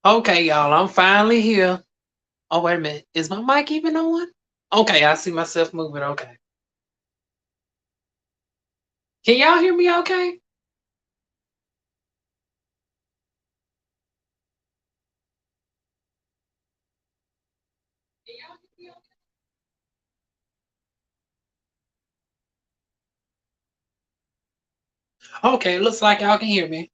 Okay, y'all, I'm finally here. Oh, wait a minute. Is my mic even on? Okay, I see myself moving. Okay. Can y'all hear me okay? Okay, looks like y'all can hear me.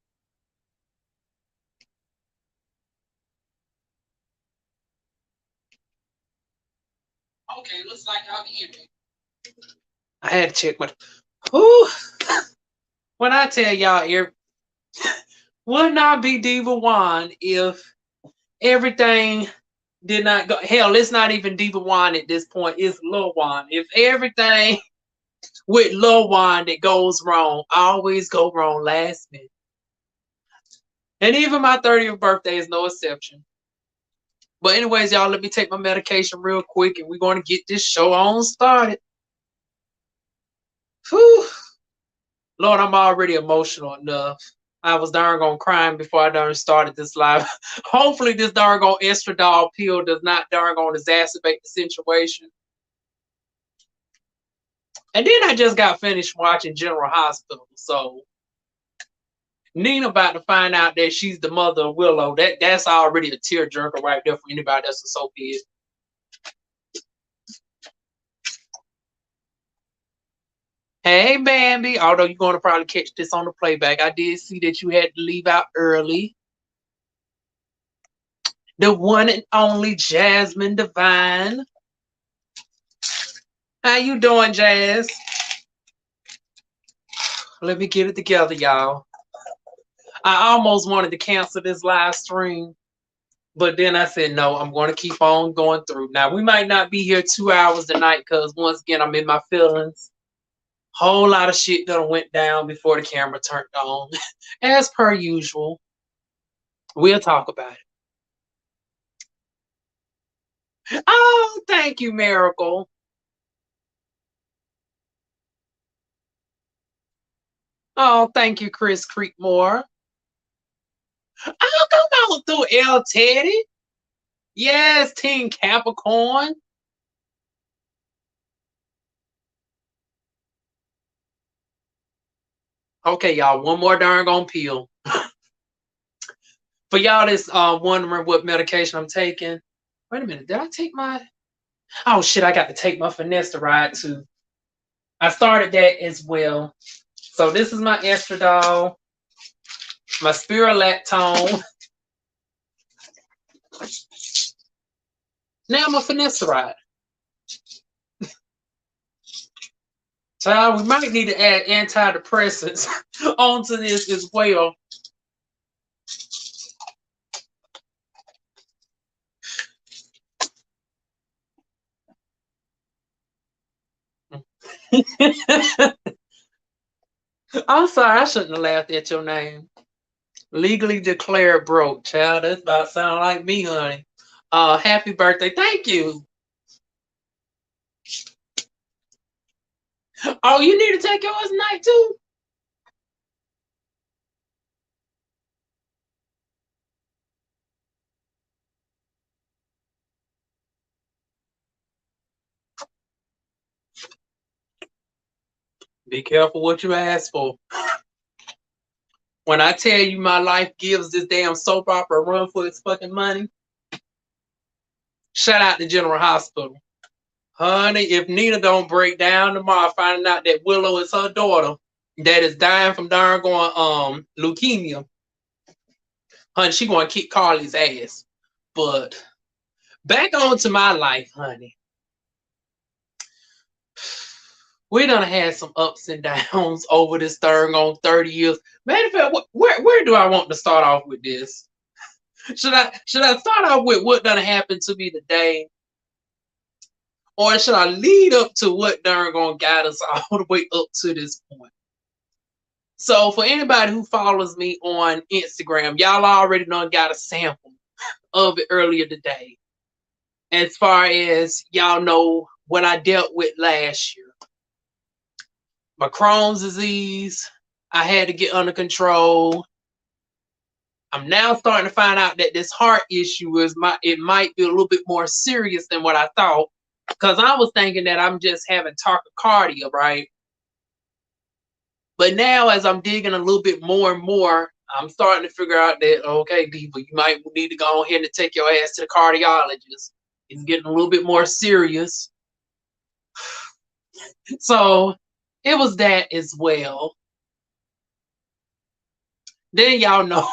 Okay, looks like y'all can hear me. I had to check my. Whew. When I tell y'all, would not be DivaWuan if everything did not go. Hell, it's not even DivaWuan at this point. It's Lil Juan. If everything with Lil Juan that goes wrong always go wrong last minute. And even my 30th birthday is no exception. But anyways, y'all, let me take my medication real quick and we're going to get this show on started. Whew. Lord, I'm already emotional enough. I was darn gonna crying before I darn started this live. Hopefully this darn gone estradiol pill does not darn gonna exacerbate the situation. And then I just got finished watching General Hospital. So Nina about to find out that she's the mother of Willow. That's already a tearjerker right there for anybody that's a soaphead. Hey, Bambi. Although you're going to probably catch this on the playback. I did see that you had to leave out early. The one and only Jasmine Divine. How you doing, Jazz? Let me get it together, y'all. I almost wanted to cancel this live stream, but then I said, no, I'm going to keep on going through. Now, we might not be here 2 hours tonight because, once again, I'm in my feelings. Whole lot of shit done went down before the camera turned on. As per usual. We'll talk about it. Oh, thank you, Miracle. Oh, thank you, Chris Creekmore. Oh, come on through, L. Teddy. Yes, Team Capricorn. Okay, y'all, one more darn gonna peel. For y'all that's wondering what medication I'm taking. Wait a minute, did I take my... Oh, shit, I got to take my finasteride too. I started that as well. So this is my estradiol, my spirulactone. Now my finasteride. Child, we might need to add antidepressants onto this as well. I'm sorry, I shouldn't have laughed at your name. Legally declared broke, child. That's about to sound like me, honey. Happy birthday. Thank you. Oh, you need to take yours tonight too? Be careful what you ask for. When I tell you my life gives this damn soap opera a run for its fucking money, shout out to General Hospital. Honey, if Nina don't break down tomorrow finding out that Willow is her daughter that is dying from darn going leukemia, honey, she gonna kick Carly's ass. But back on to my life, honey. We done had some ups and downs over this third on 30 years. Matter of fact, where do I want to start off with this? Should I start off with what done happened to me today? Or should I lead up to what darn gonna guide us all the way up to this point? So for anybody who follows me on Instagram, y'all already done got a sample of it earlier today. As far as y'all know what I dealt with last year. My Crohn's disease, I had to get under control. I'm now starting to find out that this heart issue it might be a little bit more serious than what I thought. Because I was thinking that I'm just having tachycardia, right? But now as I'm digging a little bit more and more, I'm starting to figure out that, okay, Diva, you might need to go ahead and take your ass to the cardiologist. It's getting a little bit more serious. So it was that as well. Then y'all know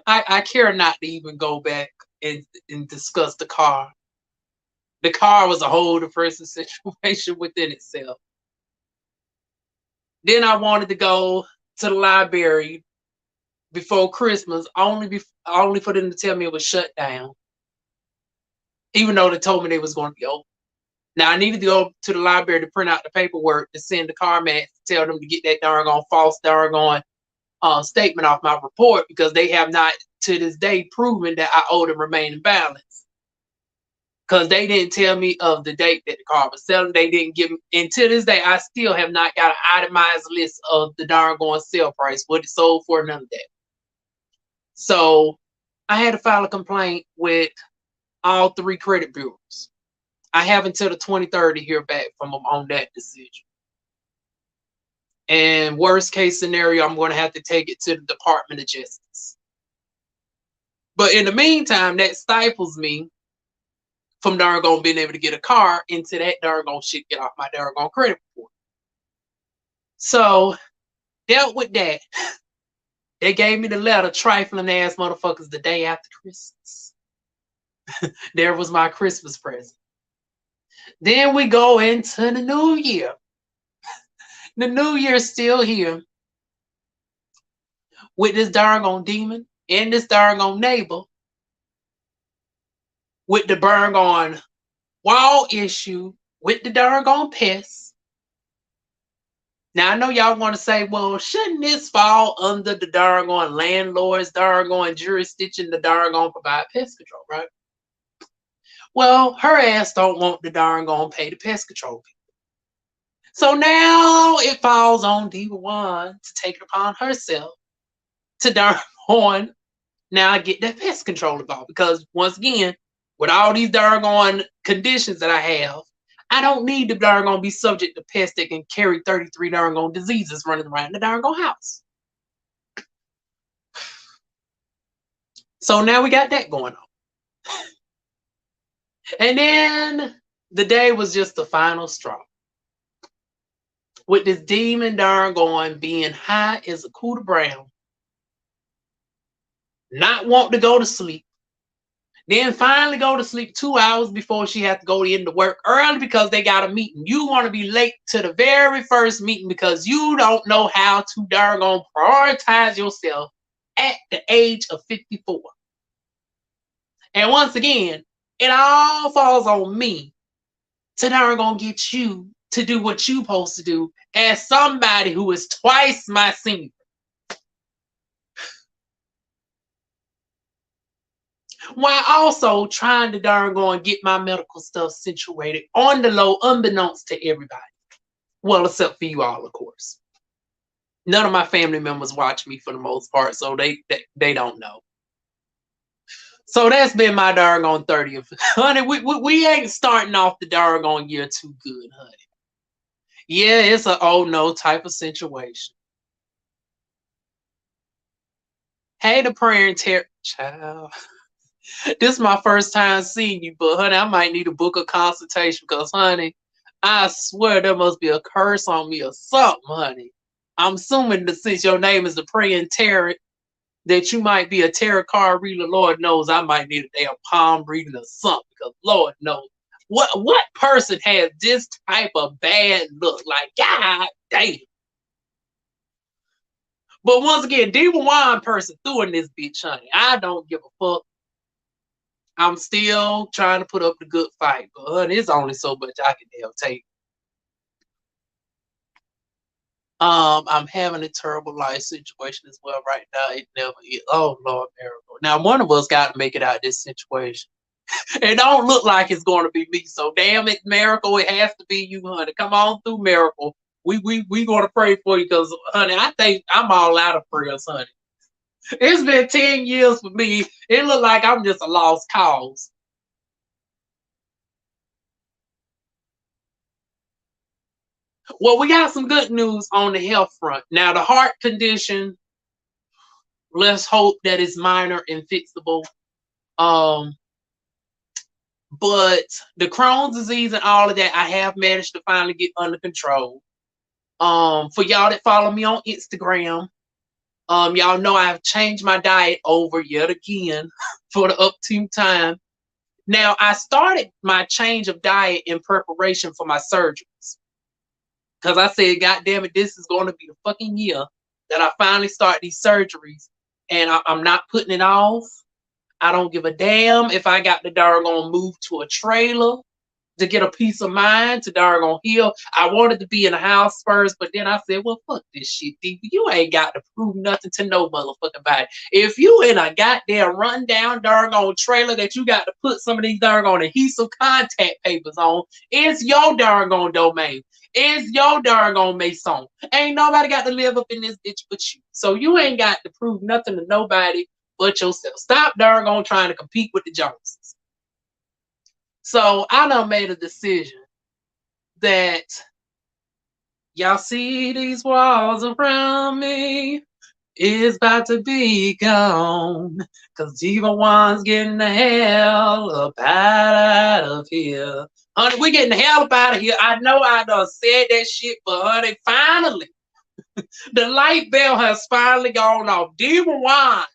I care not to even go back and discuss the car. The car was a whole different situation within itself. Then I wanted to go to the library before Christmas, only for them to tell me it was shut down. Even though they told me they was going to be open. Now I needed to go to the library to print out the paperwork to send the CarMax to tell them to get that darn false darn statement off my report, because they have not to this day proven that I owe them remaining balance. Because they didn't tell me of the date that the car was selling. They didn't give me, and to this day, I still have not got an itemized list of the darn sale price, what it sold for, none of that. So I had to file a complaint with all 3 credit bureaus. I have until the 23rd to hear back from them on that decision. And worst case scenario, I'm going to have to take it to the Department of Justice. But in the meantime, that stifles me from being able to get a car until that shit get off my credit report. So dealt with that. They gave me the letter, trifling ass motherfuckers, the day after Christmas. There was my Christmas present. Then we go into the new year. The new year's still here with this darn demon and this darn neighbor with the darn wall issue with the darn pests. Now I know y'all want to say, well, shouldn't this fall under the darn landlord's darn jurisdiction to darn provide pest control, right? Well, her ass don't want the darn pay the pest control people. So now it falls on DivaWuan to take it upon herself to darn now get that pest control involved. Because once again, with all these darn conditions that I have, I don't need to darn be subject to pests that can carry 33 darn diseases running around the darn house. So now we got that going on. And then the day was just the final straw. With this demon darn being high as a cooter brown, not want to go to sleep, then finally go to sleep 2 hours before she had to go into work early because they got a meeting. You want to be late to the very first meeting because you don't know how to darn prioritize yourself at the age of 54. And once again, it all falls on me to darn get you to do what you supposed to do as somebody who is twice my senior. While also trying to darn get my medical stuff situated on the low, unbeknownst to everybody. Well, except for you all, of course. None of my family members watch me for the most part, so they don't know. So that's been my darn 30th. Honey, we ain't starting off the darn year too good, honey. Yeah, it's a oh no type of situation. Hey, the praying child. This is my first time seeing you, but honey, I might need to book a consultation because, honey, I swear there must be a curse on me or something, honey. I'm assuming that since your name is the praying tarot, that you might be a tarot card reader. Lord knows I might need a damn palm reading or something because Lord knows. What person has this type of bad look? Like, God damn. But once again, DivaWuan person threw in this bitch, honey. I don't give a fuck. I'm still trying to put up the good fight, but honey, it's only so much I can damn take. I'm having a terrible life situation as well right now. It never is. Oh Lord, miracle. Now one of us got to make it out of this situation. It don't look like it's going to be me. So damn it, miracle, it has to be you, honey. Come on through, miracle. We going to pray for you because, honey, I think I'm all out of prayers, honey. It's been 10 years for me. It look like I'm just a lost cause. Well, we got some good news on the health front. Now, the heart condition, let's hope that it's minor and fixable. But the Crohn's disease and all of that, I have managed to finally get under control. For y'all that follow me on Instagram, y'all know I've changed my diet over yet again for the up-to time. Now, I started my change of diet in preparation for my surgeries. Because I said, God damn it, this is going to be the fucking year that I finally start these surgeries. And I'm not putting it off. I don't give a damn if I got the doggone move to a trailer to get a peace of mind, to doggone heal. I wanted to be in a house first, but then I said, well, fuck this shit, D. You ain't got to prove nothing to no motherfucking body. If you in a goddamn rundown doggone trailer that you got to put some of these doggone adhesive contact papers on, it's your doggone domain. It's your doggone maison. Ain't nobody got to live up in this bitch but you. So you ain't got to prove nothing to nobody but yourself. Stop doggone trying to compete with the Joneses. So I done made a decision that y'all see these walls around me is about to be gone. Cause DivaWuan's getting the hell up out of here. Honey, we getting the hell up out of here. I know I done said that shit, but honey, finally, the light bell has finally gone off. DivaWuan,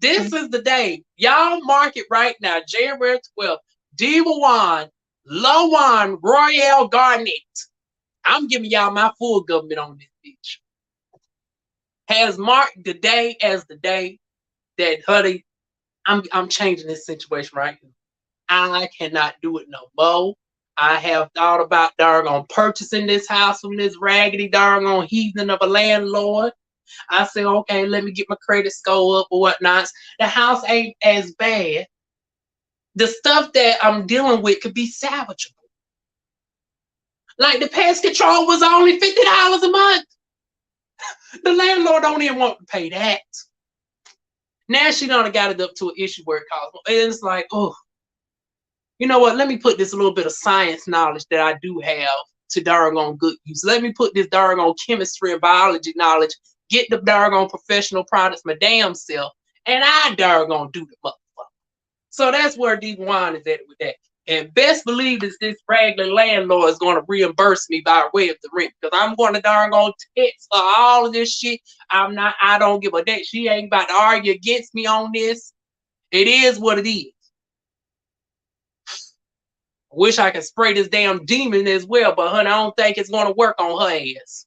this is the day. Y'all mark it right now, January 12th. DivaWuan, Lawan, Royale Garnett. I'm giving y'all my full government on this bitch. Has marked the day as the day that, honey, I'm changing this situation right now. I cannot do it no more. I have thought about doggone purchasing this house from this raggedy doggone heathen of a landlord. I said, okay, let me get my credit score up or whatnot. The house ain't as bad. The stuff that I'm dealing with could be salvageable. Like the pest control was only $50 a month. The landlord don't even want to pay that. Now she done got it up to an issue where it costs. And it's like, oh, you know what? Let me put this little bit of science knowledge that I do have to doggone good use. Let me put this doggone chemistry and biology knowledge, get the doggone professional products my damn self, and I doggone do the motherfucker. So that's where DivaWuan is at with that. And best believe this regular landlord is going to reimburse me by way of the rent. Because I'm going to doggone text her all of this shit. I don't give a damn. She ain't about to argue against me on this. It is what it is. I wish I could spray this damn demon as well, but honey, I don't think it's going to work on her ass.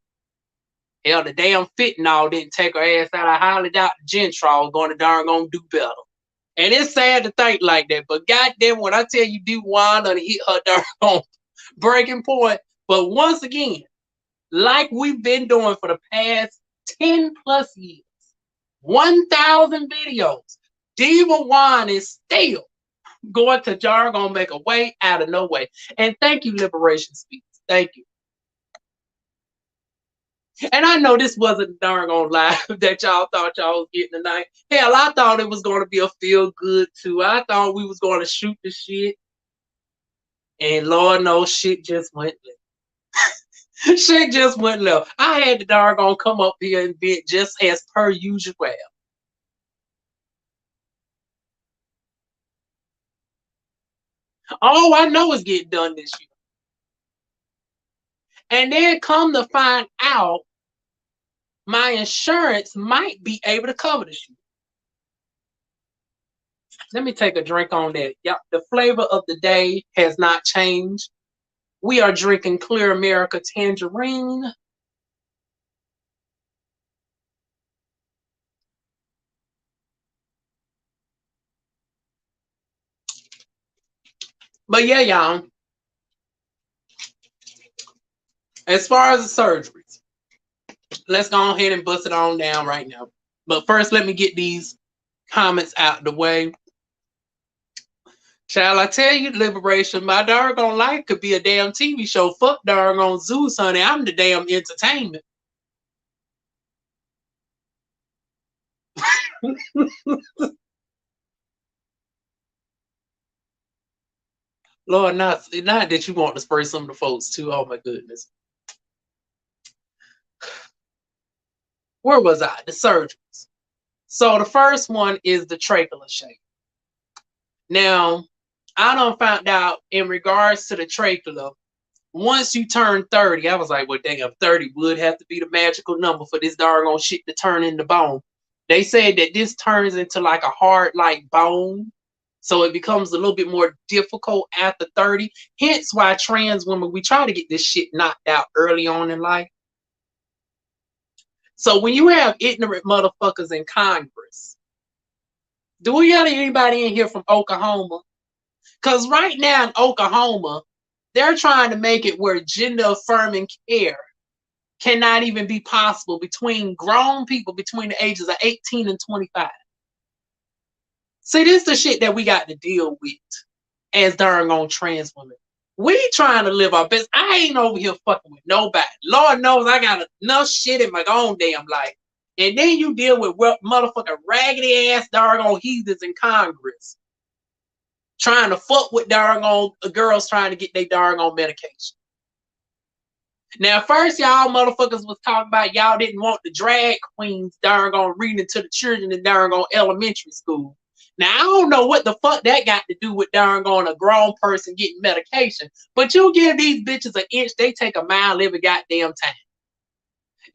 Hell, the damn fentanyl didn't take her ass out. I highly doubt the Gentrol is going to doggone do better. And it's sad to think like that, but goddamn, when I tell you DivaWuan done hit her doggone breaking point. But once again, like we've been doing for the past 10 plus years, 1,000 videos, DivaWuan is still going to doggone make a way out of no way. And thank you, Liberation Speaks. Thank you. And I know this wasn't a doggone live that y'all thought y'all was getting tonight. Hell, I thought it was going to be a feel good too. I thought we was going to shoot the shit. And Lord knows shit just went left. Shit just went left. I had to doggone come up here and be just as per usual. All I know is get done this year. And then come to find out, my insurance might be able to cover the shit. Let me take a drink on that. Yep, the flavor of the day has not changed. We are drinking Clear America Tangerine. But yeah, y'all. As far as the surgeries, let's go ahead and bust it on down right now. But first, let me get these comments out the way. Shall I tell you, Liberation, my doggone life could be a damn TV show. Fuck doggone Zeus, honey. I'm the damn entertainment. Lord, not that you want to spray some of the folks too. Oh my goodness. Where was I? The surgeries. So the first one is the trachea shape. Now, I done found out in regards to the trachea, once you turn 30, I was like, well, damn, 30 would have to be the magical number for this doggone shit to turn into bone. They said that this turns into like a hard, like bone. So it becomes a little bit more difficult after 30. Hence why trans women, we try to get this shit knocked out early on in life. So when you have ignorant motherfuckers in Congress, do we got anybody in here from Oklahoma? Because right now in Oklahoma, they're trying to make it where gender affirming care cannot even be possible between grown people between the ages of 18 and 25. See, this is the shit that we got to deal with as darn on trans women. We trying to live our best. I ain't over here fucking with nobody. Lord knows I got enough shit in my own damn life. And then you deal with motherfucking raggedy ass doggone heathens in Congress trying to fuck with doggone girls trying to get their doggone medication. Now, first y'all motherfuckers was talking about y'all didn't want the drag queens doggone reading to the children in doggone elementary school. Now, I don't know what the fuck that got to do with doggone a grown person getting medication, but you give these bitches an inch, they take a mile every goddamn time.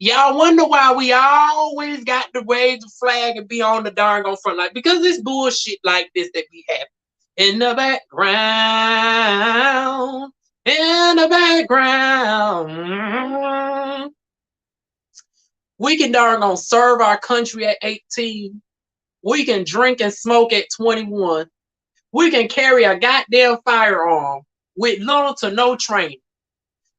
Y'all wonder why we always got to wave the flag and be on the doggone front line, because it's bullshit like this that we have in the background. In the background. We can doggone serve our country at 18. We can drink and smoke at 21. We can carry a goddamn firearm with little to no training.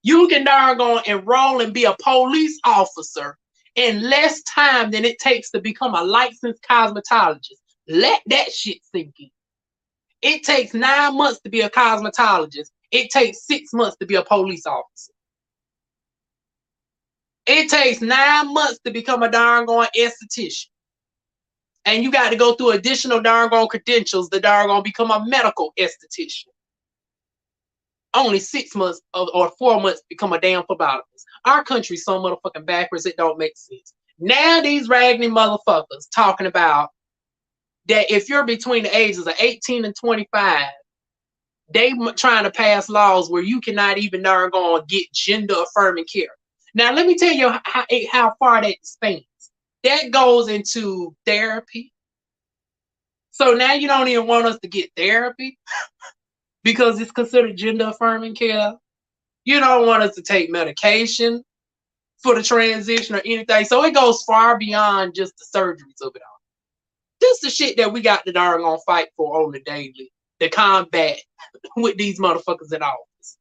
You can doggone enroll and be a police officer in less time than it takes to become a licensed cosmetologist. Let that shit sink in. It takes 9 months to be a cosmetologist. It takes 6 months to be a police officer. It takes 9 months to become a doggone esthetician. And you got to go through additional doggone credentials to doggone become a medical esthetician. Only 6 months or 4 months to become a damn phlebotomist. Our country's so motherfucking backwards, it don't make sense. Now these raggedy motherfuckers talking about that if you're between the ages of 18 and 25, they trying to pass laws where you cannot even doggone get gender affirming care. Now, let me tell you how far that spans. That goes into therapy. So now you don't even want us to get therapy because it's considered gender affirming care. You don't want us to take medication for the transition or anything. So it goes far beyond just the surgeries of it all. This is the shit that we got to doggone fight for on the daily. The combat with these motherfuckers in office.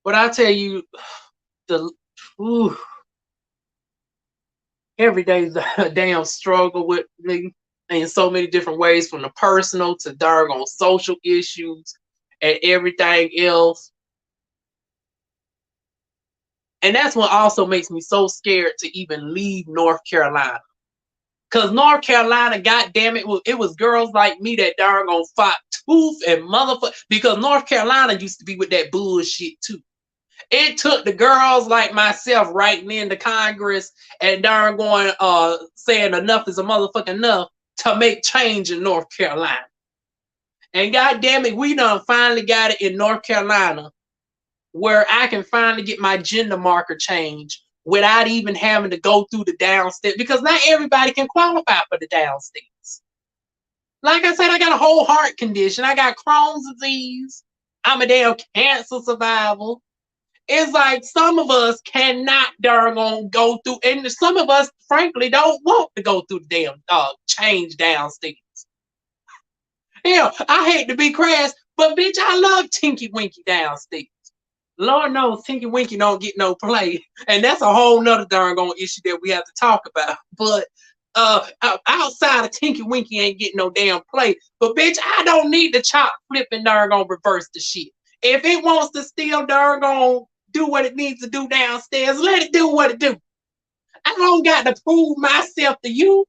But I tell you, every day is a damn struggle with me in so many different ways, from the personal to doggone social issues and everything else. And that's what also makes me so scared to even leave North Carolina. Because North Carolina, goddamn it, it was girls like me that doggone fought tooth and motherfucker. Because North Carolina used to be with that bullshit too. It took the girls like myself writing into Congress and doggone saying enough is a motherfucking enough to make change in North Carolina. And goddamn it, we done finally got it in North Carolina where I can finally get my gender marker changed without even having to go through the downstairs, because not everybody can qualify for the downstairs. Like I said, I got a whole heart condition. I got Crohn's disease. I'm a damn cancer survivor. It's like some of us cannot darn go through, and some of us, frankly, don't want to go through the damn change downstairs. Hell, I hate to be crass, but bitch, I love Tinky Winky downstairs. Lord knows Tinky Winky don't get no play. And that's a whole nother darn issue that we have to talk about. But outside of Tinky Winky ain't getting no damn play. But bitch, I don't need the chop flipping darn reverse the shit. If it wants to still darn do what it needs to do downstairs, let it do what it do. I I don't got to prove myself to you.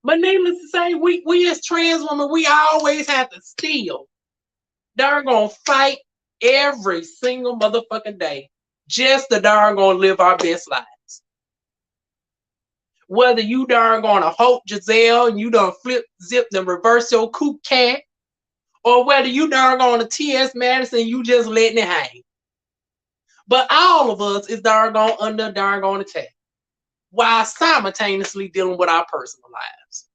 But needless to say, we as trans women, we always have to still darn gonna fight every single motherfucking day just to darn gonna live our best lives. Whether you darn gonna hope Giselle and you done flip, zip, and reverse your coop cat, or whether you darn gonna T.S. Madison, you just letting it hang. But all of us is darn gone under darn gone attack while simultaneously dealing with our personal lives.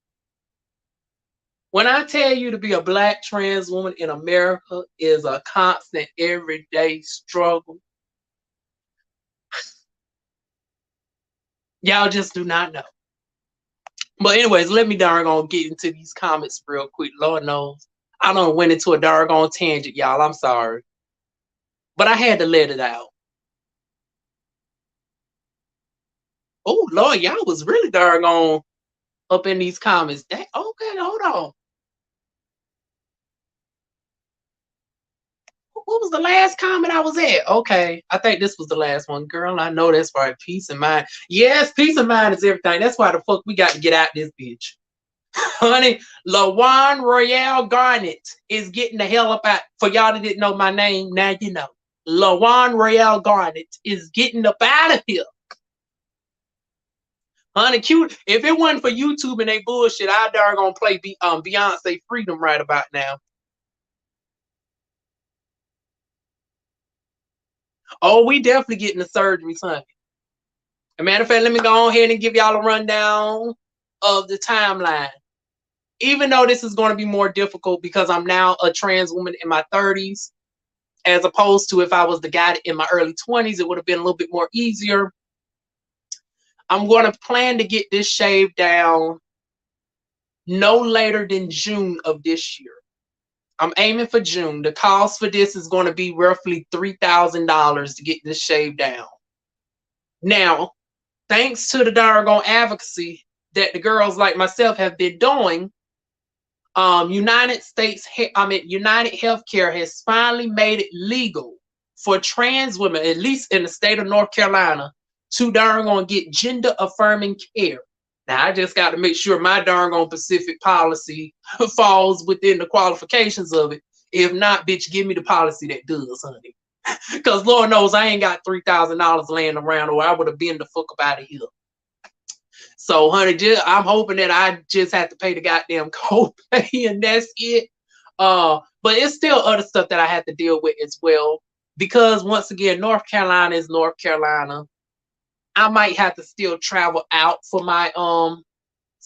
When I tell you to be a Black trans woman in America is a constant, everyday struggle, y'all just do not know. But anyways, let me darn gonna get into these comments real quick. Lord knows, I done went into a darn gone tangent, y'all. I'm sorry. But I had to let it out. Oh, Lord, y'all was really darn gone up in these comments. Okay, hold on. What was the last comment I was at? Okay, I think this was the last one. Girl, I know that's right. Peace of mind. Yes, peace of mind is everything. That's why the fuck we got to get out this bitch. Honey, Lawan Royale Garnet is getting the hell up out. For y'all that didn't know my name, now you know. Lawan Royale Garnet is getting up out of here. Honey, cute. If it wasn't for YouTube and they bullshit, I darn gonna play Beyonce Freedom right about now. Oh, we definitely getting the surgeries, honey. As a matter of fact, let me go ahead and give y'all a rundown of the timeline. Even though this is going to be more difficult because I'm now a trans woman in my 30s, as opposed to if I was the guy in my early 20s, it would have been a little bit more easier. I'm going to plan to get this shaved down no later than June of this year. I'm aiming for June. The cost for this is going to be roughly $3,000 to get this shaved down. Now, thanks to the doggone advocacy that the girls like myself have been doing, United Healthcare has finally made it legal for trans women, at least in the state of North Carolina, to darn on get gender affirming care. Now I just got to make sure my darn on Pacific policy falls within the qualifications of it. If not, bitch, give me the policy that does, honey. Because Lord knows I ain't got $3,000 laying around, or I would have been the fuck up out of here. So, honey, I'm hoping that I just have to pay the goddamn copay and that's it. But it's still other stuff that I have to deal with as well. Because once again, North Carolina is North Carolina. I might have to still travel out for my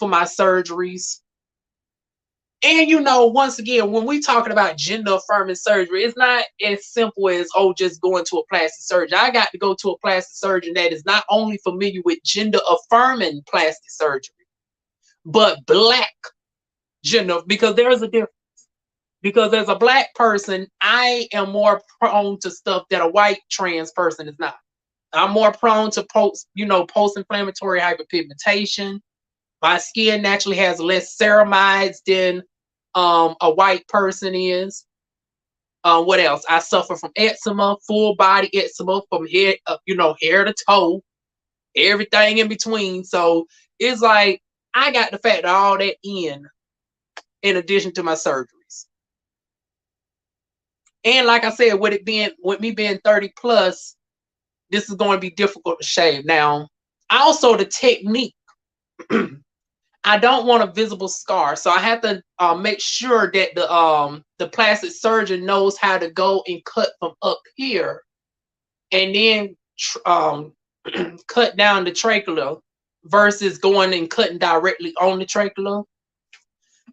surgeries. And you know, once again, when we talking about gender affirming surgery, it's not as simple as just going to a plastic surgeon. I got to go to a plastic surgeon that is not only familiar with gender affirming plastic surgery, but Black gender, because there's a difference. Because as a Black person, I am more prone to stuff that a white trans person is not. I'm more prone to post-inflammatory hyperpigmentation. My skin naturally has less ceramides than a white person is. What else? I suffer from eczema, full body eczema from hair to toe, everything in between. So it's like I got to factor all that in addition to my surgeries. And like I said, with me being 30 plus, this is going to be difficult to shave. Now, also the technique. I don't want a visible scar, so I have to make sure that the plastic surgeon knows how to go and cut from up here, and then cut down the trachea versus going and cutting directly on the trachea.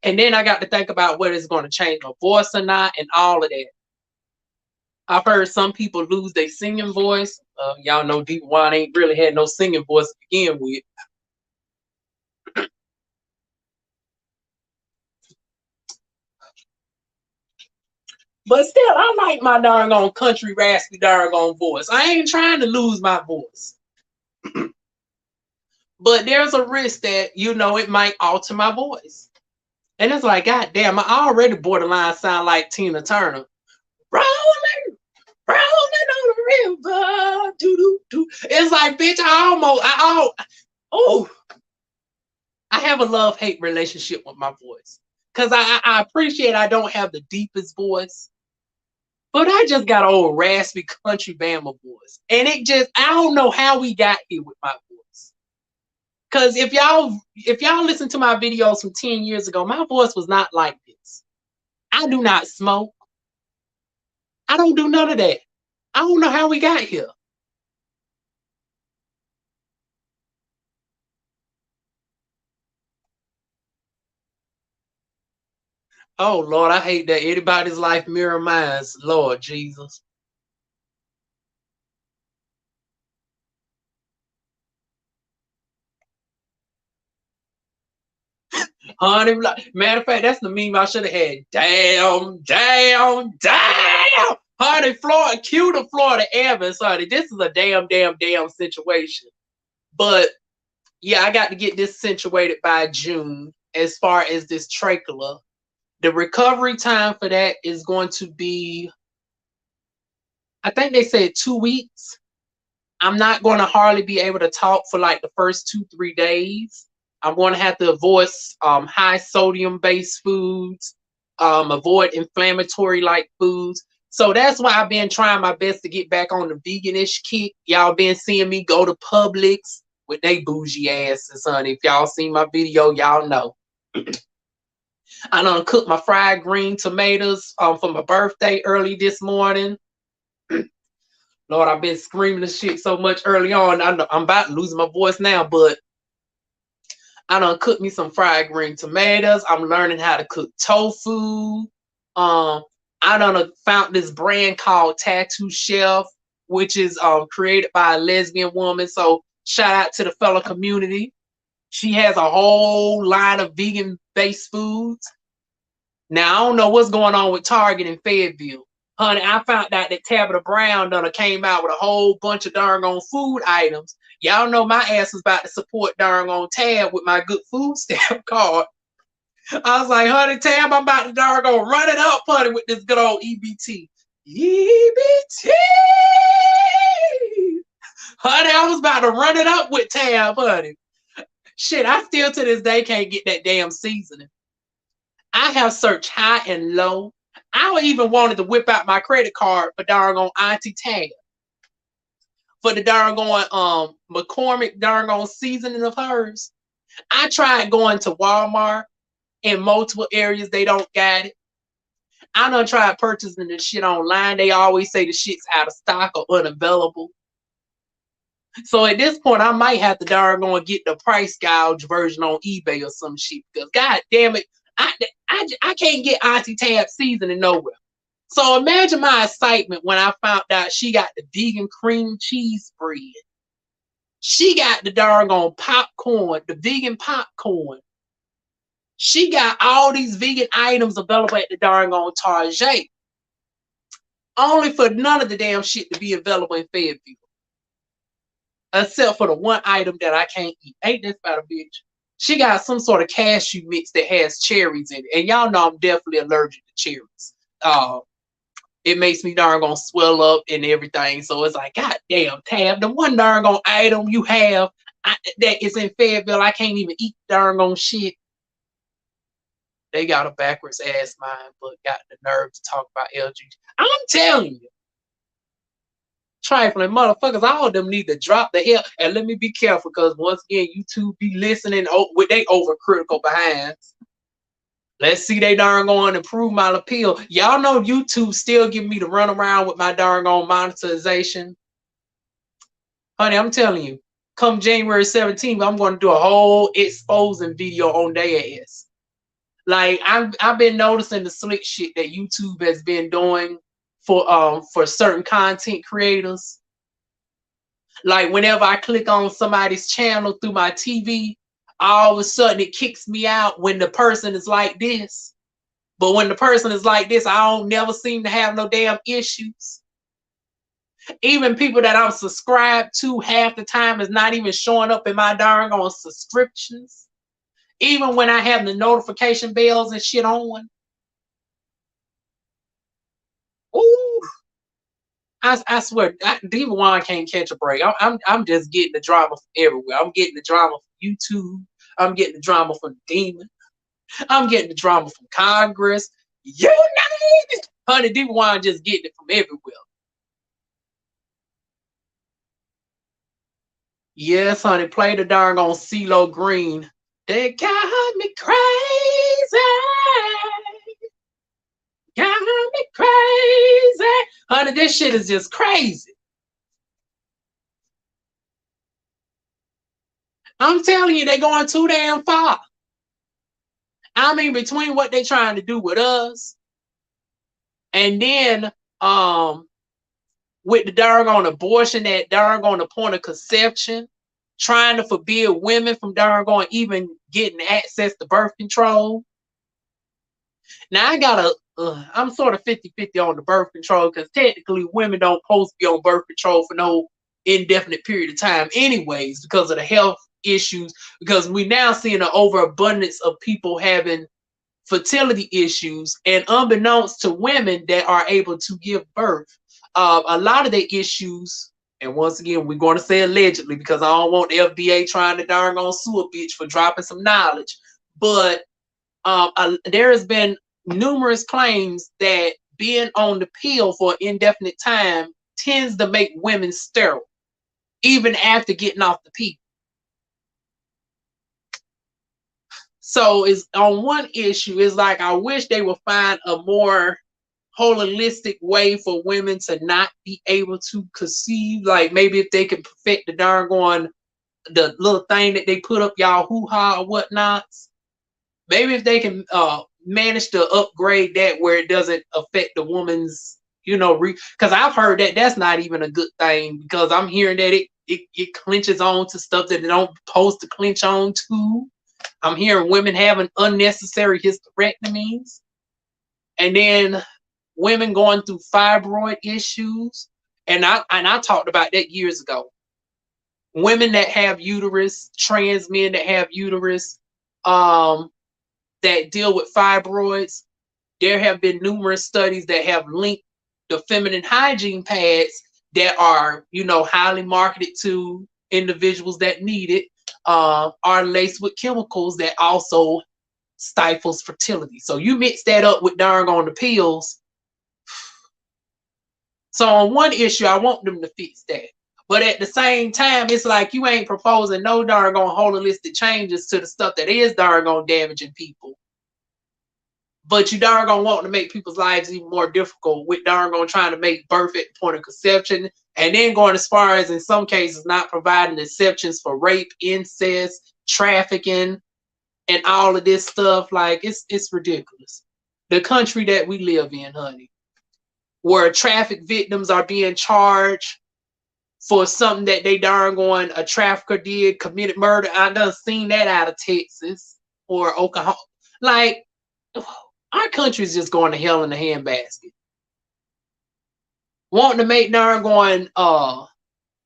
And then I got to think about whether it's going to change my voice or not, and all of that. I've heard some people lose their singing voice. Y'all know DivaWuan ain't really had no singing voice to begin with. But still, I like my darn on country raspy darn on voice. I ain't trying to lose my voice. But there's a risk that, it might alter my voice. And it's like, God damn, I already borderline sound like Tina Turner. Rolling on the river. It's like, bitch, I have a love-hate relationship with my voice. Because I appreciate I don't have the deepest voice. But I just got an old raspy country Bama voice. And I don't know how we got here with my voice. Because if y'all listen to my videos from 10 years ago, my voice was not like this. I do not smoke. I don't do none of that. I don't know how we got here. Oh, Lord, I hate that anybody's life mirror mine. Lord Jesus. Honey, matter of fact, that's the meme I should have had. Damn. Honey, Florida, cue the Florida Evans, honey. This is a damn situation. But yeah, I got to get this situated by June as far as this trachea. The recovery time for that is going to be, I think they said 2 weeks. I'm not going to hardly be able to talk for like the first 2-3 days. I'm going to have to avoid high sodium based foods, avoid inflammatory like foods. So that's why I've been trying my best to get back on the veganish kick. Y'all been seeing me go to Publix with they bougie asses, honey. If y'all seen my video, y'all know. I done cooked my fried green tomatoes for my birthday early this morning. Lord, I've been screaming this shit so much early on. I'm about to lose my voice now, but I done cooked me some fried green tomatoes. I'm learning how to cook tofu. I done found this brand called Tattoo Chef, which is created by a lesbian woman. So shout out to the fellow community. She has a whole line of vegan-based foods. Now, I don't know what's going on with Target in Fayetteville. Honey, I found out that Tabitha Brown done came out with a whole bunch of darn on food items. Y'all know my ass was about to support darn on Tab with my good food stamp card. I was like, honey, Tab, I'm about to darn on run it up, honey, with this good old EBT. EBT! Honey, I was about to run it up with Tab, honey. Shit, I still to this day can't get that damn seasoning. I have searched high and low. I even wanted to whip out my credit card for darn Auntie Tab. For the darn McCormick darn seasoning of hers. I tried going to Walmart in multiple areas. They don't got it. I done tried purchasing the shit online. They always say the shit's out of stock or unavailable. So at this point, I might have to darn get the price gouge version on eBay or some shit. Because god damn it, I can't get Auntie Tab seasoning nowhere. So imagine my excitement when I found out she got the vegan cream cheese spread. She got the darn popcorn, the vegan popcorn. She got all these vegan items available at the darn Target. Only for none of the damn shit to be available in Fayetteville. Except for the one item that I can't eat. Ain't this about a bitch? She got some sort of cashew mix that has cherries in it. And y'all know I'm definitely allergic to cherries. It makes me darn swell up and everything. So it's like, god damn, Tab, the one darn item you have that is in Fayetteville, I can't even eat darn shit. They got a backwards ass mind, but got the nerve to talk about LG. I'm telling you. Trifling motherfuckers, all of them need to drop the hell. And let me be careful, because once again, YouTube be listening with they overcritical behinds. Let's see they darn going improve my appeal. Y'all know YouTube still giving me the run around with my darn on monetization. Honey, I'm telling you, come January 17th, I'm going to do a whole exposing video on their ass. Like I've been noticing the slick shit that YouTube has been doing for certain content creators. Like whenever I click on somebody's channel through my TV, all of a sudden it kicks me out when the person is like this. But when the person is like this, I don't never seem to have no damn issues. Even people that I'm subscribed to half the time is not even showing up in my darn on subscriptions. Even when I have the notification bells and shit on. Ooh. I swear, DivaWuan can't catch a break. I'm just getting the drama from everywhere. I'm getting the drama from YouTube. I'm getting the drama from Demon. I'm getting the drama from Congress. You name it. Honey, DivaWuan just getting it from everywhere. Yes, honey, play the darn on CeeLo Green. They got me crazy. Got me crazy. Honey, this shit is just crazy. I'm telling you, they're going too damn far. I mean, between what they're trying to do with us, and then with the darn abortion, that darn the point of conception, trying to forbid women from darn even getting access to birth control. Now I'm sort of 50-50 on the birth control, because technically women don't supposed to be on birth control for no indefinite period of time anyways, because of the health issues, because we now seeing an overabundance of people having fertility issues, and unbeknownst to women that are able to give birth, a lot of the issues, and once again we're going to say allegedly, because I don't want the FDA trying to darn sue a bitch for dropping some knowledge, but there has been numerous claims that being on the pill for an indefinite time tends to make women sterile, even after getting off the pill. So it's on one issue, it's like I wish they would find a more holistic way for women to not be able to conceive. Like maybe if they could perfect the the little thing that they put up y'all hoo-ha or whatnot. Maybe if they can manage to upgrade that where it doesn't affect the woman's, because I've heard that that's not even a good thing, because I'm hearing that it clinches on to stuff that they don't supposed to clinch on to. I'm hearing women having unnecessary hysterectomies, and then women going through fibroid issues. And I talked about that years ago. Women that have uterus, trans men that have uterus, that deal with fibroids. There have been numerous studies that have linked the feminine hygiene pads that are, highly marketed to individuals that need it, are laced with chemicals that also stifles fertility. So you mix that up with darn the pills. So on one issue, I want them to fix that. But at the same time, it's like you ain't proposing no darn holistic changes to the stuff that is darn damaging people. But you darn want to make people's lives even more difficult with darn trying to make birth at the point of conception, and then going as far as in some cases not providing exceptions for rape, incest, trafficking, and all of this stuff. Like it's ridiculous. The country that we live in, honey, where traffic victims are being charged for something that they a trafficker committed murder. I done seen that out of Texas or Oklahoma. Like, our country is just going to hell in a handbasket. Wanting to make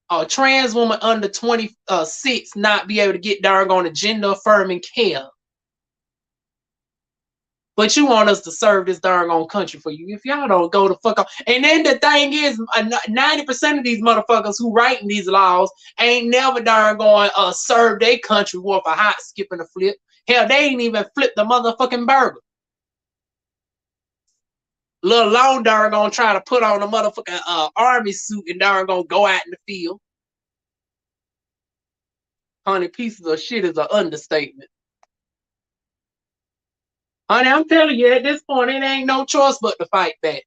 a trans woman under 26 not be able to get a gender affirming care. But you want us to serve this country for you. If y'all don't go the fuck off. And then the thing is, 90% of these motherfuckers who writing these laws ain't never serve their country worth a hot skip and a flip. Hell, they ain't even flipped the motherfucking burger. Little alone try to put on a motherfucking army suit and go out in the field. Honey, pieces of shit is an understatement. Honey, I'm telling you, at this point, it ain't no choice but to fight back.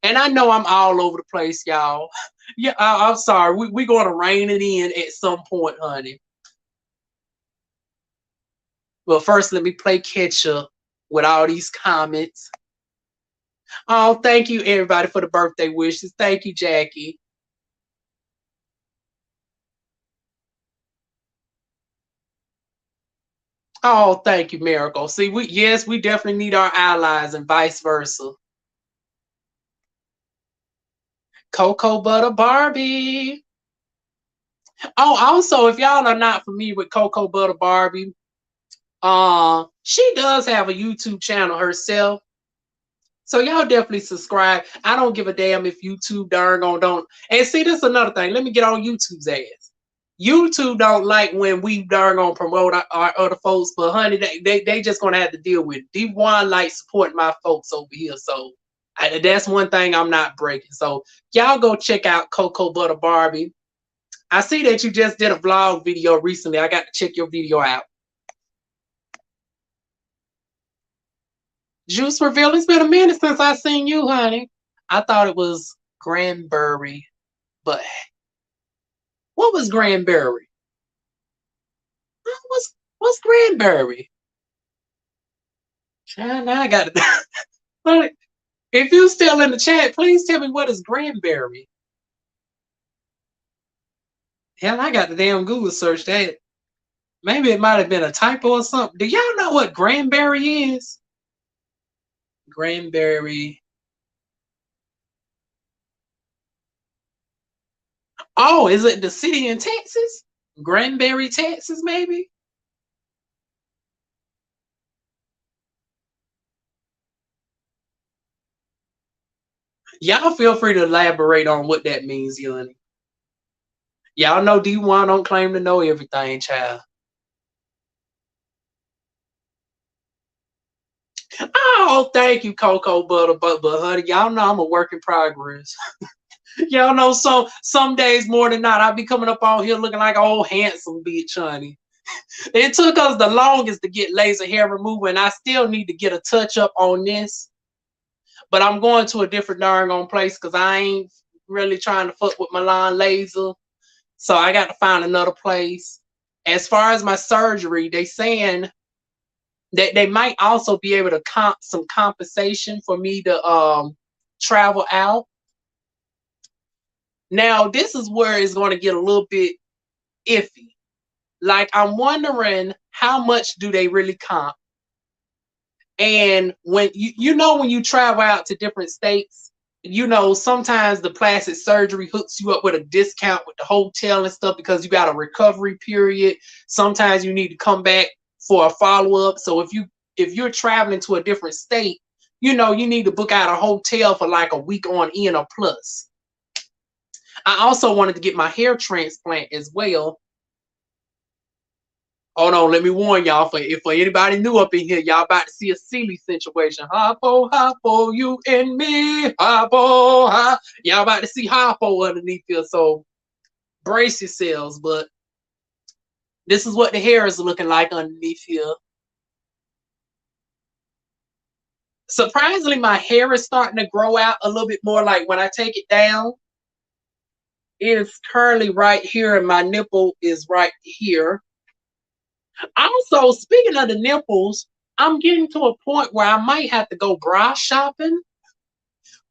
And I know I'm all over the place, y'all. Yeah, I'm sorry. We're going to rein it in at some point, honey. But first, let me play catch up with all these comments. Oh, thank you, everybody, for the birthday wishes. Thank you, Jackie. Oh, thank you, Miracle. See, we definitely need our allies and vice versa. Cocoa Butter Barbie. Oh, also, if y'all are not familiar with Cocoa Butter Barbie, she does have a YouTube channel herself. So y'all definitely subscribe. I don't give a damn if YouTube darn on don't. And see, this is another thing. Let me get on YouTube's ass. YouTube don't like when we darn on promote our other folks, but honey, they just gonna have to deal with it. DivaWuan like supporting my folks over here, so that's one thing I'm not breaking. So y'all go check out Cocoa Butter Barbie. I see that you just did a vlog video recently. I got to check your video out. Juice reveal. It's been a minute since I seen you, honey. I thought it was Granberry, but what was Granberry? What's Granberry? Now I got it. If you still in the chat, please tell me what is Granberry. Hell, I got the damn Google search that. Maybe it might have been a typo or something. Do y'all know what Granberry is? Granberry. Oh, is it the city in Texas? Granbury, Texas, maybe? Y'all feel free to elaborate on what that means, Yoni. Y'all know D1 don't claim to know everything, child. Oh, thank you, Cocoa Butter, but honey, y'all know I'm a work in progress. Y'all know some days more than not, I'll be coming up on here looking like an old handsome bitch, honey. It took us the longest to get laser hair removal, and I still need to get a touch up on this. But I'm going to a different darn on place because I ain't really trying to fuck with Milan laser. So I got to find another place. As far as my surgery, they saying that they might also be able to comp some compensation for me to travel out. Now, this is where it's going to get a little bit iffy. Like, I'm wondering how much do they really comp? And when when you travel out to different states, sometimes the plastic surgery hooks you up with a discount with the hotel and stuff because you got a recovery period. Sometimes you need to come back for a follow-up. So if you're traveling to a different state, you need to book out a hotel for like a week on in or plus. I also wanted to get my hair transplant as well. Hold on, let me warn y'all, for anybody new up in here, y'all about to see a silly situation. Hoppo, you and me. Hoppo. Y'all about to see Hoppo underneath here, so brace yourselves. But this is what the hair is looking like underneath here. Surprisingly, my hair is starting to grow out a little bit more. Like when I take it down, it is currently right here, and my nipple is right here. Also, speaking of the nipples, I'm getting to a point where I might have to go bra shopping.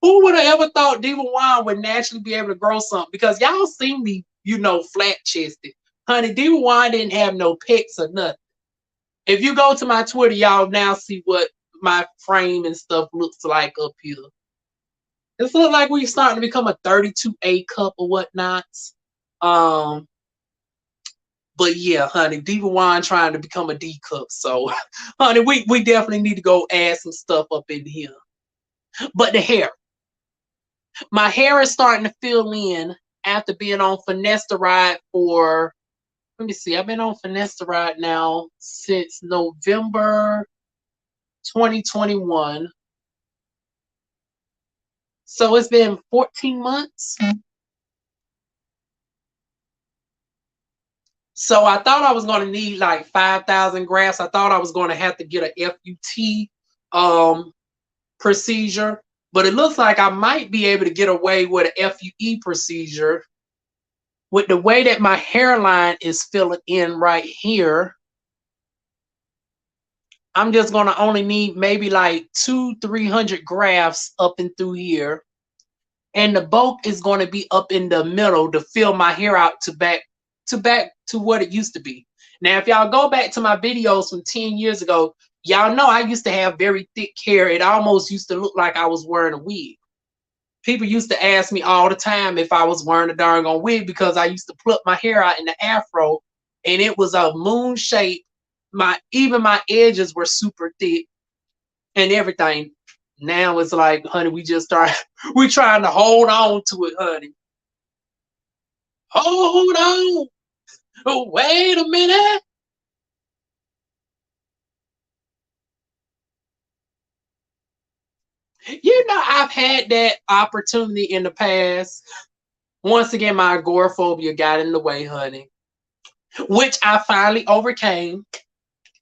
Who would have ever thought DivaWuan would naturally be able to grow something? Because y'all see me, flat chested. Honey, DivaWuan didn't have no pecs or nothing. If you go to my Twitter, y'all now see what my frame and stuff looks like up here. It's look like we're starting to become a 32A cup or whatnot. But yeah, honey, DivaWuan trying to become a D cup. So, honey, we definitely need to go add some stuff up in here. But the hair. My hair is starting to fill in after being on finasteride for, let me see, I've been on finasteride now since November 2021. So it's been 14 months. So I thought I was going to need like 5,000 grafts. I thought I was going to have to get a FUT procedure, but it looks like I might be able to get away with a FUE procedure with the way that my hairline is filling in right here. I'm just going to only need maybe like 200-300 grafts up and through here. And the bulk is going to be up in the middle to fill my hair out to back to what it used to be. Now, if y'all go back to my videos from 10 years ago, y'all know I used to have very thick hair. It almost used to look like I was wearing a wig. People used to ask me all the time if I was wearing a darn on wig because I used to pluck my hair out in the afro, and it was a moon shape. Even my edges were super thick and everything. Now it's like, honey, we trying to hold on to it, honey. Hold on. Oh, wait a minute. You know, I've had that opportunity in the past. Once again, my agoraphobia got in the way, honey, which I finally overcame.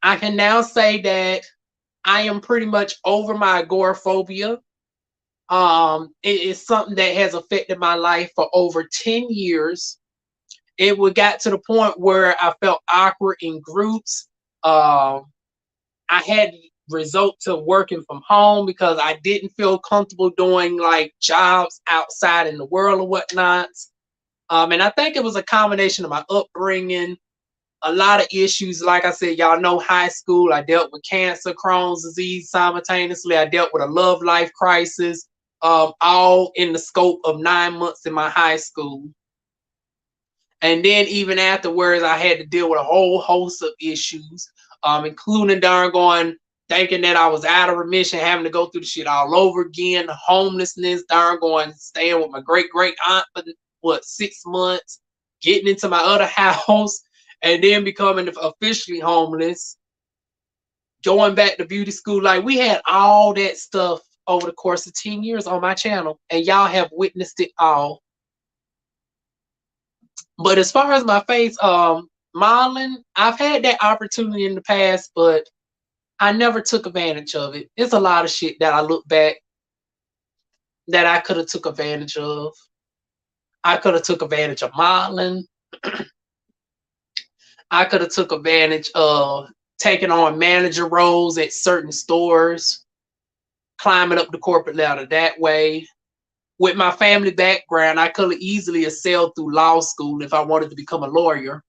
I can now say that I am pretty much over my agoraphobia. It is something that has affected my life for over 10 years. It would got to the point where I felt awkward in groups. Um, I had resort to working from home because I didn't feel comfortable doing like jobs outside in the world or whatnot. And I think it was a combination of my upbringing, a lot of issues. Like I said, y'all know high school, I dealt with cancer, Crohn's disease simultaneously. I dealt with a love life crisis, all in the scope of 9 months in my high school. And then even afterwards, I had to deal with a whole host of issues, including darn thinking that I was out of remission, having to go through the shit all over again, homelessness, staying with my great aunt for what 6 months, getting into my other house, and then becoming officially homeless, going back to beauty school. Like, we had all that stuff over the course of 10 years on my channel, and y'all have witnessed it all. But as far as my face, modeling, I've had that opportunity in the past, but I never took advantage of it. It's a lot of shit that I look back that I could have took advantage of. I could have took advantage of modeling. I could have took advantage of taking on manager roles at certain stores, climbing up the corporate ladder that way. With my family background, I could have easily excelled through law school if I wanted to become a lawyer.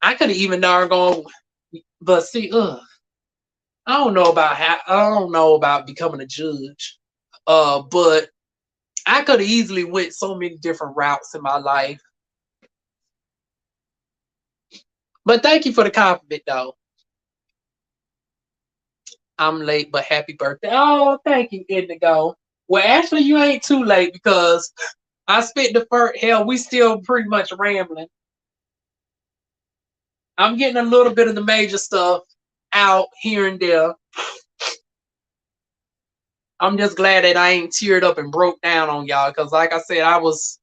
I could have even gone, but see, I don't know about becoming a judge. But I could have easily went so many different routes in my life. But thank you for the compliment, though. I'm late, but happy birthday. Oh, thank you, Indigo. Well, actually, you ain't too late because I spent the first, hell, we still pretty much rambling. I'm getting a little bit of the major stuff out here and there. I'm just glad that I ain't teared up and broke down on y'all because, like I said, I was.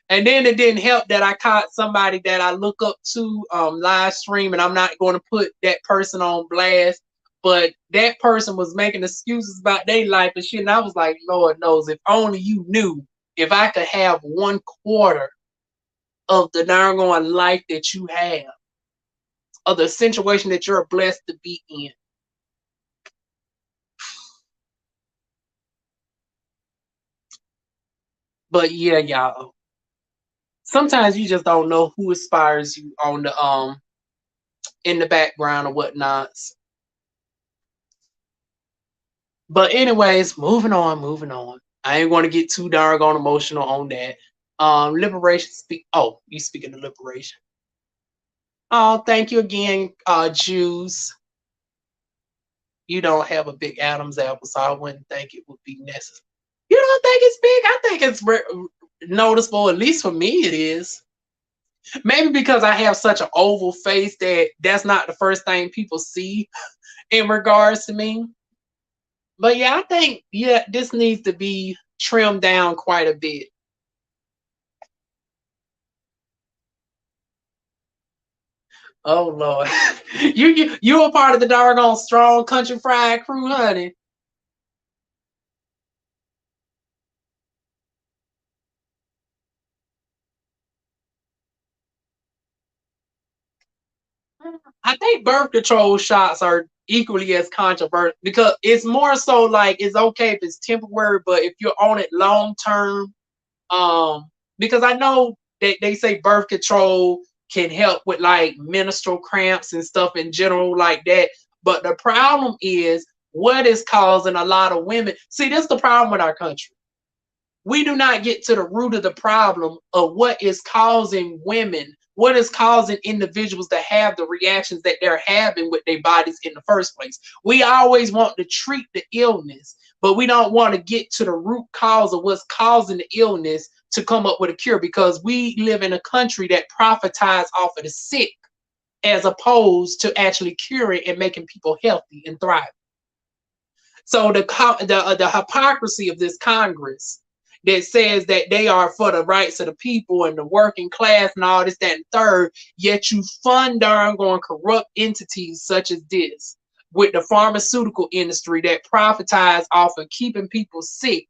And then it didn't help that I caught somebody that I look up to live stream, and I'm not going to put that person on blast. But that person was making excuses about their life and shit. And I was like, Lord knows, if only you knew, if I could have 1/4 of the darn life that you have, of the situation that you're blessed to be in. But yeah, y'all. Sometimes you just don't know who inspires you on the in the background or whatnot. But anyways, moving on. I ain't want to get too darn emotional on that. Liberation speak. Oh, you speaking of liberation. Oh, thank you again, Jews. You don't have a big Adam's apple, so I wouldn't think it would be necessary. You don't think it's big? I think it's noticeable. At least for me, it is. Maybe because I have such an oval face that's not the first thing people see in regards to me. But yeah, I think, yeah, this needs to be trimmed down quite a bit. Oh Lord. You're a part of the doggone strong country fried crew, honey. I think birth control shots are equally as controversial because it's more so like it's okay if it's temporary, but if you're on it long term, because I know that they say birth control can help with like menstrual cramps and stuff in general like that. But the problem is what is causing a lot of women. See, that's the problem with our country. We do not get to the root of the problem of what is causing women what is causing individuals to have the reactions that they're having with their bodies in the first place. We always want to treat the illness, but we don't want to get to the root cause of what's causing the illness to come up with a cure, because we live in a country that profits off of the sick as opposed to actually curing and making people healthy and thriving. So the hypocrisy of this Congress that says that they are for the rights of the people and the working class and all this, that, and third, yet you fund darn going corrupt entities such as this with the pharmaceutical industry that profits off of keeping people sick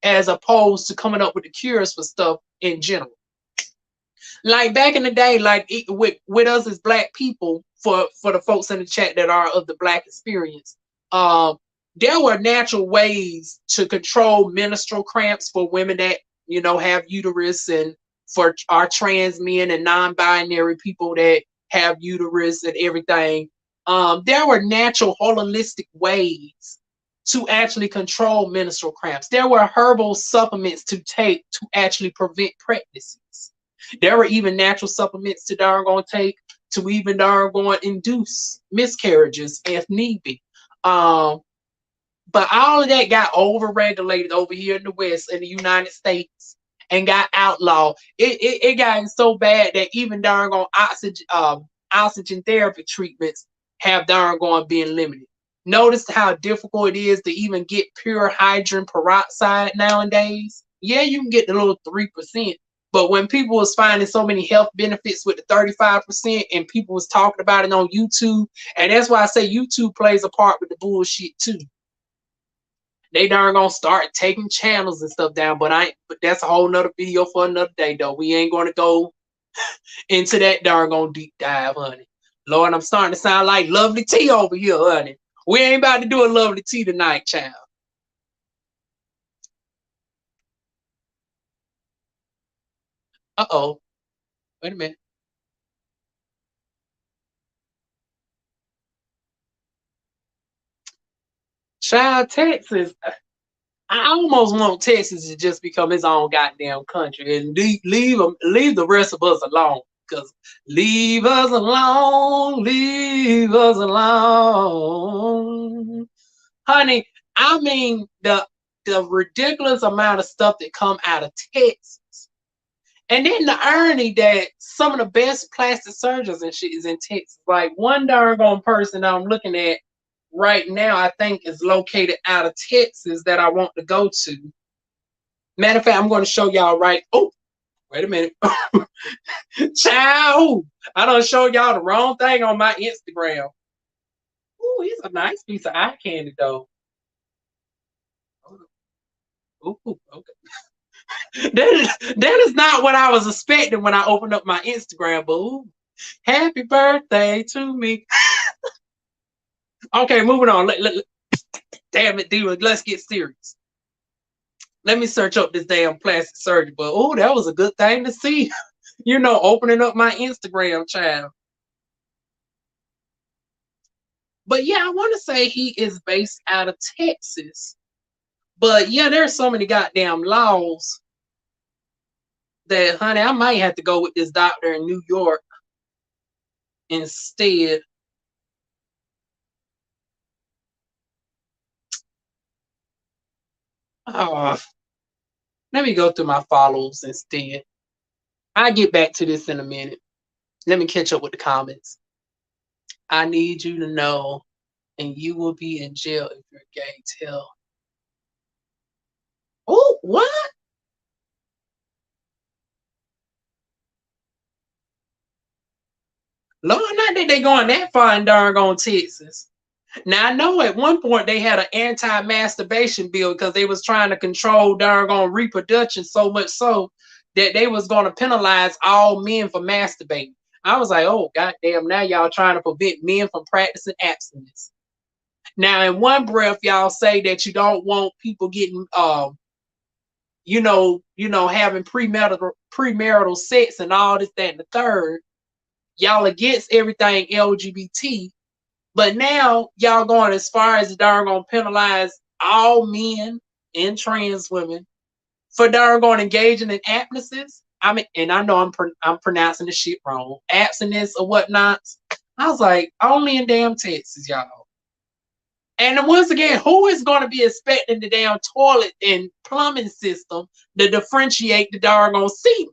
as opposed to coming up with the cures for stuff in general. Like back in the day, like with us as Black people, for the folks in the chat that are of the Black experience, there were natural ways to control menstrual cramps for women that, you know, have uterus, and for our trans men and non-binary people that have uterus and everything. There were natural holistic ways to actually control menstrual cramps. There were herbal supplements to take to actually prevent pregnancies. There were even natural supplements to darn going take to even darn going induce miscarriages if need be. But all of that got overregulated over here in the West, in the United States, and got outlawed. It got so bad that even darn going oxygen therapy treatments have darn going being limited. Notice how difficult it is to even get pure hydrogen peroxide nowadays. Yeah, you can get the little 3%, but when people was finding so many health benefits with the 35%, and people was talking about it on YouTube, and that's why I say YouTube plays a part with the bullshit too. They darn gonna start taking channels and stuff down, but that's a whole nother video for another day though. We ain't gonna go into that darn gonna deep dive, honey. Lord, I'm starting to sound like Lovely Tea over here, honey. We ain't about to do a Lovely Tea tonight, child. Uh-oh. Wait a minute. Child, Texas. I almost want Texas to just become its own goddamn country and leave the rest of us alone. Because leave us alone, leave us alone. Honey, I mean the ridiculous amount of stuff that come out of Texas. And then the irony that some of the best plastic surgeons and shit is in Texas. Like one darn person that I'm looking at right now, I think is located out of Texas that I want to go to. Matter of fact, I'm going to show y'all right. Oh, wait a minute. Ciao. I done showed y'all the wrong thing on my Instagram. Ooh, he's a nice piece of eye candy though. Ooh, okay. That is not what I was expecting when I opened up my Instagram, boo. Happy birthday to me. Okay, moving on. Damn it, dude. Let's get serious. Let me search up this damn plastic surgery. But oh, that was a good thing to see. You know, opening up my Instagram, child. But yeah, I want to say he is based out of Texas. But yeah, there's so many goddamn laws that, honey, I might have to go with this doctor in New York instead. Oh, let me go through my follows instead. I'll get back to this in a minute. Let me catch up with the comments. I need you to know, and you will be in jail if you're gay. Tell. Oh, what? Lord, not that they going that far in darn on Texas. Now I know at one point they had an anti-masturbation bill because they was trying to control darn on reproduction so much so that they was going to penalize all men for masturbating. I was like, oh goddamn! Now y'all trying to prevent men from practicing abstinence. Now in one breath, y'all say that you don't want people getting you know, having premarital sex and all this, that, and the third. Y'all against everything LGBT, but now y'all going as far as darn gonna penalize all men and trans women for darn going engaging in abstinences. I mean, and I know I'm pronouncing the shit wrong. Abstinence or whatnot. I was like, only in damn Texas, y'all. And once again, who is going to be expecting the damn toilet and plumbing system to differentiate the doggone semen?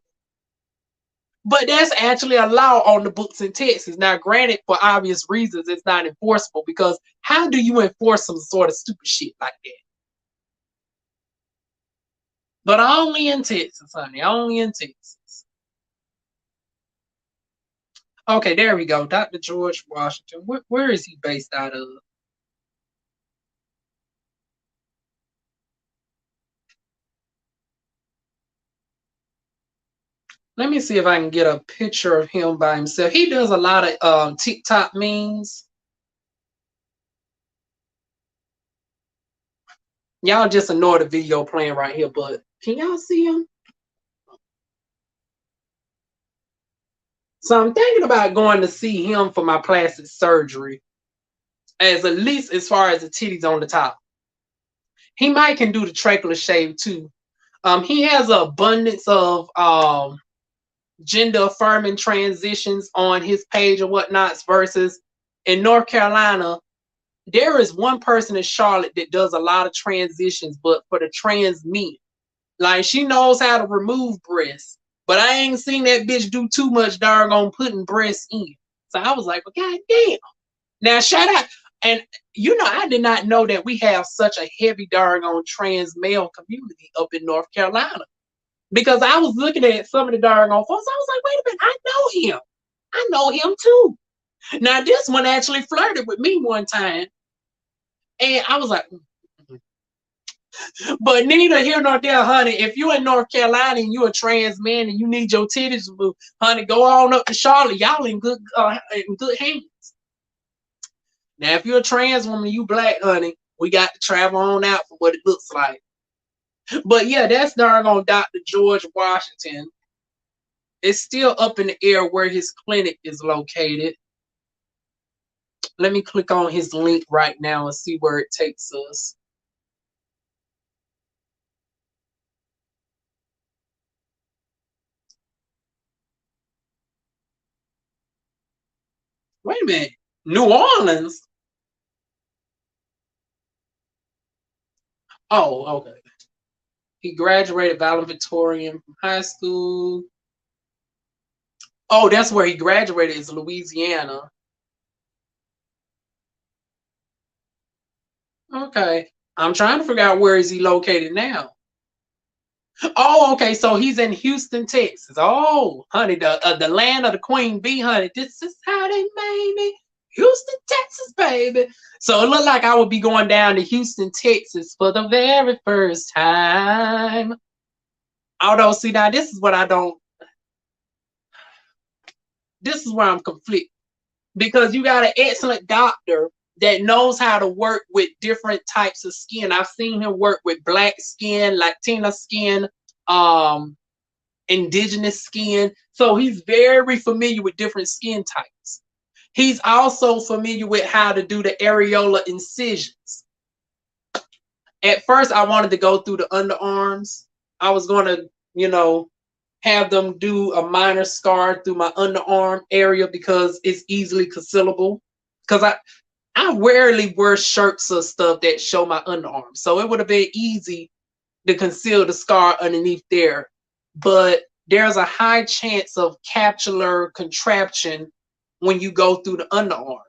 But that's actually a law on the books in Texas. Now, granted, for obvious reasons, it's not enforceable because how do you enforce some sort of stupid shit like that? But only in Texas, honey. Only in Texas. Okay, there we go. Dr. George Washington. Where is he based out of? Let me see if I can get a picture of him by himself. He does a lot of TikTok memes. Y'all just ignore the video playing right here, but can y'all see him? So I'm thinking about going to see him for my plastic surgery, as at least as far as the titties on the top. He might can do the tracheal shave too. He has an abundance of gender affirming transitions on his page or whatnots versus in North Carolina. There is one person in Charlotte that does a lot of transitions, but for the trans men. Like, she knows how to remove breasts, but I ain't seen that bitch do too much doggone putting breasts in. So I was like, well, goddamn. Now, shout out. And, you know, I did not know that we have such a heavy doggone trans male community up in North Carolina. Because I was looking at some of the doggone folks. I was like, wait a minute, I know him. I know him too. Now, this one actually flirted with me one time. And I was like, but neither here nor there, honey. If you're in North Carolina and you're a trans man and you need your titties to move, honey, go on up to Charlotte. Y'all in good hands. Now, if you're a trans woman, you black, honey, we got to travel on out for what it looks like. But yeah, that's darn on Dr. George Washington. It's still up in the air where his clinic is located. Let me click on his link right now and see where it takes us. Wait a minute. New Orleans? Oh, okay. He graduated valedictorian from high school. Oh, that's where he graduated, is Louisiana. Okay. I'm trying to figure out where is he located now. Oh, okay. So he's in Houston, Texas. Oh, honey, the land of the Queen Bee, honey. This is how they made me. Houston, Texas, baby. So it looked like I would be going down to Houston, Texas for the very first time. Although, see, now this is what I don't. This is where I'm conflicted. Because you got an excellent doctor that knows how to work with different types of skin. I've seen him work with black skin, Latina skin, indigenous skin. So he's very familiar with different skin types. He's also familiar with how to do the areola incisions. At first, I wanted to go through the underarms. I was going to, you know, have them do a minor scar through my underarm area because it's easily concealable. Because I rarely wear shirts or stuff that show my underarm. So it would have been easy to conceal the scar underneath there. But there's a high chance of capsular contraction when you go through the underarm.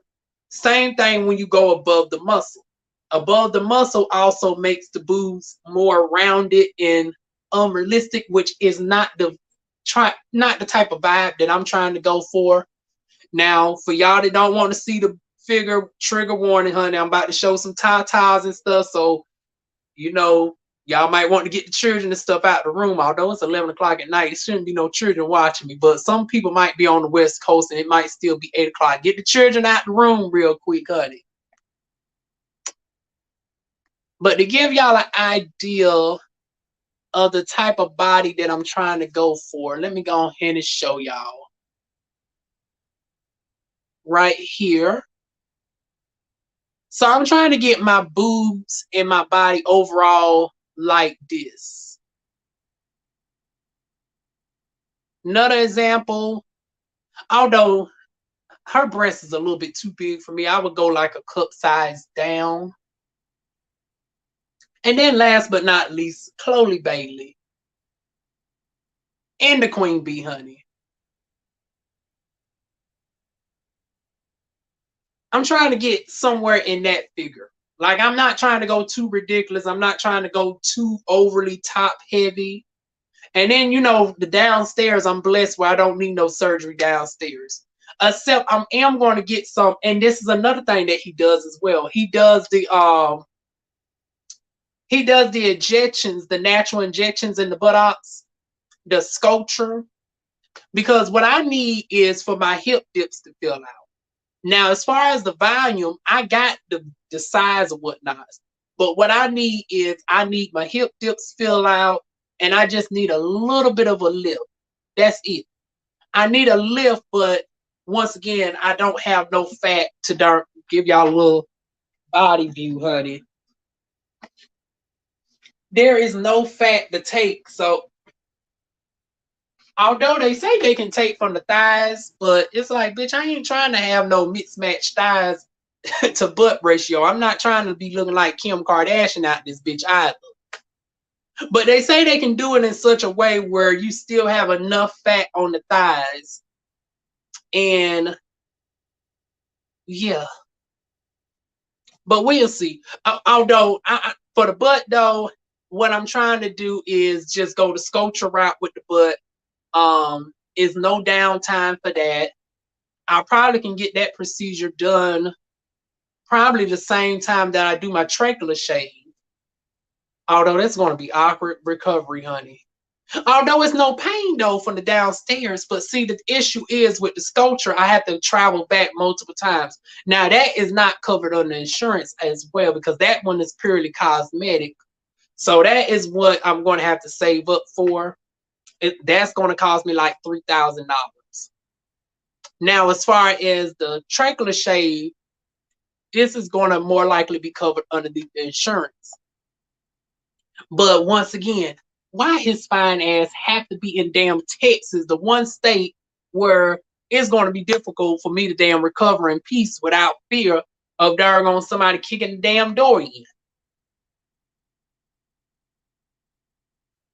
Same thing when you go above the muscle. Above the muscle also makes the boobs more rounded and unrealistic, which is not the type of vibe that I'm trying to go for. Now, for y'all that don't want to see the figure, trigger warning, honey, I'm about to show some tatas and stuff. So, you know, y'all might want to get the children and stuff out the room. Although it's 11 o'clock at night, it shouldn't be no children watching me. But some people might be on the West Coast and it might still be 8 o'clock. Get the children out the room real quick, honey. But to give y'all an idea of the type of body that I'm trying to go for, let me go ahead and show y'all. Right here. So I'm trying to get my boobs and my body overall like this. Another example, although her breast is a little bit too big for me, I would go like a cup size down. And then last but not least, Chloe Bailey and the Queen Bee, honey. I'm trying to get somewhere in that figure. Like, I'm not trying to go too ridiculous. I'm not trying to go too overly top heavy. And then, the downstairs, I'm blessed where I don't need no surgery downstairs. Except I am going to get some, and this is another thing that he does as well. He does the injections, the natural injections in the buttocks, the sculpture. Because what I need is for my hip dips to fill out. Now, as far as the volume, I got the size of whatnot. But what I need is I need my hip dips fill out, and I just need a little bit of a lift. That's it. I need a lift, but once again, I don't have no fat to give y'all a little body view, honey. There is no fat to take. So, although they say they can take from the thighs, but it's like, bitch, I ain't trying to have no mismatched thighs to butt ratio. I'm not trying to be looking like Kim Kardashian out this bitch either. But they say they can do it in such a way where you still have enough fat on the thighs. And yeah. But we'll see. Although, for the butt, though, what I'm trying to do is just go the sculpture route with the butt. Is no downtime for that. I probably can get that procedure done probably the same time that I do my tracheal shave. Although that's going to be awkward recovery, honey. Although it's no pain though from the downstairs, but see, the issue is with the sculpture, I have to travel back multiple times. Now that is not covered under insurance as well, because that one is purely cosmetic. So that is what I'm going to have to save up for. That's going to cost me like $3,000. Now, as far as the tracheal shave, this is going to more likely be covered under the insurance. But once again, why his fine ass have to be in damn Texas, the one state where it's going to be difficult for me to damn recover in peace without fear of doggone somebody kicking the damn door in?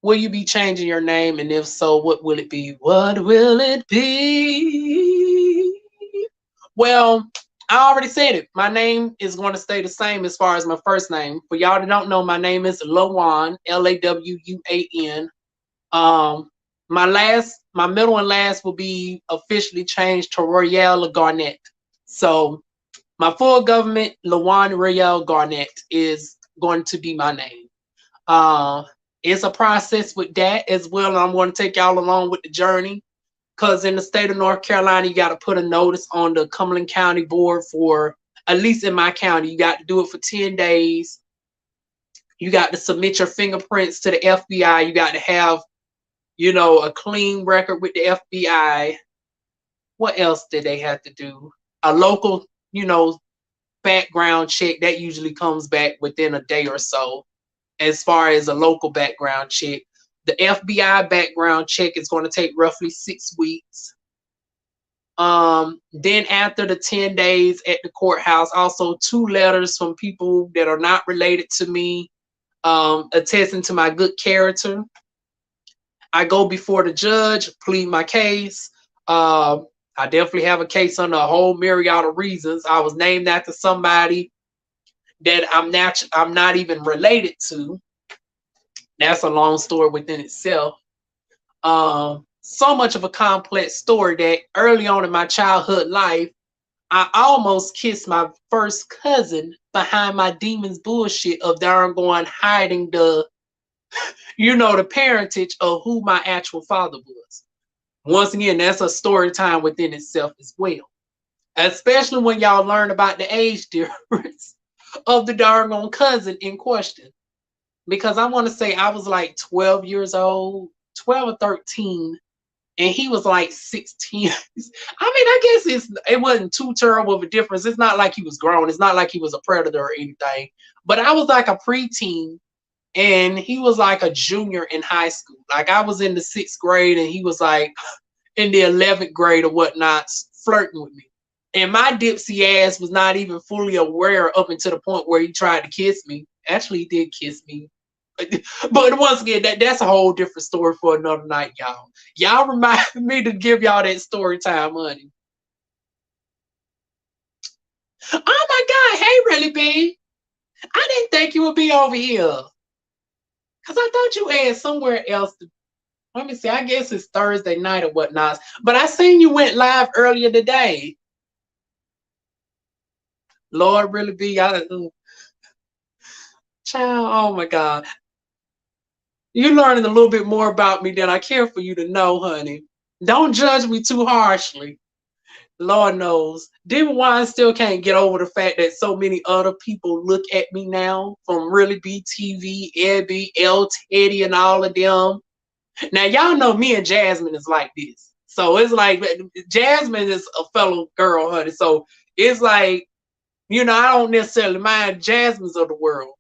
Will you be changing your name? And if so, what will it be? What will it be? Well, I already said it. My name is going to stay the same as far as my first name. For y'all that don't know, my name is Lawuan, Lawuan. My middle and last will be officially changed to Royale Garnett. So my full government, Lawuan Royale Garnett, is going to be my name. It's a process with that as well, and I'm going to take y'all along with the journey. Because in the state of North Carolina, you got to put a notice on the Cumberland County Board for, at least in my county, you got to do it for 10 days. You got to submit your fingerprints to the FBI. You got to have, a clean record with the FBI. What else did they have to do? A local, background check. That usually comes back within a day or so. As far as a local background check. The FBI background check is going to take roughly 6 weeks. Then after the 10 days at the courthouse, also 2 letters from people that are not related to me, attesting to my good character. I go before the judge, plead my case. I definitely have a case under a whole myriad of reasons. I was named after somebody that I'm not even related to. That's a long story within itself. So much of a complex story that early on in my childhood life, I almost kissed my first cousin behind my demon's bullshit of darn going hiding the parentage of who my actual father was. Once again, that's a story time within itself as well. Especially when y'all learn about the age difference of the darn cousin in question. Because I want to say I was like 12 years old, 12 or 13, and he was like 16. I mean, I guess it wasn't too terrible of a difference. It's not like he was grown. It's not like he was a predator or anything. But I was like a preteen, and he was like a junior in high school. Like I was in the 6th grade and he was like in the 11th grade or whatnot, flirting with me. And my dipsy ass was not even fully aware up until the point where he tried to kiss me. Actually, he did kiss me. But once again, that's a whole different story for another night, y'all. Y'all remind me to give y'all that story time, honey. Oh my God, hey, Really B. I didn't think you would be over here. Because I thought you had somewhere else to. Let me see, I guess it's Thursday night or whatnot. But I seen you went live earlier today. Lord, Really B, child, oh my God. You're learning a little bit more about me than I care for you to know, honey. Don't judge me too harshly. Lord knows. DivaWuan still can't get over the fact that so many other people look at me now, from Really B TV, Ebby, L Teddy, and all of them. Now, y'all know me and Jasmine is like this. So it's like, Jasmine is a fellow girl, honey. So it's like, I don't necessarily mind Jasmine's of the world.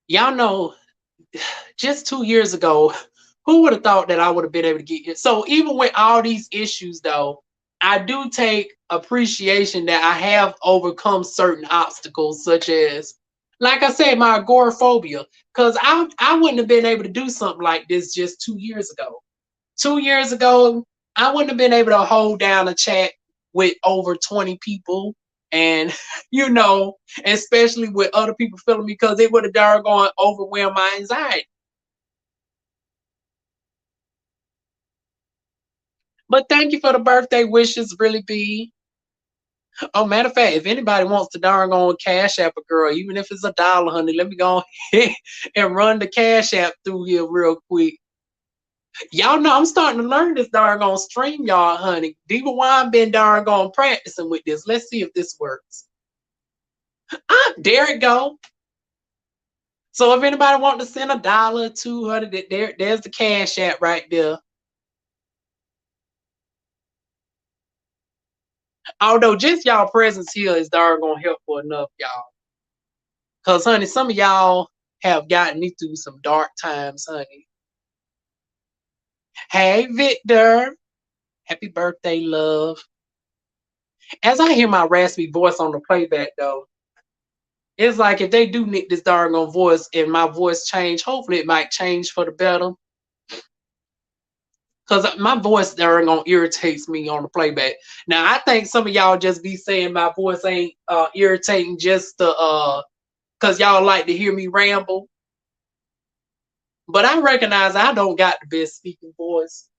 Y'all know, just 2 years ago, who would have thought that I would have been able to get here? So even with all these issues, though, I do take appreciation that I have overcome certain obstacles, such as, like I said, my agoraphobia. Because I wouldn't have been able to do something like this just 2 years ago. 2 years ago, I wouldn't have been able to hold down a chat with over 20 people. And, especially with other people feeling me, because it would have doggone overwhelmed my anxiety. But thank you for the birthday wishes, Really B. Oh, matter of fact, if anybody wants to darn on Cash App a girl, even if it's $1, honey, let me go ahead and run the Cash App through here real quick. Y'all know I'm starting to learn this darn on stream, y'all, honey. DivaWuan been darn on practicing with this. Let's see if this works. There it go. So if anybody want to send $1, 200, there's the Cash App right there. Although just y'all presence here is darn gonna helpful enough, y'all. Cause honey, some of y'all have gotten me through some dark times, honey. Hey Victor, happy birthday, love. As I hear my raspy voice on the playback though, it's like if they do nick this darn on voice and my voice change, hopefully it might change for the better. Cause my voice darn on irritates me on the playback. Now I think some of y'all just be saying my voice ain't irritating just to cause y'all like to hear me ramble. But I recognize I don't got the best speaking voice.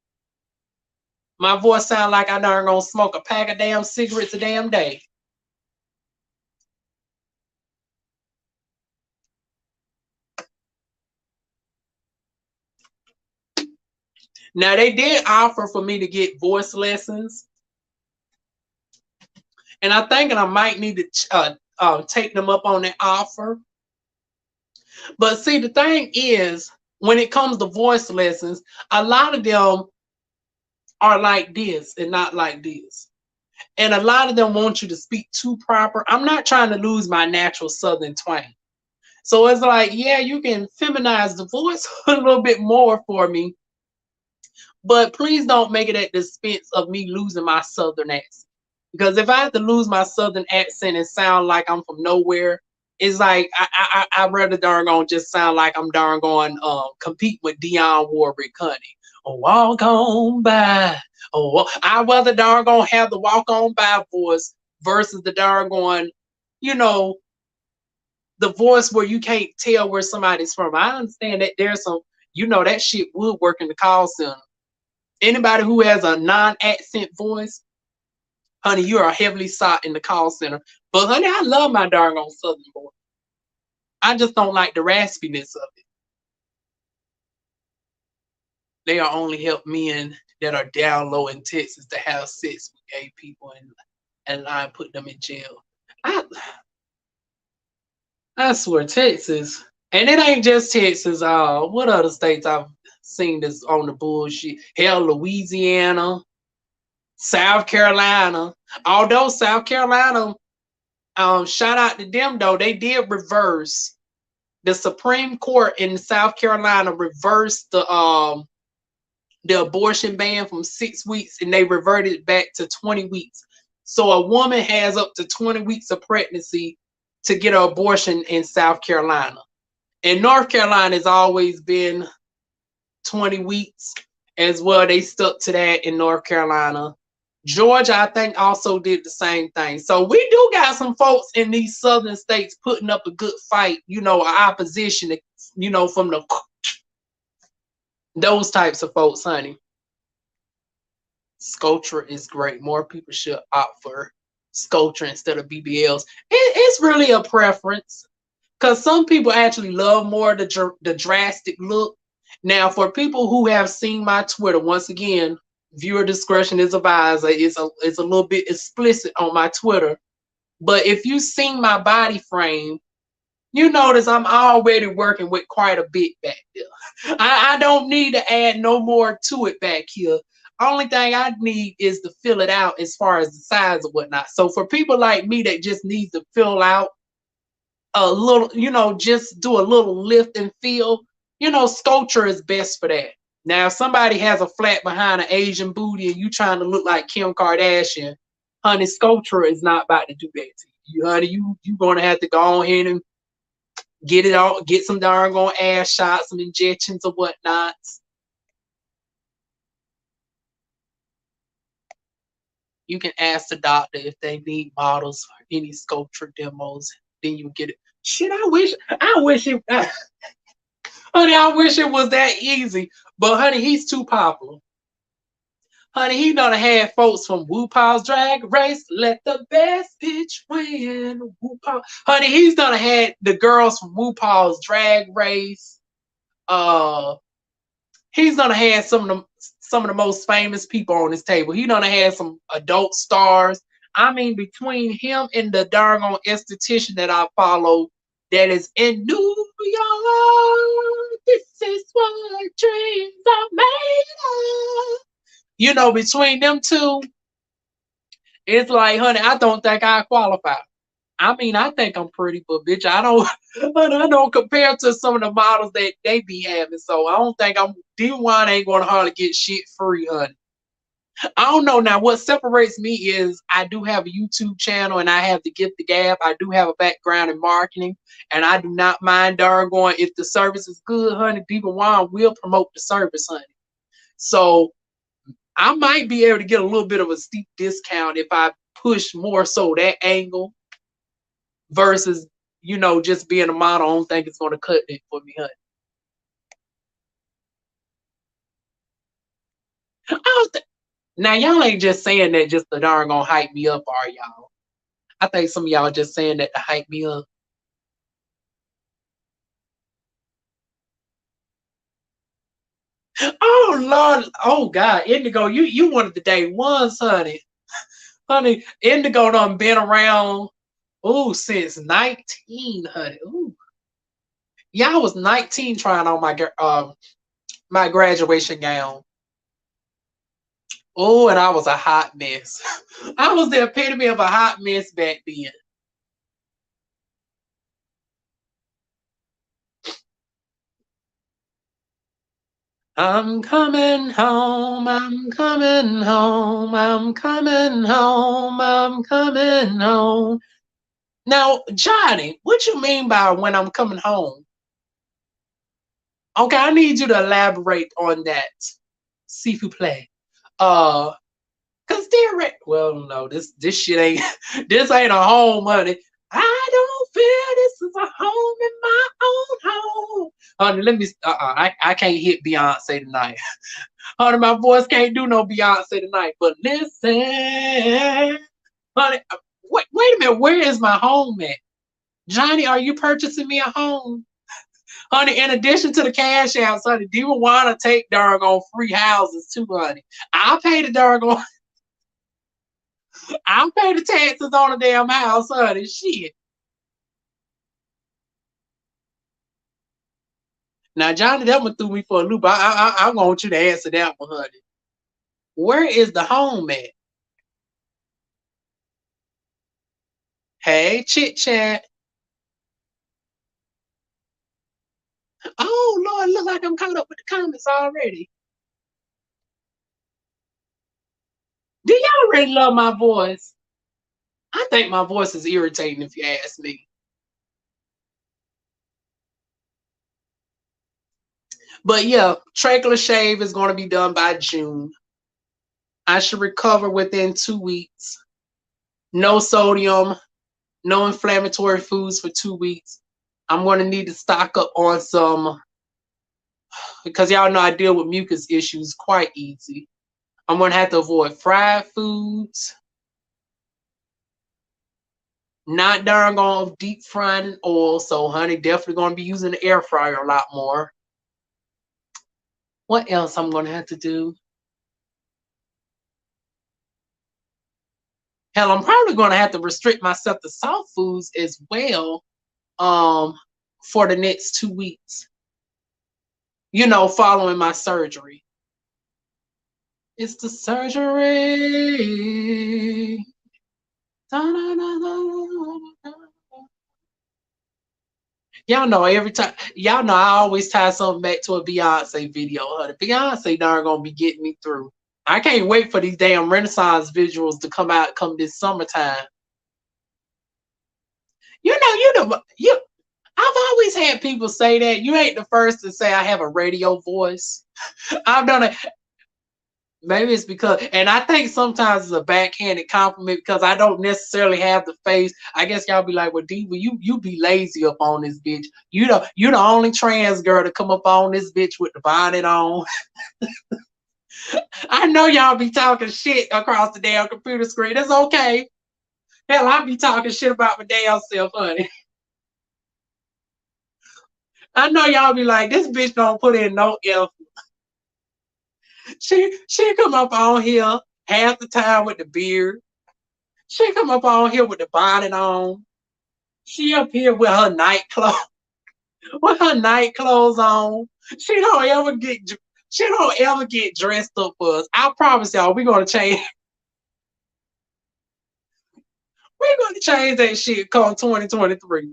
My voice sound like I darn gonna smoke a pack of damn cigarettes a damn day. Now they did offer for me to get voice lessons, and I'm thinking I might need to take them up on that offer. But see, the thing is, when it comes to voice lessons, a lot of them are like this and not like this. And a lot of them want you to speak too proper. I'm not trying to lose my natural Southern twang. So it's like, yeah, you can feminize the voice a little bit more for me, but please don't make it at the expense of me losing my Southern accent. Because if I have to lose my Southern accent and sound like I'm from nowhere, it's like I rather darn gonna just sound like I'm darn going compete with Dionne Warwick, honey. Oh, walk on by. Oh, I'd rather darn gonna have the walk on by voice versus the darn going, the voice where you can't tell where somebody's from. I understand that there's some, that shit would work in the call center. Anybody who has a non-accent voice, honey, you are heavily sought in the call center. But honey, I love my darn on Southern voice. I just don't like the raspiness of it. They are only help men that are down low in Texas to have sex with gay people and lie and put them in jail. I swear, Texas, and it ain't just Texas. What other states I've seen this on the bullshit? Hell, Louisiana. South Carolina. Although South Carolina, shout out to them though, they did reverse. The Supreme Court in South Carolina reversed the abortion ban from 6 weeks, and they reverted it back to 20 weeks. So a woman has up to 20 weeks of pregnancy to get an abortion in South Carolina. And North Carolina has always been 20 weeks as well. They stuck to that in North Carolina. Georgia, I think, also did the same thing. So we do got some folks in these southern states putting up a good fight, opposition, from those types of folks, honey. Sculpture is great. More people should opt for sculpture instead of BBLs. It's really a preference, because some people actually love more the drastic look. Now, for people who have seen my Twitter, once again, viewer discretion is advised. It's a little bit explicit on my Twitter. But if you've seen my body frame, you notice I'm already working with quite a bit back there. I don't need to add no more to it back here. Only thing I need is to fill it out as far as the size or whatnot. So for people like me that just need to fill out a little, just do a little lift and feel, sculpture is best for that. Now, if somebody has a flat behind an Asian booty and you trying to look like Kim Kardashian, honey, sculpture is not about to do that to you, honey. You're going to have to go ahead and get it all, get some darn on ass shots, some injections or whatnot. You can ask the doctor if they need models for any sculpture demos. Then you get it. Shit, I wish it, honey, I wish it was that easy. But honey, he's too popular. Honey, he done had folks from RuPaul's Drag Race. Let the best bitch win. RuPaul. Honey, he's done had the girls from RuPaul's Drag Race. He's done had some of the most famous people on his table. He done had some adult stars. I mean, between him and the darn esthetician that I follow, that is in New York, this is what dreams are made of. Between them two, it's like, honey, I don't think I qualify. I mean, I think I'm pretty, but bitch, I don't compare to some of the models that they be having. So I don't think DivaWuan ain't gonna hardly get shit free, honey. I don't know. Now, what separates me is I do have a YouTube channel and I have the gift the gab. I do have a background in marketing, and I do not mind darn going. If the service is good, honey, DivaWuan will promote the service, honey. So I might be able to get a little bit of a steep discount if I push more so that angle versus, just being a model. I don't think it's going to cut it for me, honey. Now, y'all ain't just saying that just to darn gonna hype me up, are y'all? I think some of y'all just saying that to hype me up. Oh, Lord. Oh, God. Indigo, you one of the day ones, honey. Honey, Indigo done been around, since 19, honey. Ooh. Yeah, I was 19 trying on my graduation gown. Oh, and I was a hot mess. I was the epitome of a hot mess back then. I'm coming home, I'm coming home, I'm coming home, I'm coming home. Now, Johnny, what you mean by when I'm coming home? Okay, I need you to elaborate on that. S'il vous plaît. Cause well, no, this shit ain't this ain't a home, honey. I don't feel this is a home in my own home. Honey, let me I can't hit Beyonce tonight. Honey, my voice can't do no Beyonce tonight. But listen, honey, wait a minute, where is my home at? Johnny, are you purchasing me a home? Honey, in addition to the cash outs, honey, do you want to take darn on free houses too, honey? I'll pay the darn on I'll pay the taxes on the damn house, honey. Shit. Now, Johnny, that one threw me for a loop. I want you to answer that one, honey. Where is the home at? Hey, chit chat. Oh Lord, look like I'm caught up with the comments already. Do y'all really love my voice? I think my voice is irritating if you ask me. But yeah, tracheal shave is going to be done by June. I should recover within 2 weeks. No sodium, no inflammatory foods for 2 weeks. I'm going to need to stock up on some, because y'all know I deal with mucus issues quite easy. I'm going to have to avoid fried foods. Not darn on deep frying oil. So, honey, definitely going to be using the air fryer a lot more. What else I'm going to have to do? Hell, I'm probably going to have to restrict myself to soft foods as well for the next 2 weeks. You know, following my surgery. It's the surgery. Y'all know every time. Y'all know I always tie something back to a Beyonce video. Honey. Beyonce darn gonna be getting me through. I can't wait for these damn Renaissance visuals to come out come this summertime. I've always had people say that. You ain't the first to say I have a radio voice. I've done it. Maybe it's because, and I think sometimes it's a backhanded compliment because I don't necessarily have the face. I guess y'all be like, well, Diva, you be lazy up on this bitch. You the only trans girl to come up on this bitch with the bonnet on. I know y'all be talking shit across the damn computer screen. That's okay. Hell, I be talking shit about my damn self, honey. I know y'all be like, this bitch don't put in no effort. She come up on here half the time with the beard. She come up on here with the bonnet on. She up here with her night clothes, with her night clothes on. She don't ever get dressed up for us. I promise y'all, we're gonna change. We're gonna change that shit come 2023.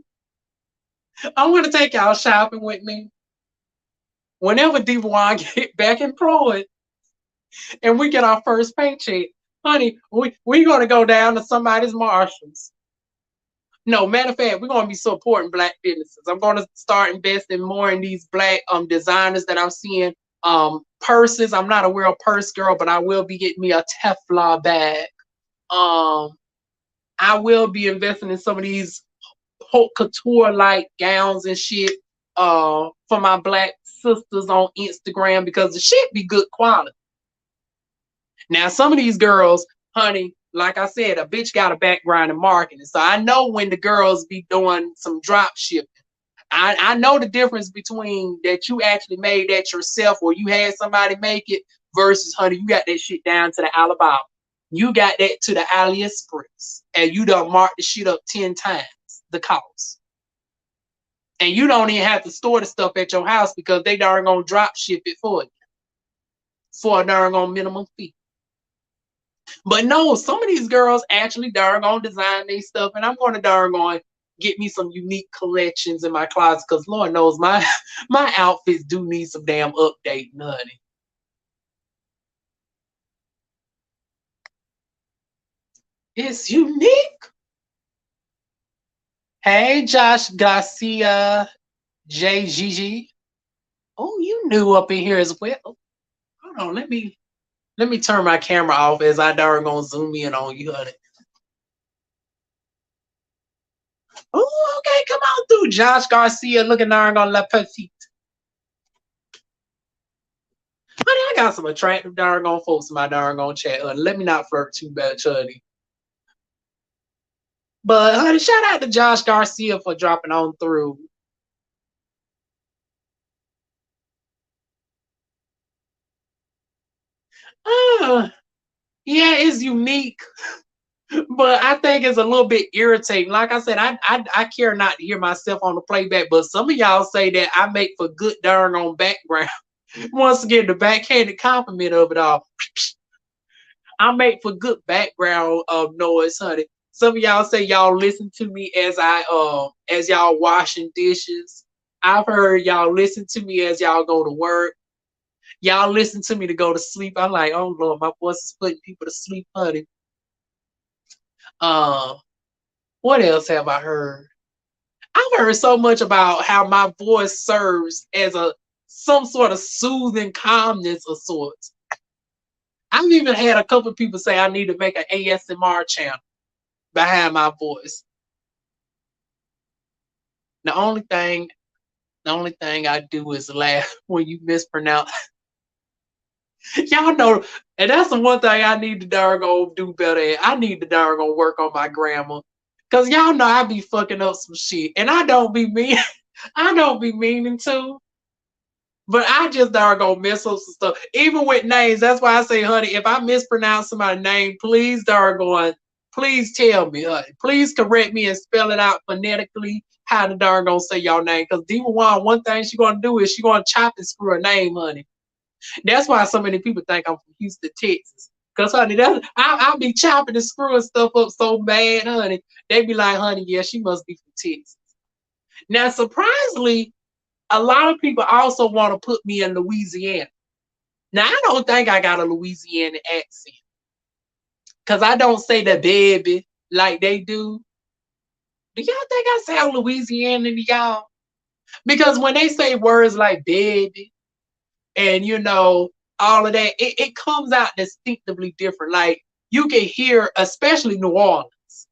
I want to take y'all shopping with me. Whenever DivaWuan get back employed and we get our first paycheck, honey, we gonna go down to somebody's Marshalls. No, matter of fact, we're gonna be supporting Black businesses. I'm gonna start investing more in these Black designers that I'm seeing. Purses. I'm not a real purse girl, but I will be getting me a Teflon bag. I will be investing in some of these haute couture like gowns and shit for my Black sisters on Instagram because the shit be good quality. Now, some of these girls, honey, like I said, a bitch got a background in marketing. So I know when the girls be doing some drop shipping. I know the difference between that you actually made that yourself or you had somebody make it versus, honey, you got that shit down to the Alabama. You got that to the AliExpress. And you done marked the shit up 10 times the cost. And you don't even have to store the stuff at your house because they darn gonna drop ship it for you. For a darn on minimum fee. But no, some of these girls actually darn on design their stuff, and I'm going to darn on get me some unique collections in my closet because Lord knows my outfits do need some damn updating, honey. It's unique. Hey, Josh Garcia, JGG. Oh, you new up in here as well. Hold on, let me turn my camera off as I darn gonna zoom in on you, honey. Oh, okay, come on through, Josh Garcia, looking darn on La Petite. Honey, I got some attractive darn on folks in my darn on chat, honey. Let me not flirt too much, honey. But honey, shout out to Josh Garcia for dropping on through. Yeah, it's unique. But I think it's a little bit irritating. Like I said, I care not to hear myself on the playback, but some of y'all say that I make for good darn on background. Once again, the backhanded compliment of it all. I make for good background noise, honey. Some of y'all say y'all listen to me as y'all washing dishes. I've heard y'all listen to me as y'all go to work. Y'all listen to me to go to sleep. I'm like, oh Lord, my voice is putting people to sleep, honey. What else have I heard? I've heard so much about how my voice serves as some sort of soothing calmness of sorts. I've even had a couple of people say I need to make an ASMR channel behind my voice. The only thing I do is laugh when you mispronounce. Y'all know, and that's the one thing I need to darn do better at. I need to darn work on my grammar. Cause y'all know I be fucking up some shit. And I don't be mean. I don't be meaning to. But I just darn mess up some stuff. Even with names. That's why I say, honey, if I mispronounce somebody's name, please please tell me, honey. Please correct me and spell it out phonetically how to darn say your name. Because DivaWuan, one thing she gonna do is she gonna chop and screw her name, honey. That's why so many people think I'm from Houston, Texas. Cause honey, I'll be chopping and screwing stuff up so bad, honey. They be like, honey, yeah, she must be from Texas. Now, surprisingly, a lot of people also want to put me in Louisiana. Now, I don't think I got a Louisiana accent. Cause I don't say the baby like they do. Do y'all think I sound Louisiana to y'all? Because when they say words like baby, and all of that, it comes out distinctively different. Like you can hear, especially New Orleans,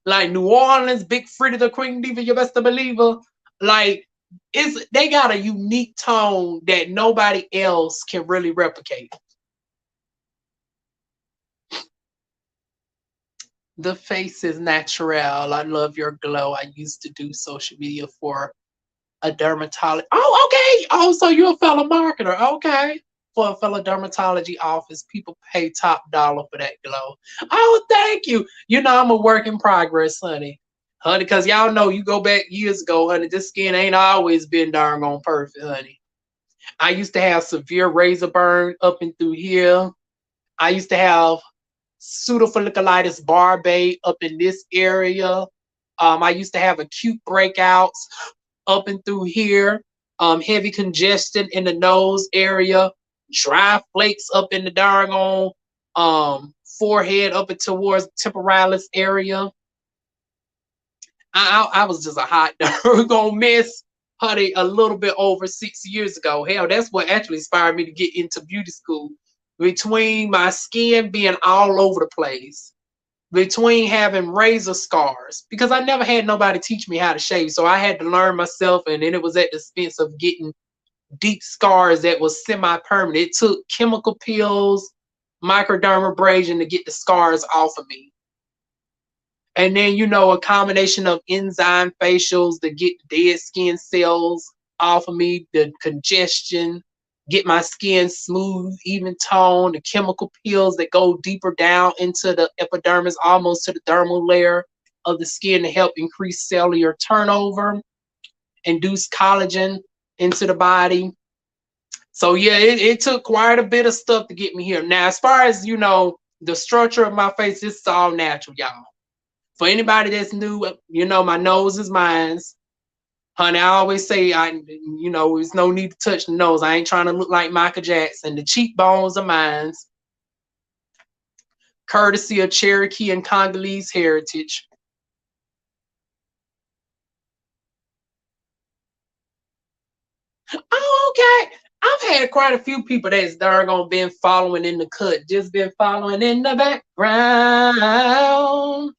like New Orleans, Big Freddie the Queen Diva, you best believer. Like they got a unique tone that nobody else can really replicate. The face is natural. I love your glow. I used to do social media for a dermatologist. Oh, okay. Oh, so you're a fellow marketer. Okay. For a fellow dermatology office, people pay top dollar for that glow. Oh, thank you. I'm a work in progress, honey. Honey, because y'all know you go back years ago, honey, this skin ain't always been darn on perfect, honey. I used to have severe razor burn up and through here. I used to have pseudofolliculitis barbae up in this area. I used to have acute breakouts up and through here, heavy congestion in the nose area, dry flakes up in the darn forehead up and towards temporalis area. I was just a hot darn mess, honey, a little bit over 6 years ago. Hell, that's what actually inspired me to get into beauty school. Between my skin being all over the place, between having razor scars, because I never had nobody teach me how to shave, so I had to learn myself, and then it was at the expense of getting deep scars that was semi-permanent. It took chemical peels, microdermabrasion to get the scars off of me. And then, a combination of enzyme facials to get dead skin cells off of me, the congestion, get my skin smooth, even tone, the chemical peels that go deeper down into the epidermis, almost to the dermal layer of the skin to help increase cellular turnover, induce collagen into the body. So yeah, it took quite a bit of stuff to get me here. Now, as far as, the structure of my face, it's all natural, y'all. For anybody that's new, my nose is mine. Honey, I always say, there's no need to touch the nose. I ain't trying to look like Michael Jackson. The cheekbones are mine. Courtesy of Cherokee and Congolese heritage. Oh, okay. I've had quite a few people that's darn been following in the cut, just been following in the background.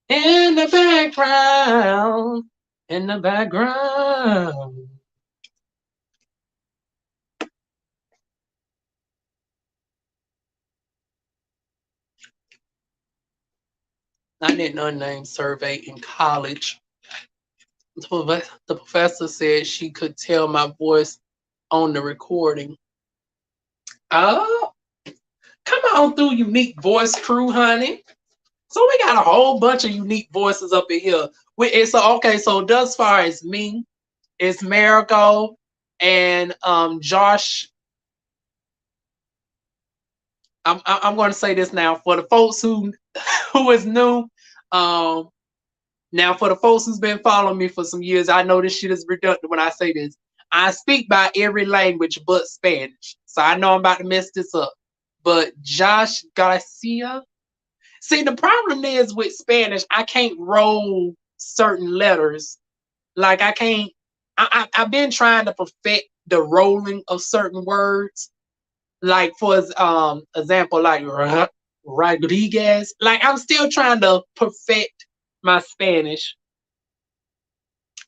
In the background, in the background. I did an unnamed survey in college. The professor said she could tell my voice on the recording. Oh, come on through, unique voice crew, honey. So we got a whole bunch of unique voices up in here. So thus far as me, it's Marigold and Josh. I'm going to say this now for the folks who is new. Um, Now for the folks who's been following me for some years, I know this shit is redundant when I say this. I speak by every language but Spanish. So I know I'm about to mess this up. But Josh Garcia. See, the problem is with Spanish, I can't roll certain letters. Like I can't. I've been trying to perfect the rolling of certain words. Like for example, like Rodriguez. Like I'm still trying to perfect my Spanish.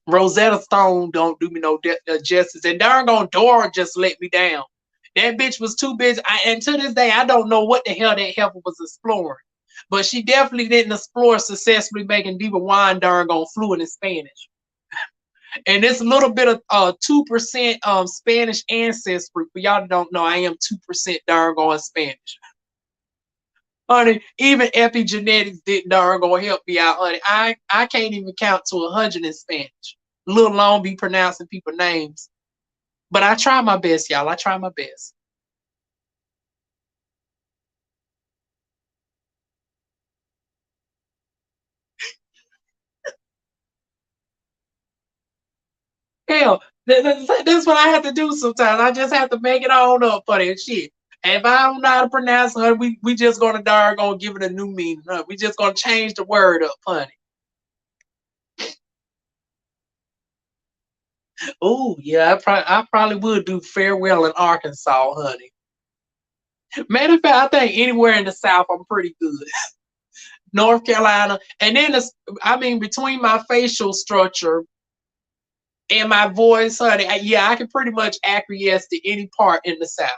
Rosetta Stone don't do me no justice, and darn on Dora just let me down. That bitch was too busy, and to this day, I don't know what the hell that heifer was exploring. But she definitely didn't explore successfully making DivaWuan darn on fluent in Spanish. And it's a little bit of 2% Spanish ancestry. For y'all that don't know, I am 2% darn on Spanish. Honey, even epigenetics didn't darn gonna help me out, honey. I can't even count to 100 in Spanish. Little long be pronouncing people's names. But I try my best, y'all. I try my best. Hell, that's what I have to do sometimes. I just have to make it on up for that shit. And if I don't know how to pronounce it, we just gonna darn gonna give it a new meaning. Huh? We just gonna change the word up, honey. Oh yeah, I probably would do farewell in Arkansas, honey. Matter of fact, I think anywhere in the South, I'm pretty good. North Carolina, and then I mean, between my facial structure and my voice, honey, yeah, I can pretty much acquiesce to any part in the South.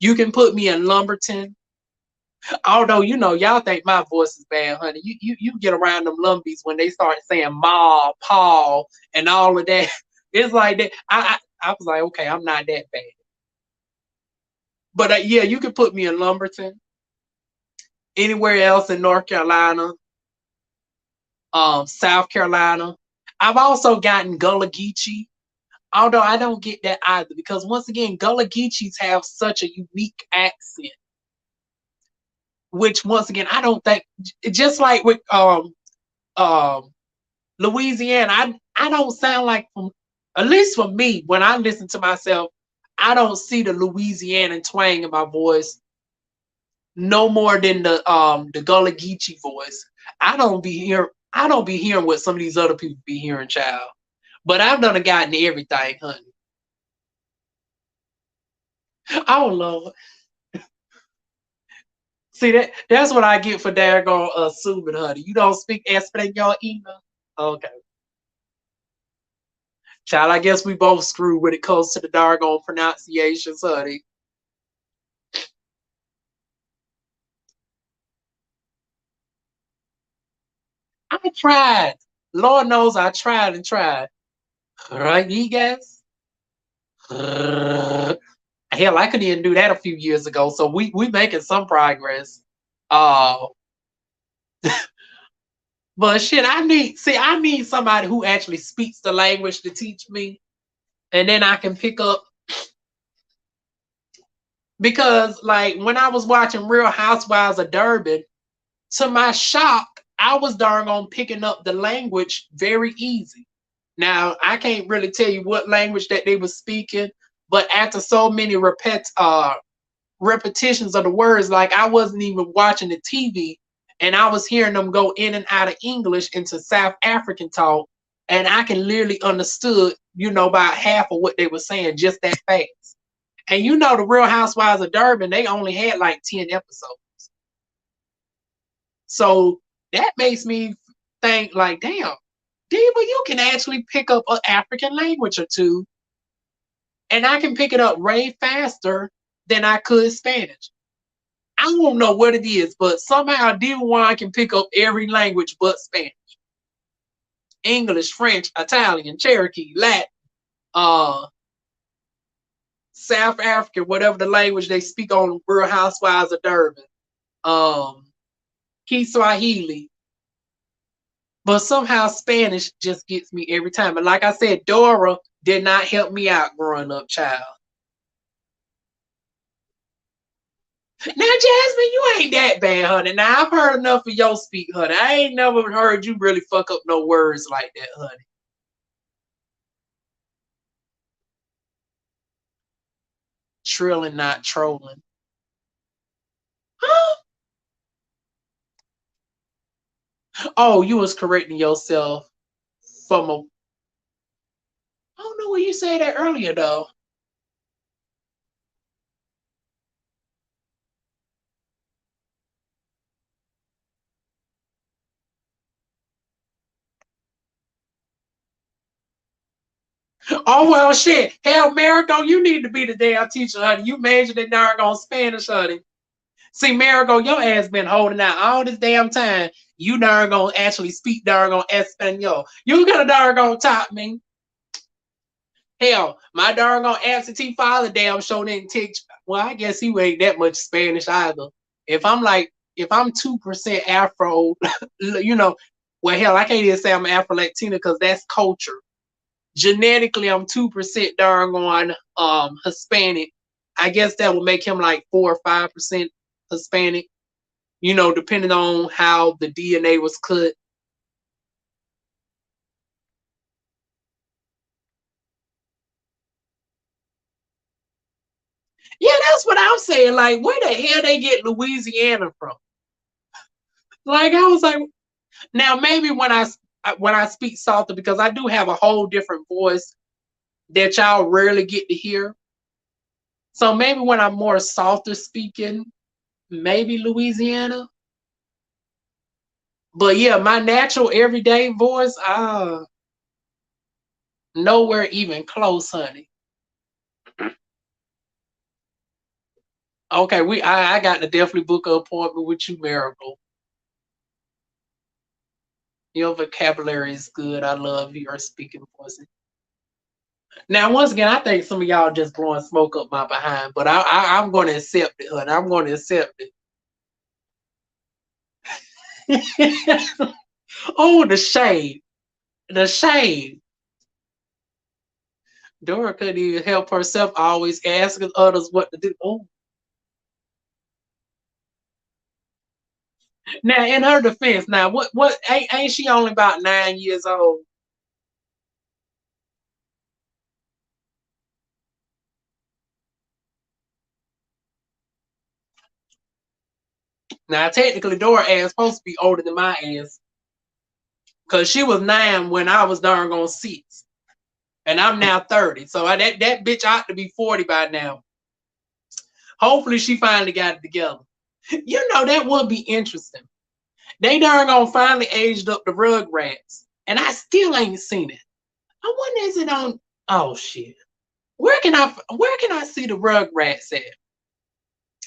You can put me in Lumberton, although y'all think my voice is bad, honey. You get around them Lumbies when they start saying Ma, Paul, and all of that. It's like that. I was like, okay, I'm not that bad. But yeah, you can put me in Lumberton, anywhere else in North Carolina, South Carolina. I've also gotten Gullah Geechee, although I don't get that either because once again, Gullah Geechees have such a unique accent, which once again I don't think. Just like with um Louisiana, I don't sound like at least for me when I listen to myself, I don't see the Louisiana twang in my voice no more than the Gullah Geechee voice. I don't be hearing what some of these other people be hearing, child. But I've done gotten everything, honey. Oh Lord. See that's what I get for daggone assuming, honey. You don't speak Espanol either? Okay. Child, I guess we both screwed when it comes to the doggone pronunciations, honey. I tried. Lord knows I tried and tried. Right, you guys? Hell, I couldn't even do that a few years ago. So we making some progress. Uh but shit, I need somebody who actually speaks the language to teach me. And then I can pick up because like when I was watching Real Housewives of Durban, to my shock, I was darn on picking up the language very easy. Now I can't really tell you what language that they were speaking, but after so many repetitions of the words, like I wasn't even watching the TV, and I was hearing them go in and out of English into South African talk, and I can literally understood, about half of what they were saying just that fast. And the Real Housewives of Durban, they only had like 10 episodes. So that makes me think like, damn, Diva, you can actually pick up an African language or two, and I can pick it up way faster than I could Spanish. I don't know what it is, but somehow DivaWuan can pick up every language but Spanish. English, French, Italian, Cherokee, Latin, uh, South African, whatever the language they speak on Real Housewives of Durban, Kiswahili. But somehow Spanish just gets me every time. And like I said, Dora did not help me out growing up, child. Now, Jasmine, you ain't that bad, honey. Now, I've heard enough of your speak, honey. I ain't never heard you really fuck up no words like that, honey. Trilling, not trolling. Huh? Oh, you was correcting yourself from a. I don't know where you said that earlier, though. Oh, well, shit. Hell, Marico, you need to be the damn teacher, honey. You majored in darn on Spanish, honey. See, Marico, your ass been holding out all this damn time. You darn gonna actually speak darn on Espanol. You gotta darn gonna top me. Hell, my darn on absentee father damn show didn't teach. Well, I guess he ain't that much Spanish either. If I'm 2% Afro, you know, well, hell, I can't even say I'm Afro Latina because that's culture. Genetically, I'm 2% darn on Hispanic. I guess that would make him like 4 or 5% Hispanic. You know, depending on how the DNA was cut. Yeah, that's what I'm saying. Like, where the hell they get Louisiana from? Like, I was like, now maybe when I speak softer, because I do have a whole different voice that y'all rarely get to hear. So maybe when I'm more softer speaking, maybe Louisiana. But yeah, my natural everyday voice, nowhere even close, honey. Okay, I got to definitely book an appointment with you, Miracle. Your vocabulary is good. I love your speaking voice. Now, once again, I think some of y'all just blowing smoke up my behind, but I'm going to accept it, honey. I'm going to accept it. Oh, the shade. The shade. Dora couldn't even help herself, always asking others what to do. Oh. Now, in her defense, now what ain't she only about 9 years old? Now, technically, Dora ass supposed to be older than my ass, cause she was 9 when I was darn on 6, and I'm now 30. So that bitch ought to be 40 by now. Hopefully, she finally got it together. You know that would be interesting. They darn on finally aged up the Rugrats, and I still ain't seen it. I wonder is it on? Oh shit! Where can I see the Rugrats at?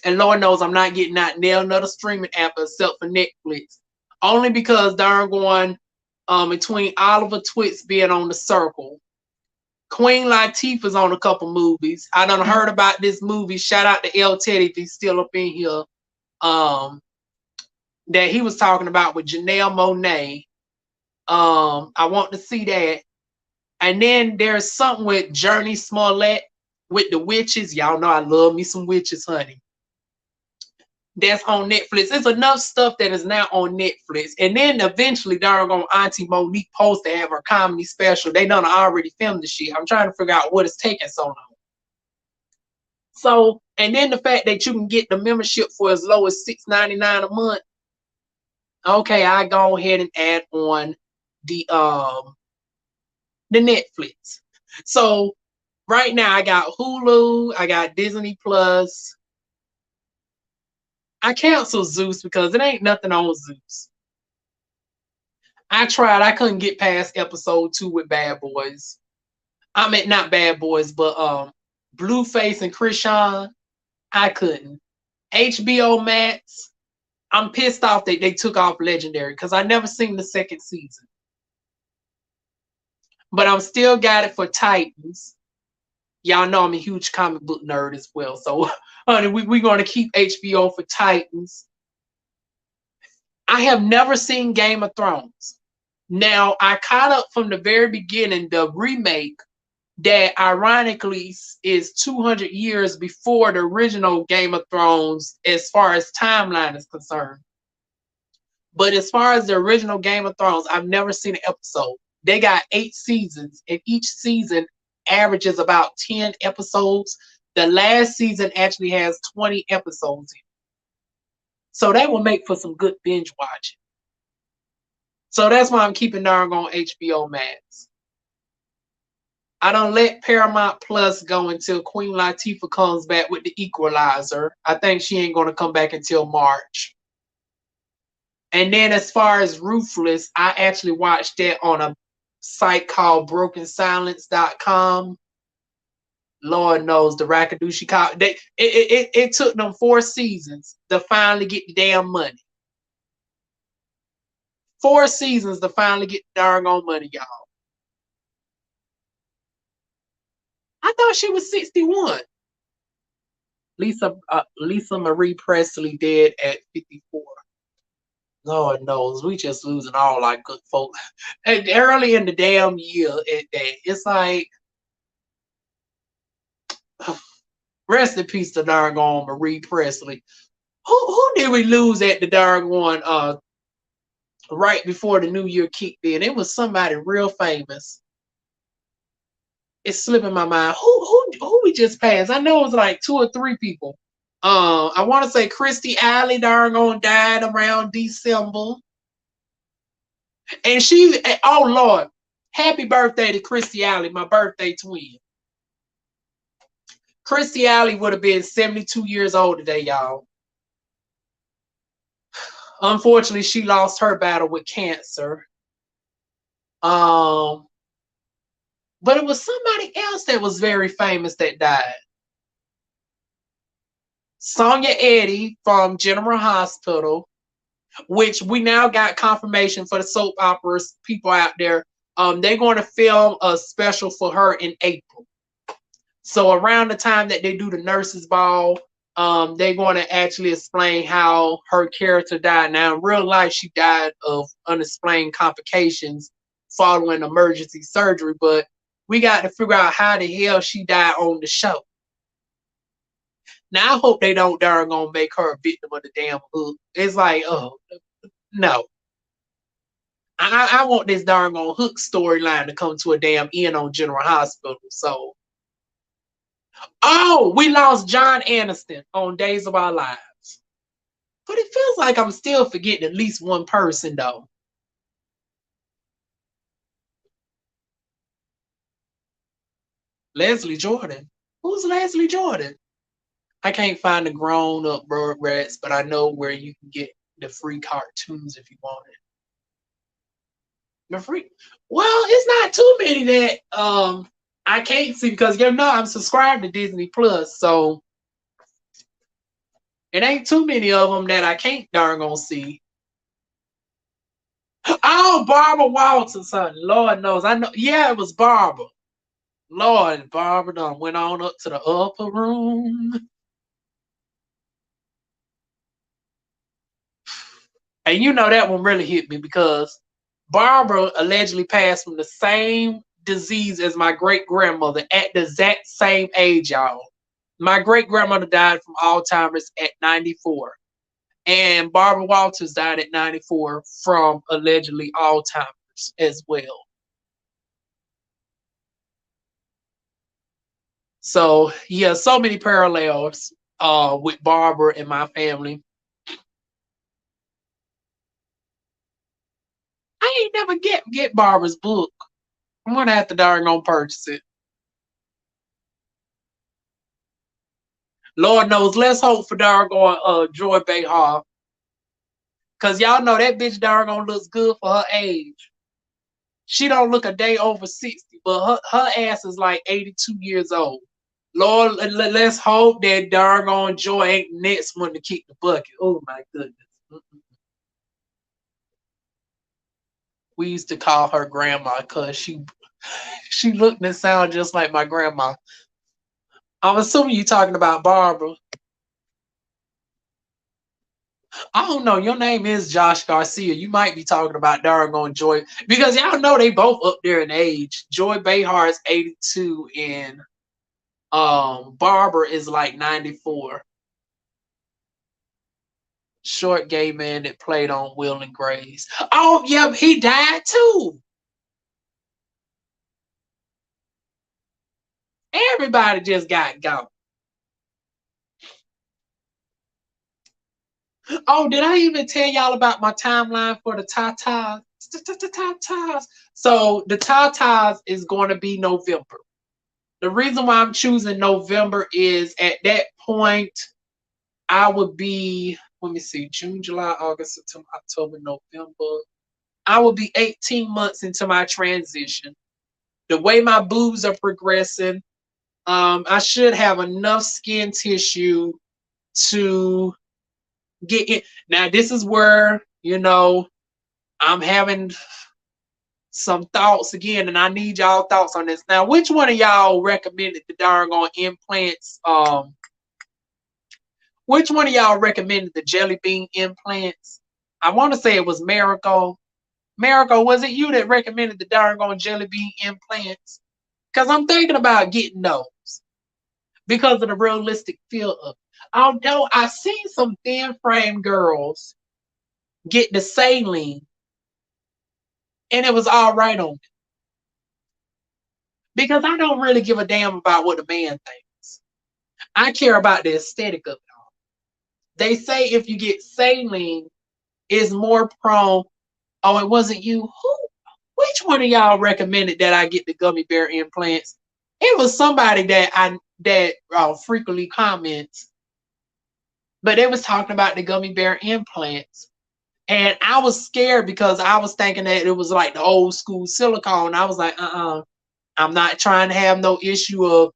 And Lord knows I'm not getting out nail another streaming app except for Netflix. Only because darn going between Oliver Twist being on the circle. Queen Latifah's on a couple movies. I done heard about this movie. Shout out to L Teddy if he's still up in here. Um, that he was talking about with Janelle Monáe. I want to see that. And then there's something with Journey Smollett with the witches. Y'all know I love me some witches, honey. That's on Netflix. There's enough stuff that is now on Netflix. And then eventually, darn on Auntie Monique supposed to have her comedy special. They done already filmed the shit. I'm trying to figure out what is taking so long. So, and then the fact that you can get the membership for as low as $6.99 a month. Okay, I go ahead and add on the Netflix. So right now I got Hulu, I got Disney Plus. I cancel Zeus because it ain't nothing on Zeus. I tried, I couldn't get past episode 2 with Bad Boys. I mean not Bad Boys, but Blueface and Krishan. I couldn't. HBO Max. I'm pissed off that they took off Legendary because I never seen the second season. But I'm still got it for Titans. Y'all know I'm a huge comic book nerd as well. So, honey, we're going to keep HBO for Titans. I have never seen Game of Thrones. Now, I caught up from the very beginning, the remake, that ironically is 200 years before the original Game of Thrones as far as timeline is concerned. But as far as the original Game of Thrones, I've never seen an episode. They got 8 seasons, and each season averages about 10 episodes. The last season actually has 20 episodes in it. So that will make for some good binge watching. So that's why I'm keeping darn on HBO Max. I don't let Paramount Plus go until Queen Latifah comes back with The Equalizer. I think she ain't going to come back until March. And then as far as Ruthless, I actually watched that on a site called BrokenSilence.com. Lord knows the Rakadushi call. It took them 4 seasons to finally get the damn money. 4 seasons to finally get the darn on money, y'all. I thought she was 61. Lisa Marie Presley dead at 54. Lord knows, we just losing all our good folk. And early in the damn year, it's like, rest in peace to darn on Marie Presley. Who did we lose at the darn one right before the new year kicked in? It was somebody real famous. It's slipping my mind. Who we just passed? I know it was like 2 or 3 people. I want to say Christy Alley darn on died around December. And she, oh Lord, happy birthday to Christy Alley, my birthday twin. Christy Alley would have been 72 years old today, y'all. Unfortunately, she lost her battle with cancer. But it was somebody else that was very famous that died. Sonia Eddy from General Hospital, which we now got confirmation for the soap operas people out there. They're going to film a special for her in April. So around the time that they do the nurses ball, they're going to actually explain how her character died. Now, in real life, she died of unexplained complications following emergency surgery, but we got to figure out how the hell she died on the show. Now, I hope they don't darn gonna make her a victim of the damn hook. It's like, oh, no. I want this darn on hook storyline to come to a damn end on General Hospital. So, oh, we lost John Aniston on Days of Our Lives. But it feels like I'm still forgetting at least one person, though. Leslie Jordan. Who's Leslie Jordan? I can't find the grown-up Rugrats, but I know where you can get the free cartoons if you want it. The free? Well, it's not too many that I can't see because I'm subscribed to Disney Plus, so it ain't too many of them that I can't darn gonna see. Oh, Barbara Walters, son. Lord knows. I know. Yeah, it was Barbara. Lord, Barbara done went on up to the upper room. And you know that one really hit me because Barbara allegedly passed from the same disease as my great-grandmother at the exact same age, y'all. My great-grandmother died from Alzheimer's at 94. And Barbara Walters died at 94 from allegedly Alzheimer's as well. So, yeah, so many parallels with Barbara and my family. I ain't never get Barbara's book. I'm gonna have to darn on purchase it. Lord knows, let's hope for darn Joy Behar. Cause y'all know that bitch darn looks good for her age. She don't look a day over 60, but her ass is like 82 years old. Lord, let's hope that darn Joy ain't the next one to kick the bucket. Oh my goodness. We used to call her grandma because she looked and sounded just like my grandma. I'm assuming you're talking about Barbara. I don't know. Your name is Josh Garcia. You might be talking about doggone Joy, because y'all know they both up there in age. Joy Behar's 82 and Barbara is like 94. Short gay man that played on Will and Grace. Oh, yep, he died too. Everybody just got gone. Oh, did I even tell y'all about my timeline for the Tatas? So the Tatas is going to be November. The reason why I'm choosing November is at that point I would be, let me see, June, July, August, September, October, November. I will be 18 months into my transition. The way my boobs are progressing, I should have enough skin tissue to get in. Now, this is where, I'm having some thoughts again, and I need y'all thoughts on this. Now, which one of y'all recommended the doggone implants? Which one of y'all recommended the jelly bean implants? I want to say it was Miracle. Miracle, was it you that recommended the doggone jelly bean implants? Because I'm thinking about getting those because of the realistic feel of it. Although I seen some thin frame girls get the saline and it was all right on it. Because I don't really give a damn about what the man thinks. I care about the aesthetic of it all. They say if you get saline, it's more prone. Oh, it wasn't you. Which one of y'all recommended that I get the gummy bear implants? It was somebody that frequently comments, but they was talking about the gummy bear implants. And I was scared because I was thinking that it was like the old school silicone. I was like, I'm not trying to have no issue of,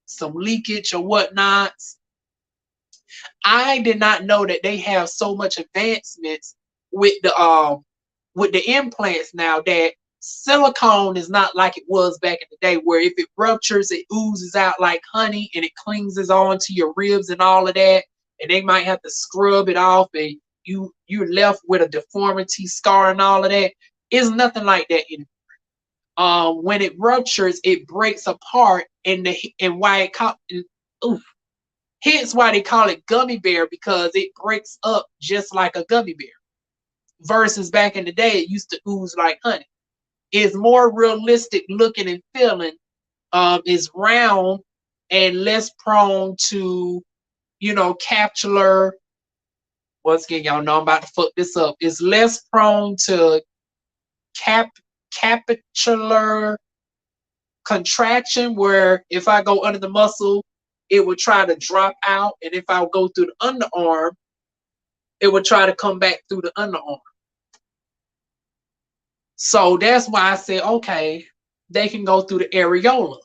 some leakage or whatnot. I did not know that they have so much advancements with the implants now, that silicone is not like it was back in the day, where if it ruptures, it oozes out like honey and it clings on to your ribs and all of that, and they might have to scrub it off, and you're left with a deformity scar and all of that. It's nothing like that anymore. When it ruptures, it breaks apart, and why it called, hence why they call it gummy bear, because it breaks up just like a gummy bear. Versus back in the day, it used to ooze like honey. It's more realistic looking and feeling. Is round and less prone to, capsular. Once again, y'all know I'm about to fuck this up. It's less prone to capsular contraction, where if I go under the muscle, it would try to drop out, and if I go through the underarm, it would try to come back through the underarm. So that's why I said, okay, they can go through the areola.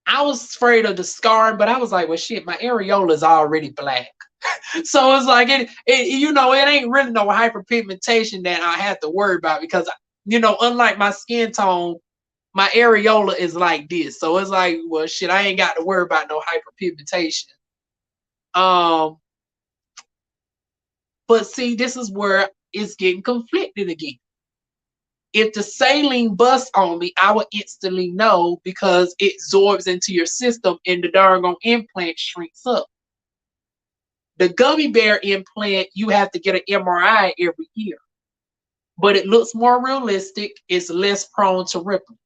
I was afraid of the scarring, but I was like, well, shit, my areola is already black. So it's like, it ain't really no hyperpigmentation that I have to worry about, because, unlike my skin tone, my areola is like this. So it's like, well, shit, I ain't got to worry about no hyperpigmentation. But see, this is where it's getting conflicted again. If the saline busts on me, I would instantly know, because it absorbs into your system and the doggone implant shrinks up. The gummy bear implant, you have to get an MRI every year. But it looks more realistic. It's less prone to rippling.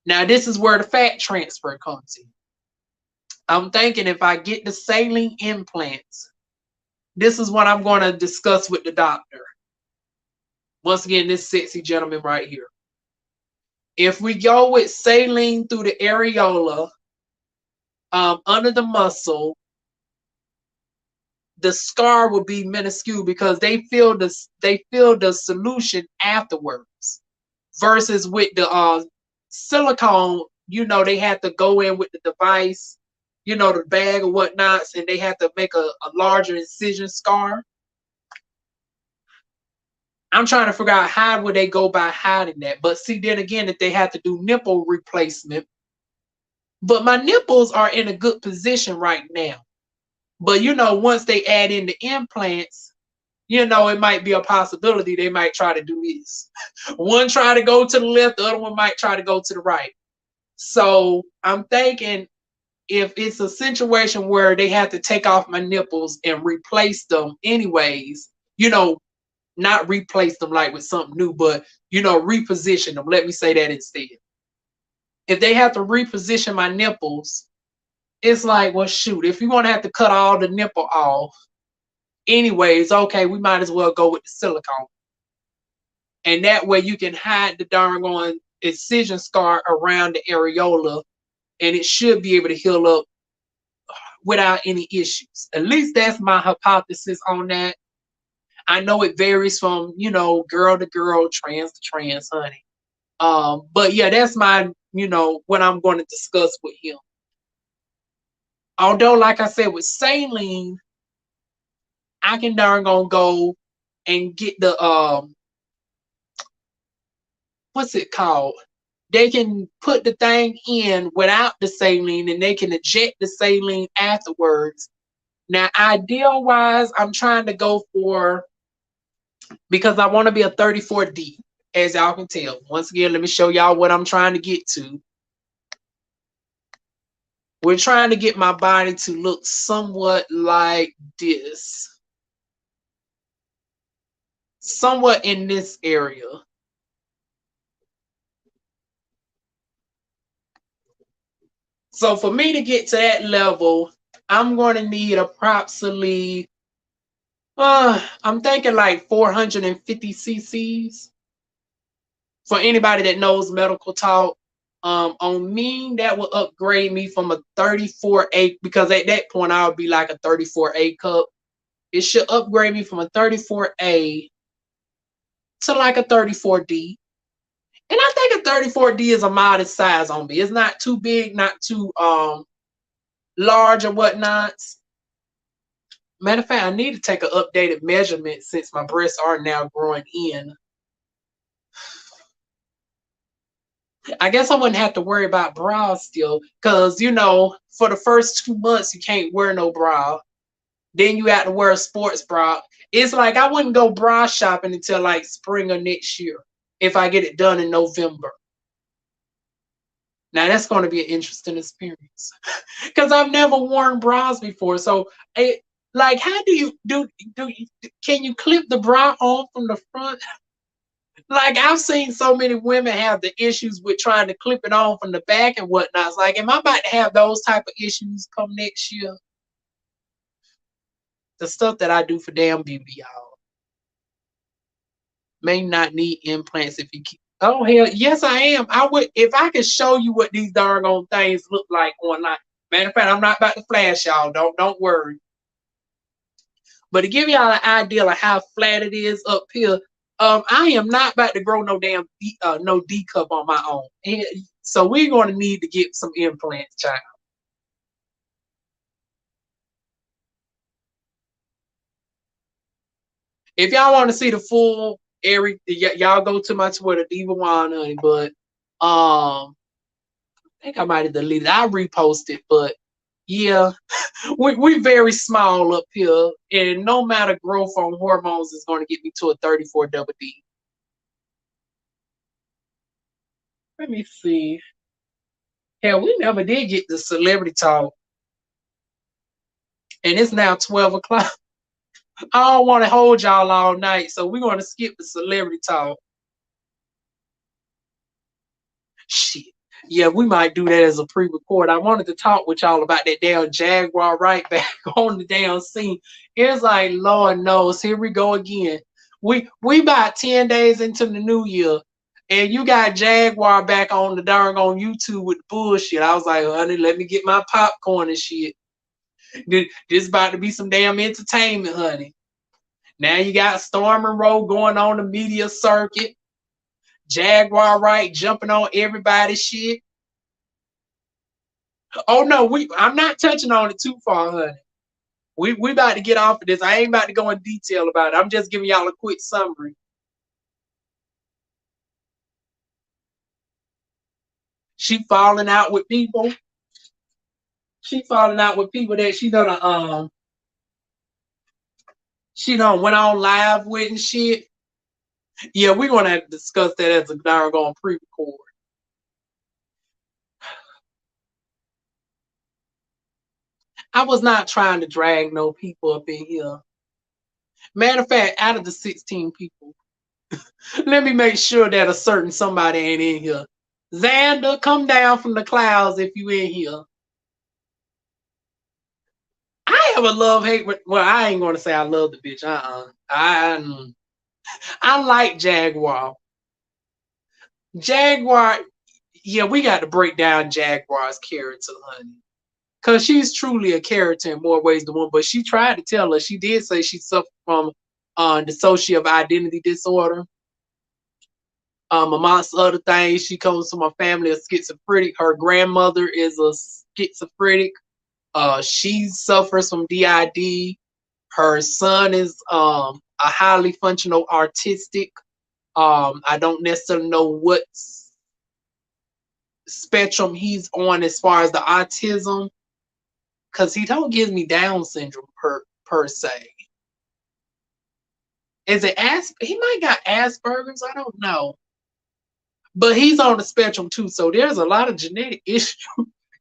Now, this is where the fat transfer comes in. I'm thinking if I get the saline implants, this is what I'm going to discuss with the doctor. Once again, this sexy gentleman right here. If we go with saline through the areola, under the muscle, the scar will be minuscule, because they feel the solution afterwards. Versus with the silicone, they have to go in with the device, the bag or whatnots, and they have to make a larger incision scar. I'm trying to figure out how would they go by hiding that. But see, then again, if they have to do nipple replacement, but my nipples are in a good position right now. But you know, once they add in the implants, you know, it might be a possibility they might try to do this. One try to go to the left, the other one might try to go to the right. So I'm thinking if it's a situation where they have to take off my nipples and replace them anyways, you know, not replace them like with something new, but you know, reposition them. Let me say that instead. If they have to reposition my nipples, it's like, well, shoot, if you're gonna have to cut all the nipple off, anyways, okay, we might as well go with the silicone. And that way you can hide the darn on incision scar around the areola, and it should be able to heal up without any issues. At least that's my hypothesis on that. I know it varies from, you know, girl to girl, trans to trans, honey. But yeah, that's my, you know, what I'm going to discuss with him. Although, like I said, with saline, I can darn gonna go and get the what's it called? They can put the thing in without the saline and they can eject the saline afterwards. Now, ideal wise, I'm trying to go for, because I want to be a 34D, as y'all can tell. Once again, let me show y'all what I'm trying to get to. We're trying to get my body to look somewhat like this. Somewhat in this area. So for me to get to that level, I'm going to need approximately, I'm thinking like 450 cc's. For anybody that knows medical talk, on me, that will upgrade me from a 34A, because at that point I would be like a 34A cup. It should upgrade me from a 34A to like a 34D. And I think a 34D is a modest size on me. It's not too big, not too large or whatnot. Matter of fact, I need to take an updated measurement since my breasts are now growing in. I guess I wouldn't have to worry about bras still, because you know, for the first 2 months you can't wear no bra. Then you have to wear a sports bra. It's like I wouldn't go bra shopping until like spring of next year if I get it done in November. Now that's going to be an interesting experience because I've never worn bras before. So, like, how do you do? Can you clip the bra on from the front? Like I've seen so many women have the issues with trying to clip it on from the back and whatnot. It's like, am I about to have those type of issues come next year? The stuff that I do for damn beauty, y'all, may not need implants if you keep. Oh hell, yes I am. I would if I could show you what these darn old things look like online. Matter of fact, I'm not about to flash y'all. Don't worry. But to give y'all an idea of how flat it is up here, I am not about to grow no damn no D cup on my own. And so we're going to need to get some implants, child. If y'all want to see the full area, y'all go to my Twitter, DivaWuan, honey. But I think I might have deleted it. I reposted, but yeah, we very small up here, and no matter growth on hormones is going to get me to a 34 double D. Let me see. Hell, we never did get the celebrity talk, and it's now 12 o'clock. I don't want to hold y'all all night, so we're going to skip the celebrity talk. Shit. Yeah, we might do that as a pre-record. I wanted to talk with y'all about that damn Jaguar Wright back on the damn scene. It's like, Lord knows, here we go again. We about 10 days into the new year, and you got Jaguar back on the darn on YouTube with the bullshit. I was like, honey, let me get my popcorn and shit. This about to be some damn entertainment, honey. Now you got Storm and Rowe going on the media circuit. Jaguar Wright jumping on everybody's shit. Oh no, I'm not touching on it too far, honey. We about to get off of this. I ain't about to go in detail about it. I'm just giving y'all a quick summary. She falling out with people. She falling out with people that she done she done went on live with and shit. Yeah, we're gonna have to discuss that as a doggone pre-record. I was not trying to drag no people up in here. Matter of fact, out of the 16 people, let me make sure that a certain somebody ain't in here. Xander, come down from the clouds if you in here. I have a love-hate. Well, I ain't gonna say I love the bitch. I like Jaguar. Jaguar, yeah, we got to break down Jaguar's character, honey. Because she's truly a character in more ways than one. But she tried to tell us, she did say she suffered from dissociative identity disorder. Amongst other things, she comes from a family of schizophrenic. Her grandmother is a schizophrenic. She suffers from DID. Her son is a highly functional autistic. I don't necessarily know what spectrum he's on as far as the autism, because he don't give me Down syndrome per se. Is it he might got Asperger's, I don't know. But he's on the spectrum too, so there's a lot of genetic issues.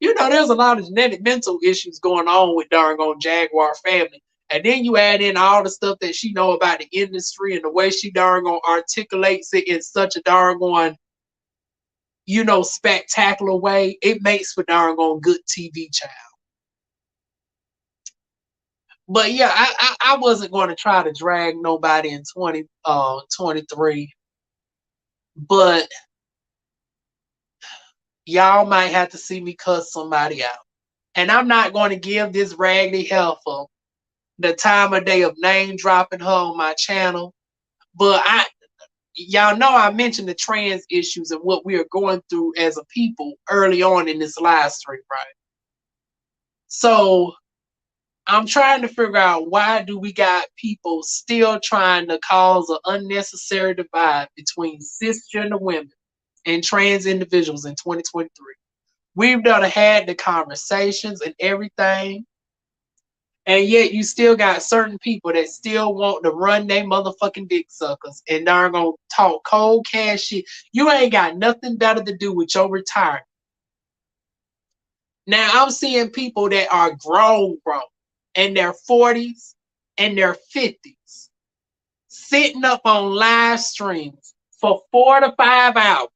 There's a lot of genetic mental issues going on with darn Jaguar family. And then you add in all the stuff that she know about the industry and the way she darn articulates it in such a darn spectacular way. It makes for darn good TV child. But yeah, I wasn't going to try to drag nobody in 2023. But y'all might have to see me cuss somebody out. And I'm not going to give this raggedy heifer the time of day of name dropping her on my channel. But y'all know I mentioned the trans issues and what we are going through as a people early on in this live stream, right? So I'm trying to figure out, why do we got people still trying to cause an unnecessary divide between cisgender women and trans individuals in 2023? We've done had the conversations and everything. And yet you still got certain people that still want to run their motherfucking dick suckers and they're gonna talk cold cash shit. You ain't got nothing better to do with your retirement. Now I'm seeing people that are grown in their 40s and their 50s sitting up on live streams for 4 to 5 hours.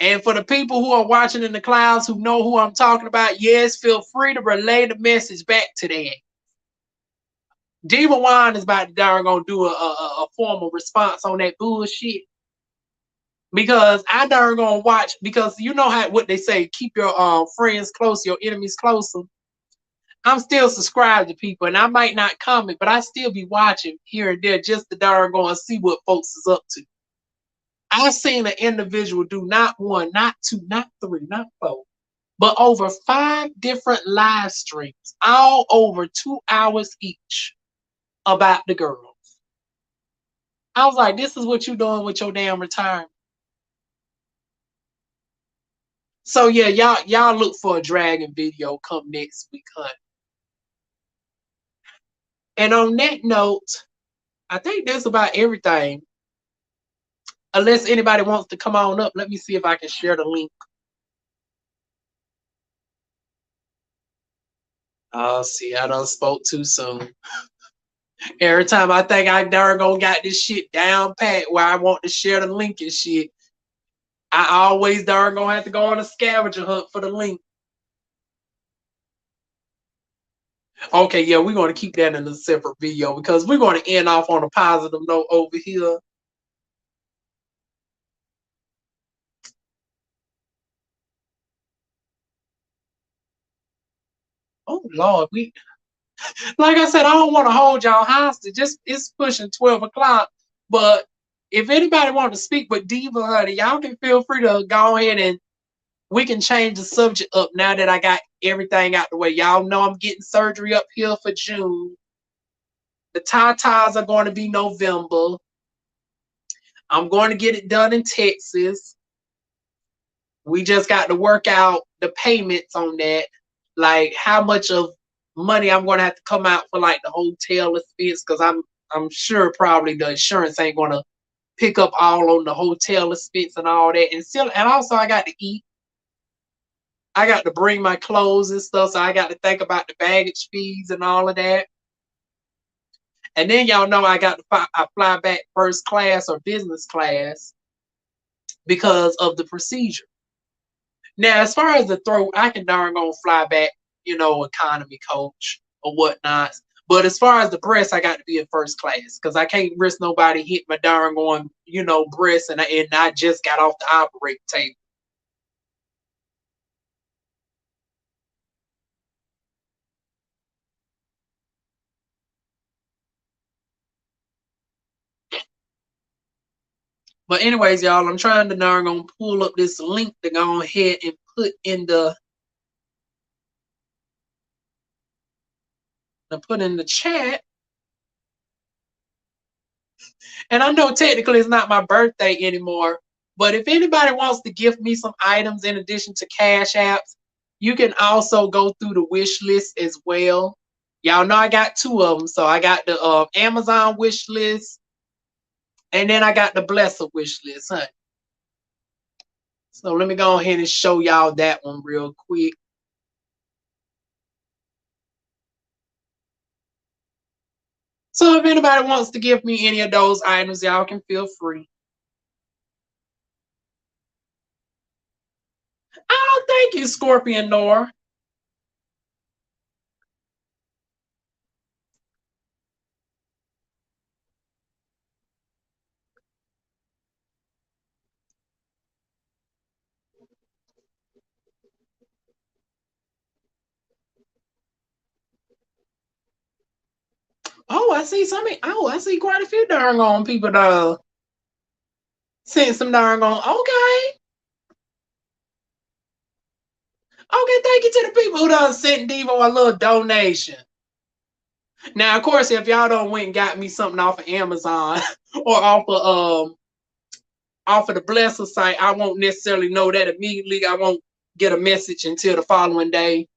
And for the people who are watching in the clouds who know who I'm talking about, yes, feel free to relay the message back to them. DivaWuan is about to darn do a formal response on that bullshit. Because I darn gonna watch, because you know what they say, keep your friends close, your enemies closer. I'm still subscribed to people, and I might not comment, but I still be watching here and there just to darn go and see what folks is up to. I've seen an individual do not 1, not 2, not 3, not 4, but over 5 different live streams, all over 2 hours each, about the girls. I was like, this is what you doing with your damn retirement. So yeah, y'all look for a dragon video come next week, honey. And on that note, I think that's about everything. Unless anybody wants to come on up, let me see if I can share the link. Oh, see, I done spoke too soon. Every time I think I darn got this shit down pat where I want to share the link and shit, I always darn have to go on a scavenger hunt for the link. Okay, yeah, we're going to keep that in a separate video because we're going to end off on a positive note over here. Oh, Lord, like I said, I don't want to hold y'all hostage. It's pushing 12 o'clock. But if anybody wants to speak with Diva, honey, y'all can feel free to go ahead and we can change the subject up now that I got everything out the way. Y'all know I'm getting surgery up here for June. The tatas are going to be November. I'm going to get it done in Texas. We just got to work out the payments on that. Like how much of money I'm going to have to come out for like the hotel expense, because I'm sure probably the insurance ain't gonna pick up all on the hotel expense and all that. And also I got to eat. I got to bring my clothes and stuff, so I got to think about the baggage fees and all of that. And then y'all know I fly back first class or business class because of the procedure. Now, as far as the throat, I can darn gonna fly back, economy coach or whatnot. But as far as the breast, I got to be in first class because I can't risk nobody hit my darn going, breast, and I just got off the operating table. But anyways, y'all, I'm trying to darn gonna pull up this link to go ahead and put in the chat. And I know technically it's not my birthday anymore, but if anybody wants to gift me some items in addition to Cash Apps, you can also go through the wish list as well. Y'all know I got two of them. So I got the Amazon wish list, and then I got the Blesser wish list, huh? So let me go ahead and show y'all that one real quick. So if anybody wants to give me any of those items, y'all can feel free. Oh, thank you, Scorpion Nor. Oh, I see I see quite a few darn on people sent some darn on. Okay. Okay, thank you to the people who done sent Diva a little donation. Now, of course, if y'all don't went and got me something off of Amazon or off of the Blesser site, I won't necessarily know that immediately. I won't get a message until the following day.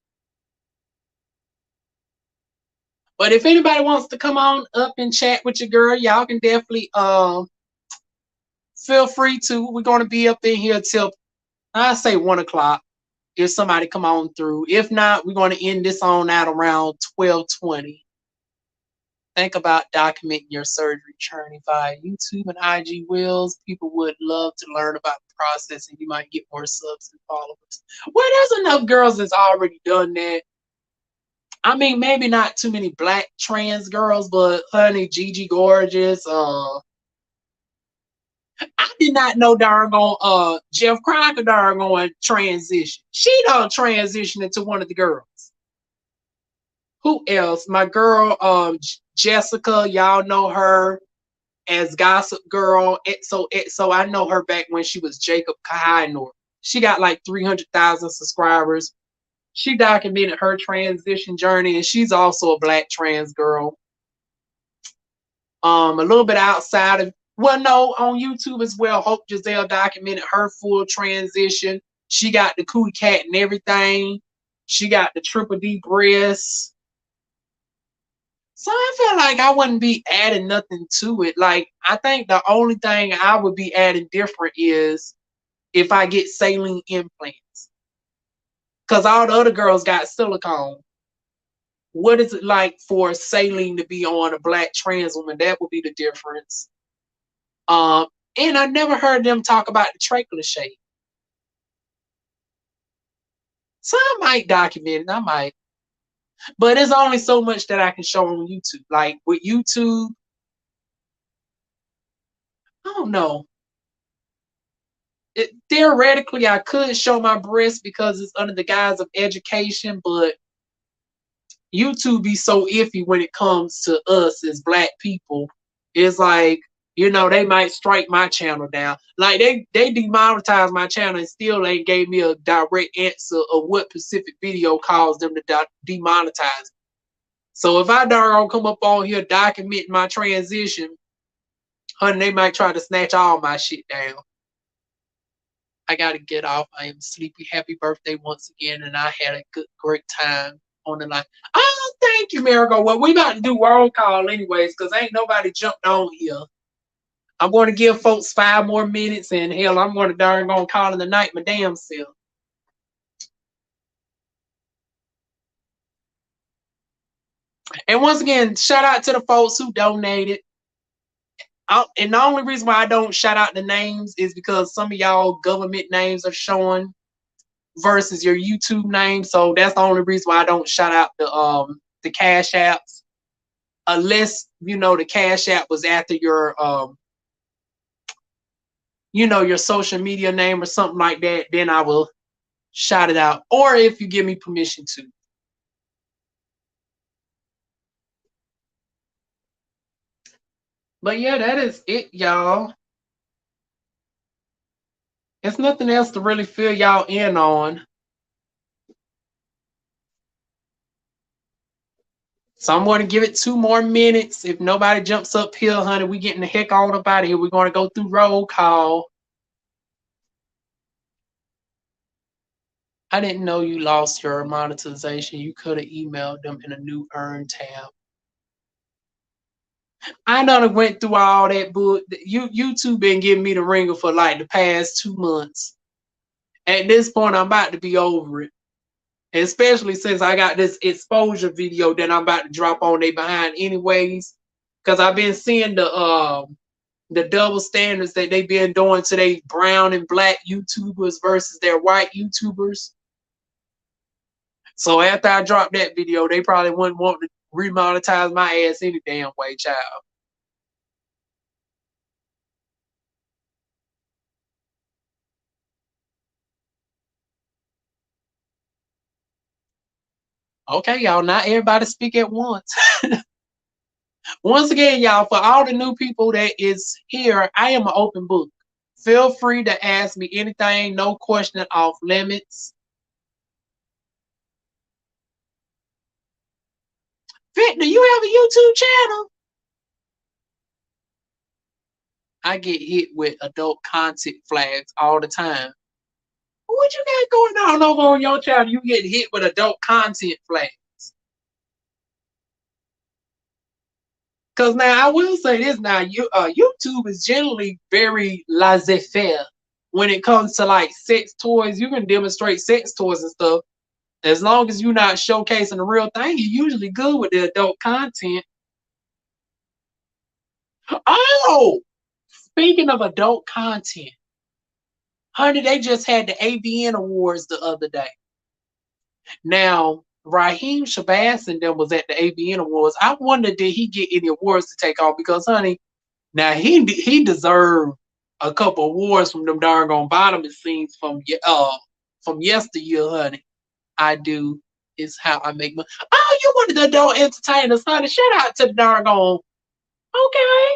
But if anybody wants to come on up and chat with your girl, y'all can definitely feel free to. We're gonna be up in here till I say 1 o'clock. If somebody come on through. If not, we're gonna end this on out around 12:20. Think about documenting your surgery journey via YouTube and IG Wheels. People would love to learn about the process, and you might get more subs and followers. Well, there's enough girls that's already done that. I mean, maybe not too many black trans girls, but honey, Gigi Gorgeous. I did not know Jeff Crocker darn transition. She don't transition into one of the girls. Who else? My girl, Jessica. Y'all know her as Gossip Girl. So I know her back when she was Jacob Kahinor. She got like 300,000 subscribers. She documented her transition journey, and she's also a black trans girl. A little bit outside of, well, no, on YouTube as well. Hope Giselle documented her full transition. She got the cootie cat and everything. She got the triple D breasts. So I feel like I wouldn't be adding nothing to it. Like, I think the only thing I would be adding different is if I get saline implants. Because all the other girls got silicone. What is it like for saline to be on a black trans woman? That would be the difference. And I never heard them talk about the trachea shape. So I might document it. I might. But there's only so much that I can show on YouTube. Like with YouTube, I don't know. Theoretically, I could show my breast because it's under the guise of education, but YouTube be so iffy when it comes to us as black people. It's like, they might strike my channel down. Like they demonetized my channel and still ain't gave me a direct answer of what specific video caused them to demonetize. So if I darn come up on here documenting my transition, honey, they might try to snatch all my shit down. I gotta get off. I am sleepy. Happy birthday once again, and I had a great time. on the line. Oh, thank you, Marigold. Well, we about to do roll call anyways, because ain't nobody jumped on here. I'm going to give folks 5 more minutes, and hell, I'm going to darn gonna call in the night my damn self. And once again, shout out to the folks who donated. And the only reason why I don't shout out the names is because some of y'all government names are showing versus your YouTube name. So that's the only reason why I don't shout out the Cash Apps. Unless, you know, the Cash App was after your you know, your social media name or something like that, then I will shout it out. Or if you give me permission to. But yeah, that is it, y'all. There's nothing else to really fill y'all in on. So I'm going to give it 2 more minutes. If nobody jumps up here, honey, we getting the heck on up out of here. We're going to go through roll call. I didn't know you lost your monetization. You could have emailed them in a new earn tab. I done went through all that, but YouTube been giving me the ringer for like the past 2 months. At this point, I'm about to be over it. Especially since I got this exposure video that I'm about to drop on they behind anyways. Because I've been seeing the double standards that they've been doing to their brown and black YouTubers versus their white YouTubers. So after I drop that video, they probably wouldn't want to remonetize my ass any damn way, child. Okay, y'all, not everybody speak at once. Once again, y'all, for all the new people that is here, I am an open book. Feel free to ask me anything, no question off limits. Vic, do you have a YouTube channel? I get hit with adult content flags all the time. What you got going on over on your channel? You get hit with adult content flags. Because now I will say this now, YouTube is generally very laissez-faire when it comes to like sex toys. You can demonstrate sex toys and stuff. As long as you're not showcasing the real thing, you're usually good with the adult content. Oh, speaking of adult content, honey, they just had the AVN Awards the other day. Now, Raheem Shabazz and them was at the AVN Awards. I wonder, did he get any awards to take off? Because, honey, now he deserved a couple awards from them darn on bottom scenes from yesteryear, honey. I do is how I make money. Oh, you wanted the adult entertainers, honey. Shout out to the darn on. Okay.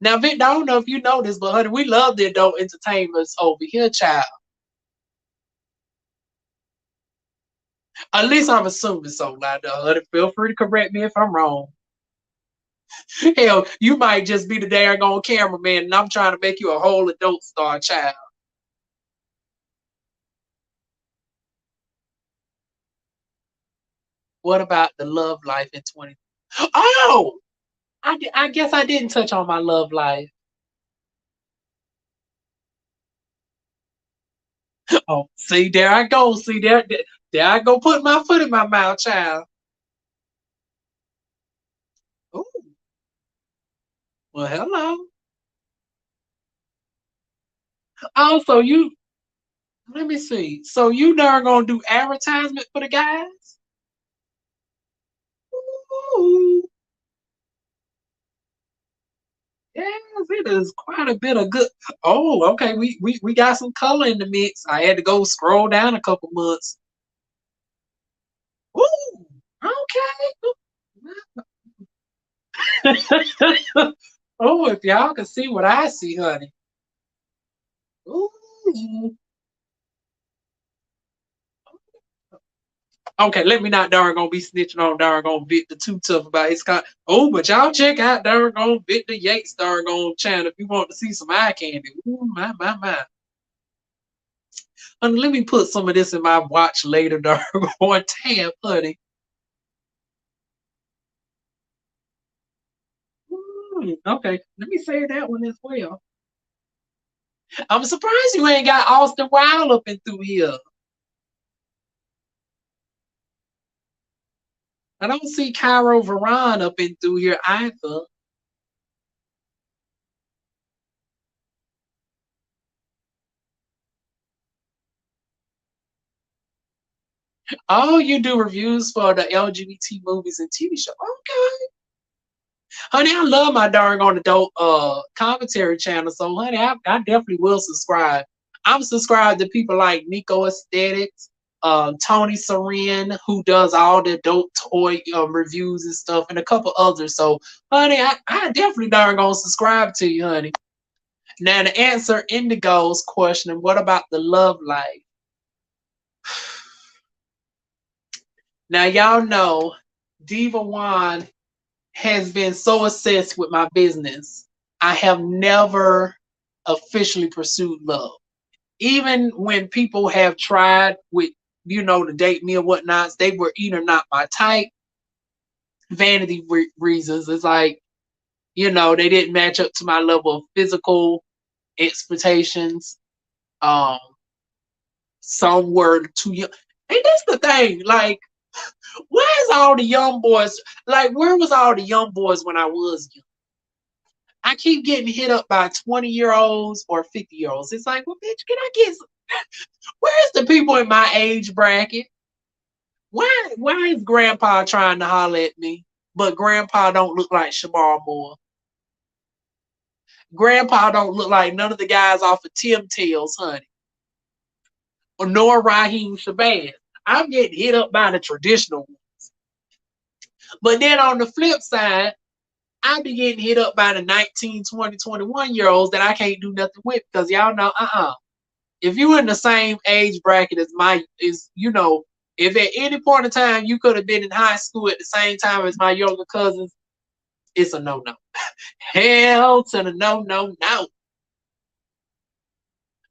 Now, Vic, I don't know if you know this, but honey, we love the adult entertainers over here, child. At least I'm assuming so. Now, honey, feel free to correct me if I'm wrong. Hell, you might just be the daggone cameraman, and I'm trying to make you a whole adult star, child. What about the love life in 20? Oh, I guess I didn't touch on my love life. Oh, see, there I go. See, there I go putting my foot in my mouth, child. Ooh. Well, hello. Also, let me see. So you darn gonna do advertisement for the guys? Ooh. Yes, it is quite a bit of good. Oh, okay. We got some color in the mix. I had to go scroll down a couple months. Ooh, okay. Oh, if y'all can see what I see, honey. Ooh. Okay, let me not darn gonna be snitching on darn gonna Vic the too tough about his con. Oh, but y'all check out darn gonna Vic the Yates darn gonna channel if you want to see some eye candy. Ooh, my. Honey, let me put some of this in my watch later, or tab, honey. Okay, let me say that one as well. I'm surprised you ain't got Austin Wild up and through here. I don't see Cairo Veron up and through here either. Oh, you do reviews for the LGBT movies and TV show. Okay. Honey, I love my darn on adult commentary channel. So honey, I definitely will subscribe. I'm subscribed to people like Nico Aesthetics, Tony Seren, who does all the adult toy reviews and stuff, and a couple others. So honey, I definitely darn gonna subscribe to you, honey. Now to answer Indigo's question, what about the love life? Now y'all know DivaWuan has been so obsessed with my business. I have never officially pursued love. Even when people have tried with, to date me or whatnot, they were either not my type, vanity reasons. It's like, they didn't match up to my level of physical expectations. Um, some were too young. And that's the thing. Like, where's all the young boys? Like, where was all the young boys when I was young? I keep getting hit up by 20-year-olds or 50-year-olds. It's like, well, bitch, can I get where's the people in my age bracket? Why is grandpa trying to holler at me? But grandpa don't look like Shamar Moore. Grandpa don't look like none of the guys off of Tim Tales, honey. Or nor Raheem Shabazz. I'm getting hit up by the traditional ones. But then on the flip side, I be getting hit up by the 19, 20, 21-year-olds that I can't do nothing with because y'all know, if you in the same age bracket as if at any point in time you could have been in high school at the same time as my younger cousins, it's a no-no. Hell to the no.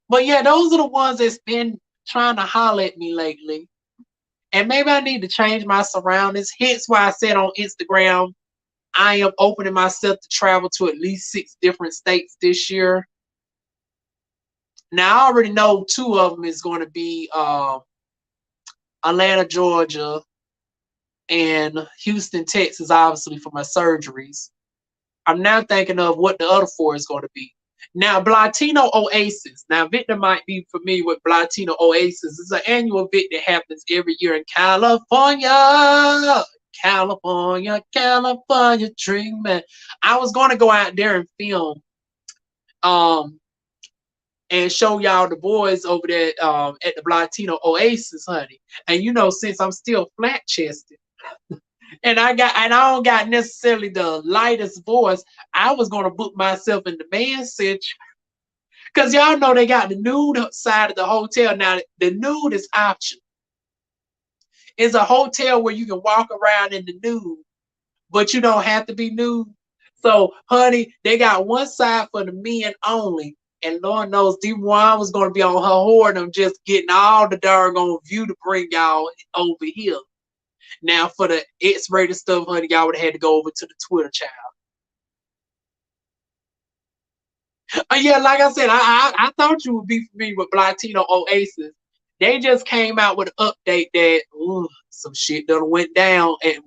But yeah, those are the ones that's been trying to holler at me lately. And maybe I need to change my surroundings. Hence why I said on Instagram, I am opening myself to travel to at least 6 different states this year. Now I already know 2 of them is going to be Atlanta, Georgia, and Houston, Texas, obviously for my surgeries. I'm now thinking of what the other 4 is going to be. Now, Blatino Oasis. Now, Victor might be familiar with Blatino Oasis. It's an annual event that happens every year in California. California dreaming. I was going to go out there and film and show y'all the boys over there at the Blatino Oasis, honey. And since I'm still flat chested and I don't got necessarily the lightest voice, I was gonna book myself in the man section. Cause y'all know they got the nude side of the hotel. Now the nude is optional. It's a hotel where you can walk around in the nude, but you don't have to be nude. So, honey, they got one side for the men only. And Lord knows DivaWuan was going to be on her horn. I'm just getting all the doggone view to bring y'all over here. Now, for the X-rated stuff, honey, y'all would have had to go over to the Twitter child. Yeah, like I said, I thought you would be familiar with Latino Oasis. They just came out with an update that some shit done went down at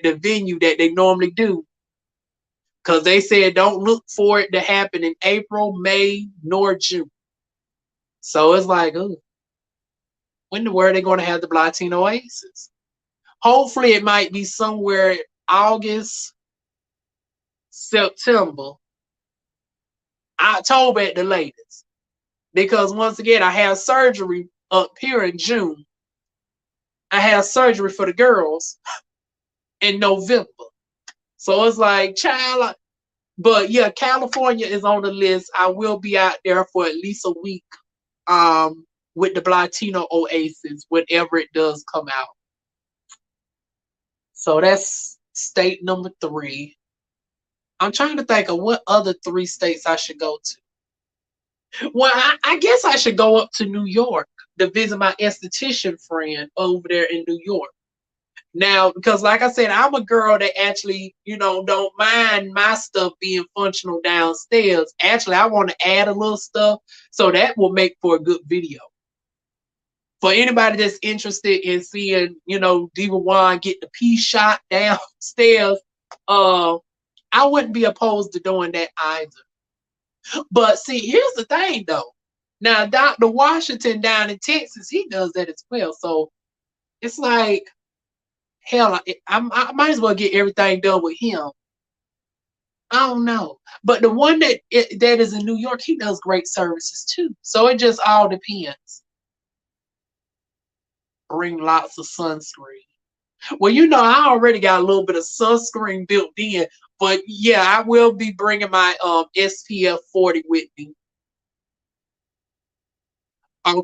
the venue that they normally do. Because they said don't look for it to happen in April, May, nor June. So it's like, when the world are they going to have the Latino Oasis? Hopefully it might be somewhere August, September, October at the latest. Because once again, I have surgery up here in June. I have surgery for the girls in November. So it's like, child. But yeah, California is on the list. I will be out there for at least a week with the Latino Oasis whenever it does come out. So that's state number 3. I'm trying to think of what other 3 states I should go to. Well, I guess I should go up to New York to visit my esthetician friend over there in New York. Now, because like I said, I'm a girl that actually, don't mind my stuff being functional downstairs. Actually, I want to add a little stuff, so that will make for a good video. For anybody that's interested in seeing, DivaWuan get the pea shot downstairs, uh, I wouldn't be opposed to doing that either. But see, here's the thing though. Now, Dr. Washington down in Texas, he does that as well. So it's like, hell, I might as well get everything done with him. I don't know. But the one that is in New York, he does great services too. So it just all depends. Bring lots of sunscreen. Well, I already got a little bit of sunscreen built in, but yeah, I will be bringing my SPF 40 with me.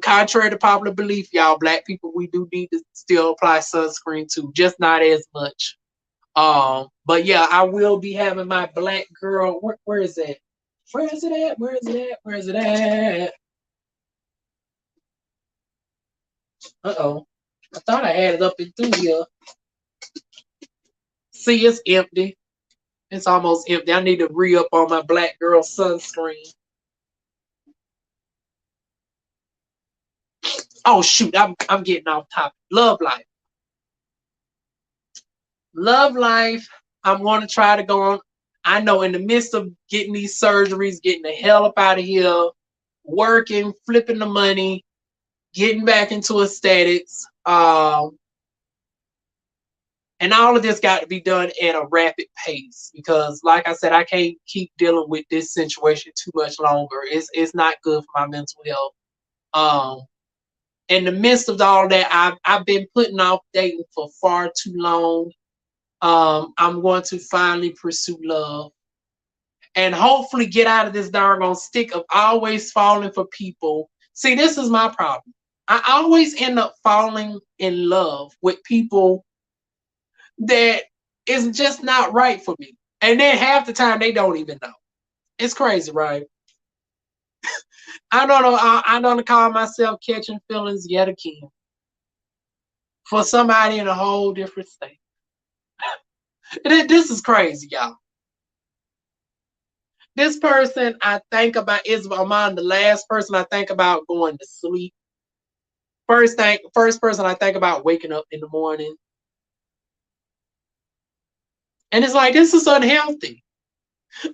Contrary to popular belief, y'all, black people, we do need to still apply sunscreen too, just not as much. But yeah, I will be having my black girl. Where is that? Where is it at? Where is it at? Where is it at? Uh-oh. I thought I had it up and through here. See, it's empty. It's almost empty. I need to re-up on my black girl sunscreen. Oh shoot, I'm getting off topic. Love life. Love life. I'm going to try to go on. I know in the midst of getting these surgeries, getting the hell up out of here, working, flipping the money, getting back into aesthetics, and all of this got to be done at a rapid pace because, like I said, I can't keep dealing with this situation too much longer. It's not good for my mental health. In the midst of all that, I've been putting off dating for far too long. I'm going to finally pursue love and hopefully get out of this doggone stick of always falling for people. See, this is my problem. I always end up falling in love with people that is just not right for me. And then half the time they don't even know. It's crazy, right? I don't know. I don't call myself catching feelings yet again for somebody in a whole different state. This is crazy, y'all. This person I think about is among the last person I think about going to sleep. First person I think about waking up in the morning. And it's like, this is unhealthy.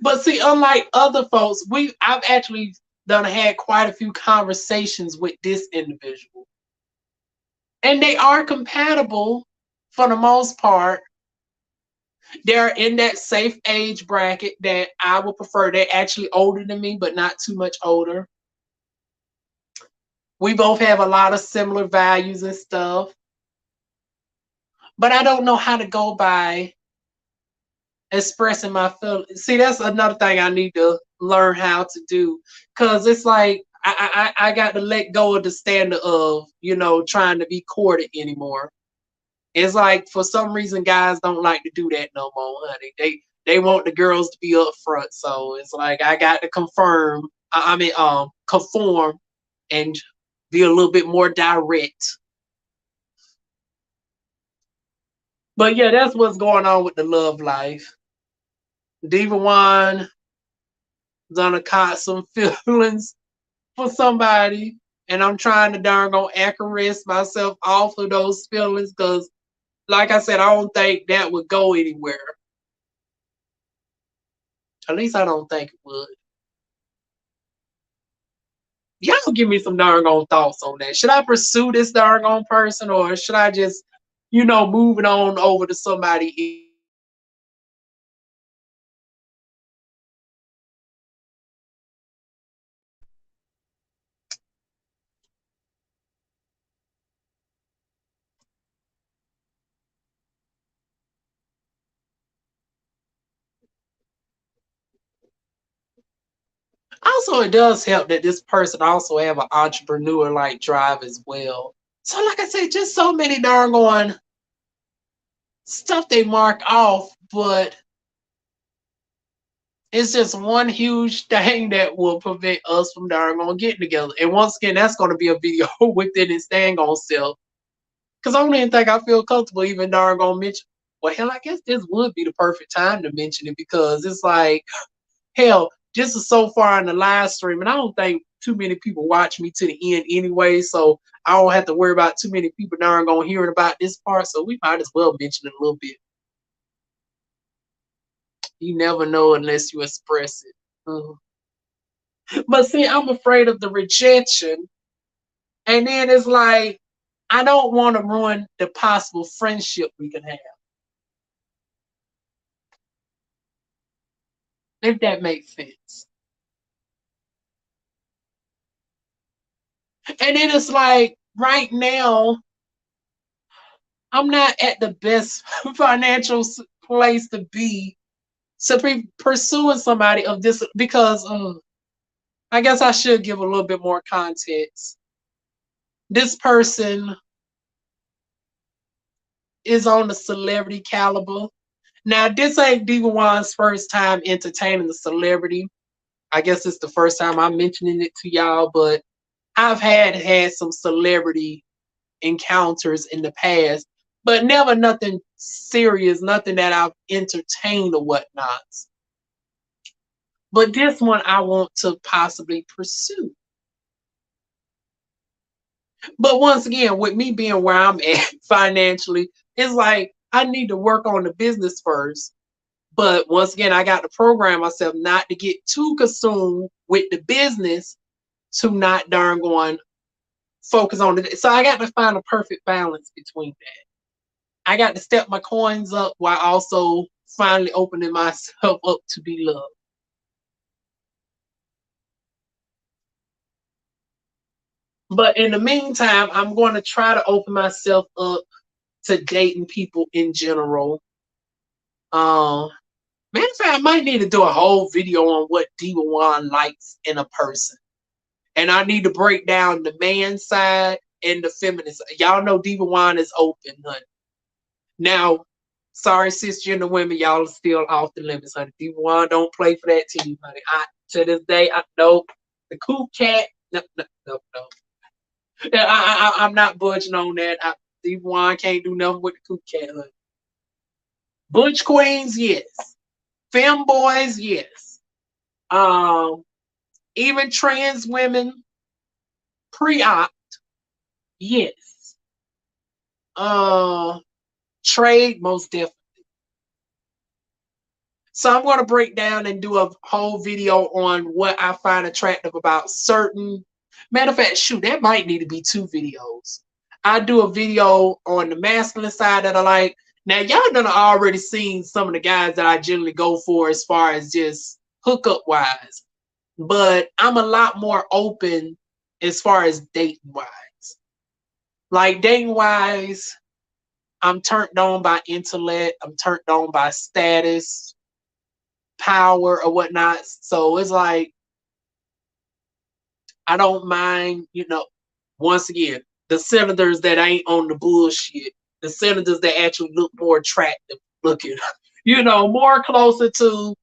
But see, unlike other folks, I've actually had quite a few conversations with this individual. And they are compatible for the most part. They're in that safe age bracket that I would prefer. They're actually older than me, but not too much older. We both have a lot of similar values and stuff. But I don't know how to go by expressing my feelings. See, that's another thing I need to learn how to do. Because it's like I got to let go of the standard of, trying to be courted anymore. It's like for some reason guys don't like to do that no more, honey. They want the girls to be up front. So it's like I got to conform and be a little bit more direct. But yeah, that's what's going on with the love life. DivaWuan gonna caught some feelings for somebody, and I'm trying to darn go caress myself off of those feelings because, like I said, I don't think that would go anywhere. At least I don't think it would. Y'all give me some darn on thoughts on that. Should I pursue this darn on person, or should I just, move it on over to somebody else? Also, it does help that this person also have an entrepreneur like drive as well. So, like I said, just so many darn on stuff they mark off, but It's just one huge thing that will prevent us from darn gonna getting together. And once again, that's gonna be a video within its dang on self. Cause I don't even think I feel comfortable even darn gonna mention. Well, hell, I guess this would be the perfect time to mention it because it's like, hell, this is so far in the live stream, and I don't think too many people watch me to the end anyway, so I don't have to worry about too many people darn gonna hearing about this part. So we might as well mention it a little bit. You never know unless you express it. But see, I'm afraid of the rejection. And then it's like, I don't want to ruin the possible friendship we can have. If that makes sense. And then it's like, right now, I'm not at the best financial place to be to be pursuing somebody of this because I guess I should give a little bit more context. This person is on the celebrity caliber. Now, this ain't DivaWuan's first time entertaining the celebrity. I guess it's the first time I'm mentioning it to y'all, but I've had some celebrity encounters in the past, but never nothing serious, nothing that I've entertained or whatnot. But this one I want to possibly pursue. But once again, with me being where I'm at financially, it's like I need to work on the business first. But once again, I got to program myself not to get too consumed with the business to not darn going focus on it. So I got to find a perfect balance between that. I got to step my coins up while also finally opening myself up to be loved. But in the meantime, I'm going to try to open myself up to dating people in general. Matter of fact, I might need to do a whole video on what DivaWuan likes in a person. And I need to break down the man side and the feminine side. Y'all know DivaWuan is open, honey. Now, sorry, cisgender women, y'all are still off the limits, honey. DivaWuan don't play for that team, honey. To this day, I know the cool cat. No. I'm not budging on that. DivaWuan can't do nothing with the cool cat, honey. Butch queens, yes. Femboys, yes. Even trans women, pre-op, yes. Trade, most definitely. So I'm going to break down and do a whole video on what I find attractive about certain. Matter of fact, shoot, that might need to be 2 videos. I do a video on the masculine side that I like. Now, y'all done already seen some of the guys that I generally go for as far as just hookup wise. But I'm a lot more open as far as dating wise. Like dating wise, I'm turned on by intellect. I'm turned on by status, power, or whatnot. So it's like, I don't mind, once again, the senators that ain't on the bullshit, the senators that actually look more attractive looking, more closer to.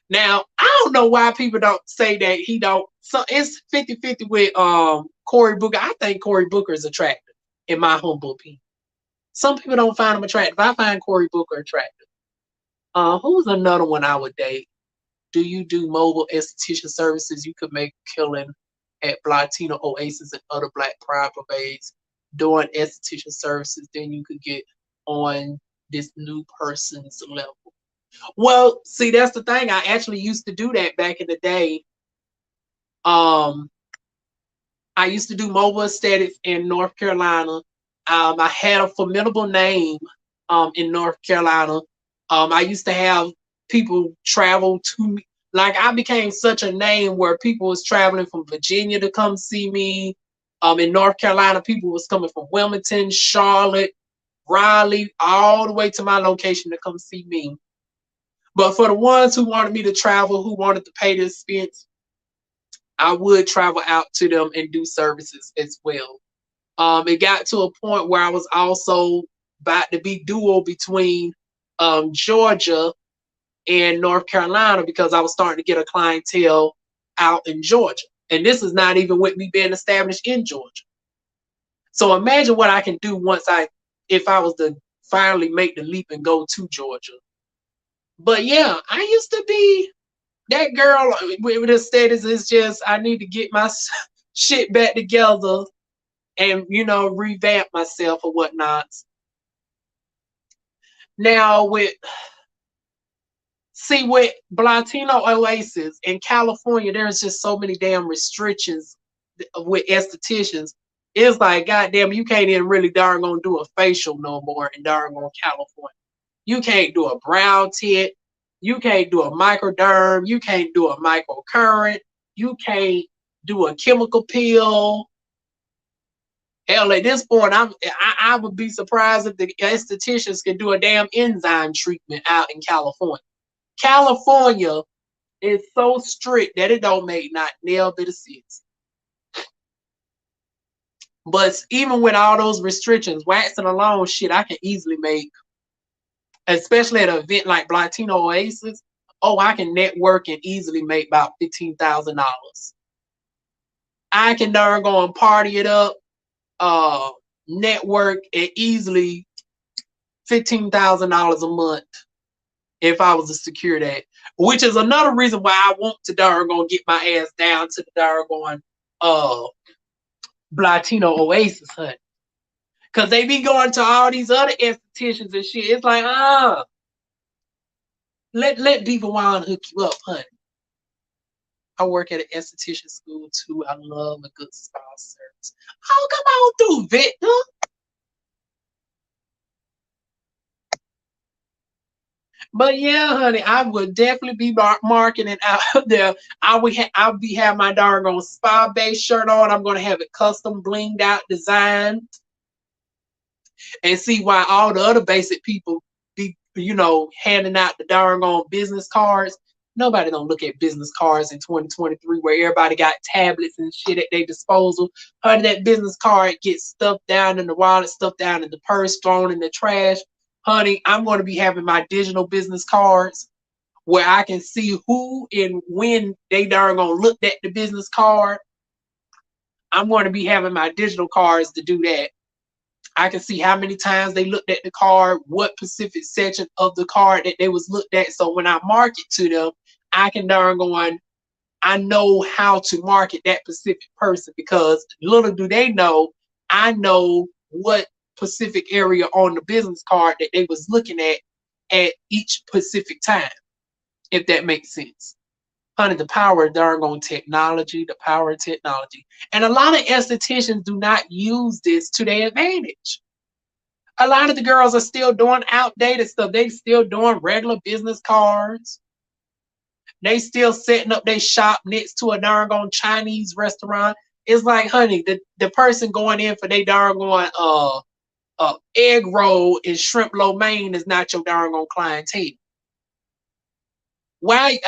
Now, I don't know why people don't say that he don't. So it's 50-50 with Cory Booker. I think Cory Booker is attractive, in my humble opinion. Some people don't find him attractive. I find Cory Booker attractive. Who's another one I would date? Do you do mobile esthetician services? You could make a killing at Latino Oasis and other Black Pride parades doing esthetician services. Then you could get on this new person's level. Well, see, that's the thing. I actually used to do that back in the day. I used to do mobile aesthetics in North Carolina. I had a formidable name in North Carolina. I used to have people travel to me. Like, I became such a name where people was traveling from Virginia to come see me. In North Carolina, people was coming from Wilmington, Charlotte, Raleigh, all the way to my location to come see me. But for the ones who wanted me to travel, who wanted to pay the expense, I would travel out to them and do services as well. It got to a point where I was also about to be dual between Georgia in North Carolina because I was starting to get a clientele out in Georgia. And this is not even with me being established in Georgia. So imagine what I can do if I was to finally make the leap and go to Georgia. But yeah, I used to be that girl with the status. Is just I need to get my shit back together and revamp myself or whatnot. Now with Blatino Oasis in California, there's just so many damn restrictions with estheticians. It's like, goddamn, you can't even really darn gonna do a facial no more in darn on California. You can't do a brow tint. You can't do a microderm. You can't do a microcurrent. You can't do a chemical peel. Hell, at this point, I would be surprised if the estheticians can do a damn enzyme treatment out in California. California is so strict that it don't make not nail bit of sense. But even with all those restrictions, waxing alone, shit, I can easily make, especially at an event like Blatino Oasis. Oh, I can network and easily make about $15,000. I can darn go and party it up, network at easily $15,000 a month if I was to secure that. Which is another reason why I want to darn go get my ass down to the darn going Blatino Oasis, honey. Because they be going to all these other estheticians and shit. It's like, let DivaWuan hook you up, honey. I work at an esthetician school too. I love a good spa service. Oh, come on through, Victor. But yeah, honey, I would definitely be marketing out there. I'll be having my darn spa base shirt on. I'm gonna have it custom blinged out designed. And see why all the other basic people be, handing out the darn business cards. Nobody don't look at business cards in 2023 where everybody got tablets and shit at their disposal. Honey, that business card gets stuffed down in the wallet, stuffed down in the purse, thrown in the trash. Honey, I'm going to be having my digital business cards where I can see who and when they darn gonna look at the business card. I'm going to be having my digital cards to do that. I can see how many times they looked at the card, what specific section of the card that they was looked at. So when I market to them, I can darn go on. I know how to market that specific person because little do they know, I know what specific area on the business card that they was looking at each specific time, if that makes sense. Honey, the power of darn on technology, the power of technology. And a lot of estheticians do not use this to their advantage. A lot of the girls are still doing outdated stuff. They still doing regular business cards. They still setting up their shop next to a darn on Chinese restaurant. It's like, honey, the person going in for their darn on egg roll and shrimp lo mein is not your darn on clientele. Why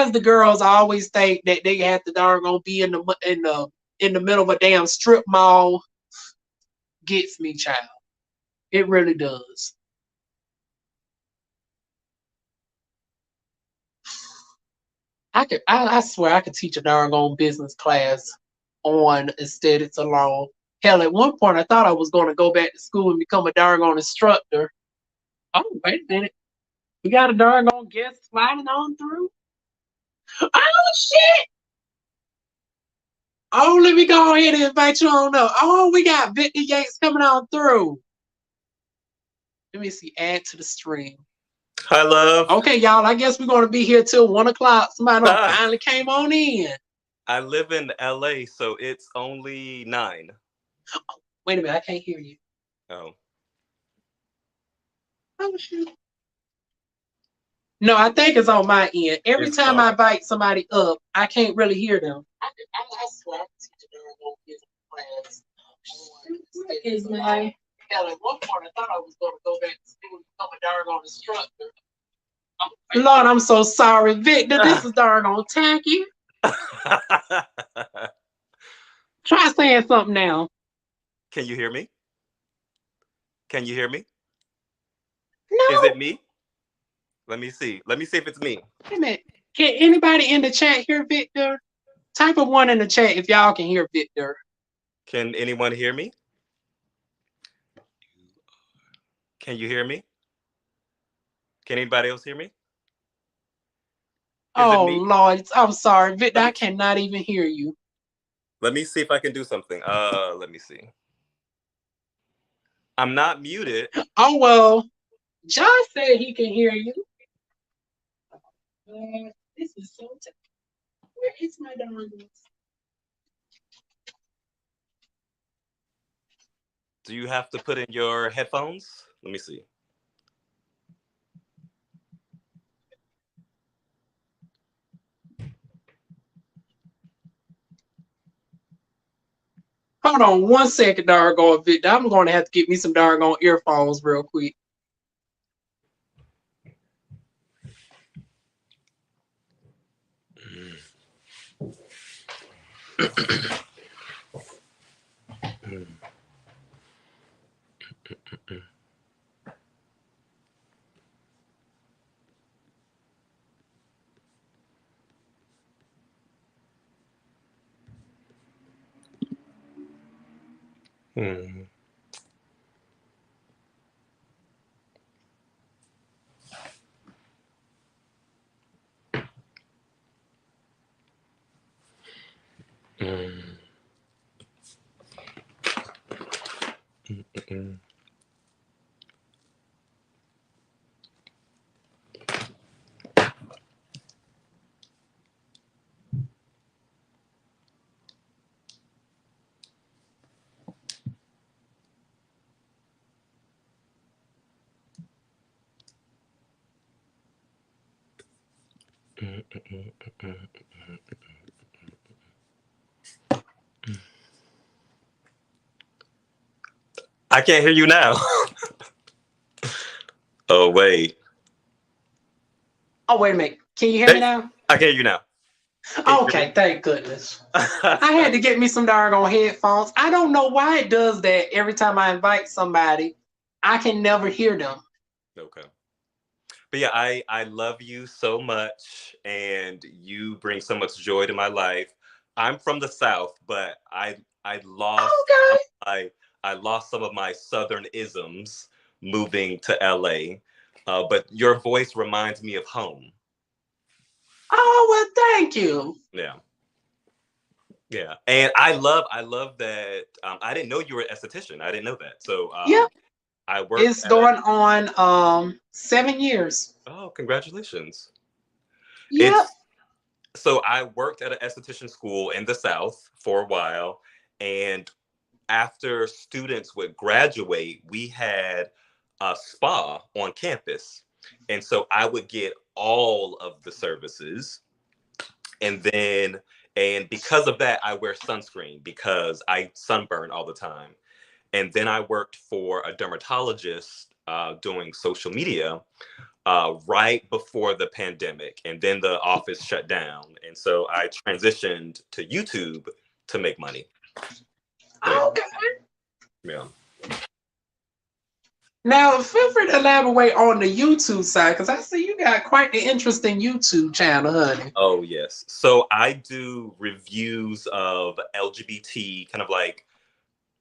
is the girls always think that they have to darn on be in the middle of a damn strip mall? Gets me, child. It really does. I swear I could teach a darn on business class on aesthetics alone. Hell, at one point I thought I was going to go back to school and become a darn on instructor. Oh, wait a minute. We got a darn on guest sliding on through. Oh shit! Oh, let me go ahead and invite you on up. Oh, we got Victor Yates coming on through. Let me see. Add to the stream. Hi, love. Okay, y'all. I guess we're going to be here till 1 o'clock. Somebody finally came on in. I live in LA, so it's only 9. Oh, wait a minute. I can't hear you. Oh. Oh, shoot. No, I think it's on my end. Every time I invite somebody up, I can't really hear them. I swear I can teach a darn on business class. What is my... Hell, at one point I thought I was going to go back to school and become a darn on instructor. Lord, I'm so sorry, Victor. This is darn on tacky. Try saying something now. Can you hear me? Can you hear me? No. Is it me? Let me see. Let me see if it's me. Wait a minute. Can anybody in the chat hear Victor? Type of one in the chat if y'all can hear Victor. Can anyone hear me? Can you hear me? Can anybody else hear me? Is it Oh me? Lord, I'm sorry, Victor. Let I me, cannot even hear you. let me see if I can do something. Let me see. I'm not muted. Oh well, John said he can hear you. This is so tough. Where is my dongles? Do you have to put in your headphones? Let me see. Hold on 1 second, doggone Victor. I'm going to have to get me some doggone earphones real quick. Hmm. Mm. Mm-mm. I can't hear you now. Oh, wait. Oh, wait a minute. Can you hear me Hey, now? I can hear you now. Can you hear Okay, me? thank goodness. I had to get me some doggone headphones. I don't know why it does that every time I invite somebody. I can never hear them. Okay. But yeah, I love you so much, and you bring so much joy to my life. I'm from the South, but I lost some Okay. of I lost some of my Southern isms moving to LA. But your voice reminds me of home. Oh, well, thank you. Yeah, yeah, and I love that. I didn't know you were an esthetician. I didn't know that. So Yep. I worked It's at a. going on 7 years. Oh, congratulations! Yep. It's so I worked at an esthetician school in the South for a while, and after students would graduate, we had a spa on campus, and so I would get all of the services, and then and because of that, I wear sunscreen because I sunburn all the time. And then I worked for a dermatologist doing social media right before the pandemic, and then the office shut down, and so I transitioned to YouTube to make money. So Okay. yeah. Now, feel free to elaborate on the YouTube side because I see you got quite the interesting YouTube channel, honey. Oh yes. So I do reviews of LGBT kind of like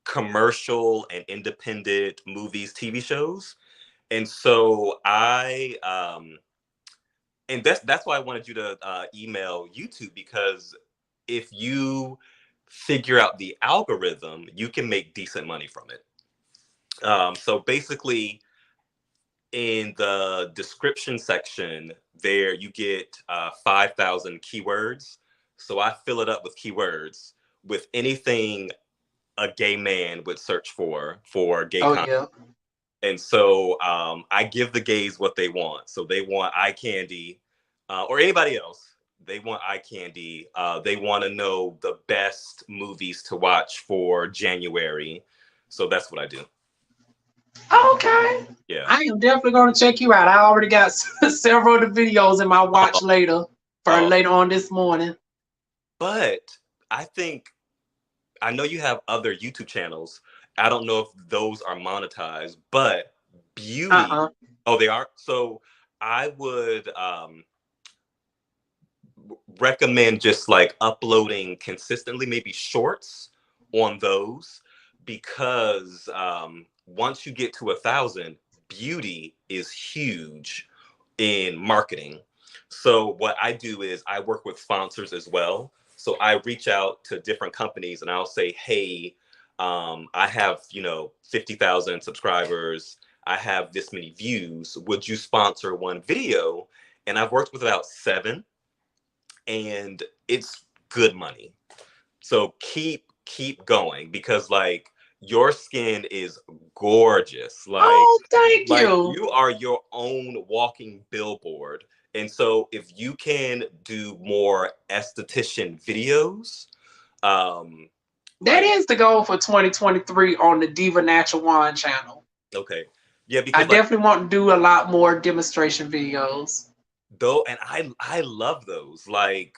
commercial and independent movies, TV shows, and so and that's why I wanted you to email YouTube, because if you figure out the algorithm, you can make decent money from it. So basically, in the description section, there you get 5,000 keywords. So I fill it up with keywords with anything a gay man would search for gay Oh, content. yeah. And so I give the gays what they want. So they want eye candy, or anybody else. They want eye candy. They want to know the best movies to watch for January. So that's what I do. Okay. Yeah. I am definitely going to check you out. I already got several of the videos in my watch Oh, later for oh. later on this morning. But I think I know you have other YouTube channels. I don't know if those are monetized, but beauty. Uh-uh. Oh, they are. So I would recommend just like uploading consistently, maybe shorts on those, because once you get to 1,000, beauty is huge in marketing. So what I do is I work with sponsors as well. So I reach out to different companies and I'll say, hey, I have, 50,000 subscribers. I have this many views. Would you sponsor one video? And I've worked with about 7, and it's good money. So keep going, because like your skin is gorgeous. Oh, thank Like you. you are your own walking billboard. And so if you can do more esthetician videos, um That like is the goal for 2023 on the Diva Natural Wine channel. okay. Yeah, I because like definitely want to do a lot more demonstration videos. though, and I love those. Like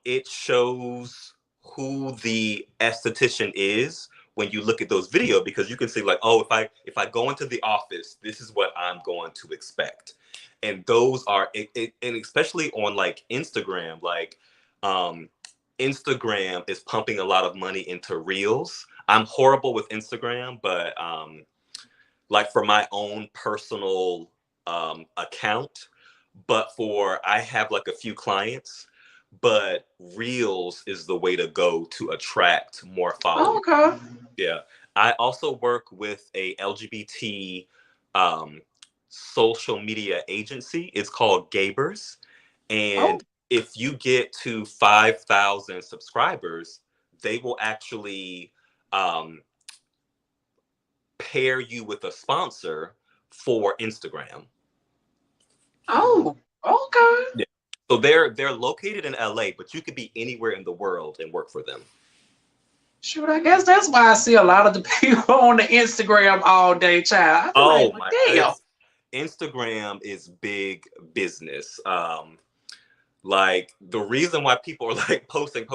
it shows who the esthetician is when you look at those videos, because you can see like, oh, if I go into the office, this is what I'm going to expect. And those are and especially on like Instagram, like um Instagram is pumping a lot of money into reels. I'm horrible with Instagram, but like for my own personal account, but for I have like a few clients, but reels is the way to go to attract more Oh, followers. okay. Yeah. I also work with a LGBT um, social media agency. It's called Gabers. Oh, And if you get to 5,000 subscribers, they will actually um, pair you with a sponsor for Instagram. oh, okay. Yeah. So they're located in LA, but you could be anywhere in the world and work for them. Shoot, I guess that's why I see a lot of the people on the Instagram all day, child. I be like, Oh well, my, damn. Instagram is big business. Like the reason why people are like posting,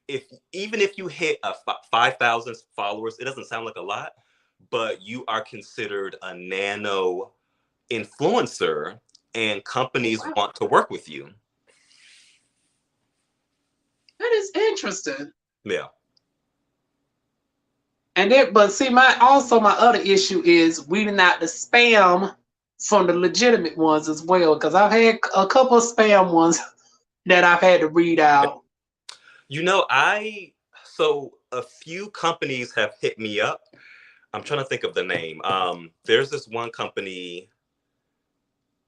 if even if you hit a 5,000 followers, it doesn't sound like a lot, but you are considered a nano influencer, and Oh, companies wow. want to work with you. That is interesting. Yeah. And then, but see, my other issue is weeding out the spam from the legitimate ones as well, because I've had a couple of spam ones that I've had to read out. So a few companies have hit me up. I'm trying to think of the name. There's this one company.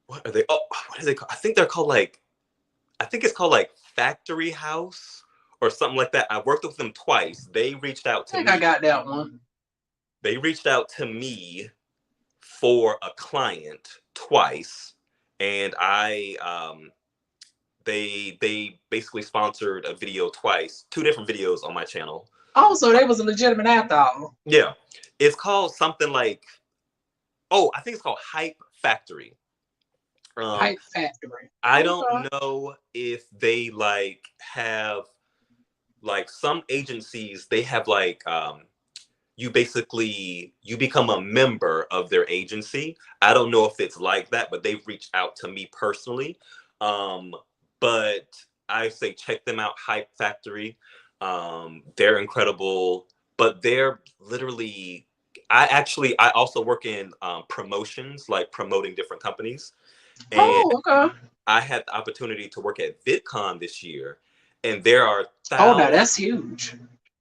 What are they? Oh, what are they called? I think it's called like Factory House or something like that. I worked with them twice. They reached out I to think I me. got that one. They reached out to me for a client twice, and they basically sponsored a video twice, 2 different videos on my channel. Oh, so they was a legitimate after all. Yeah, it's called something like, oh, I think it's called Hype Factory. Um, Hype Factory. I Okay. don't know if they like have like some agencies, they have like you become a member of their agency. I don't know if it's like that, but they've reached out to me personally. Um, but I say check them out, Hype Factory. They're incredible, but they're literally. I also work in promotions, like promoting different companies, and Oh, okay. I had the opportunity to work at VidCon this year, and there are Oh, now thousands. that's huge.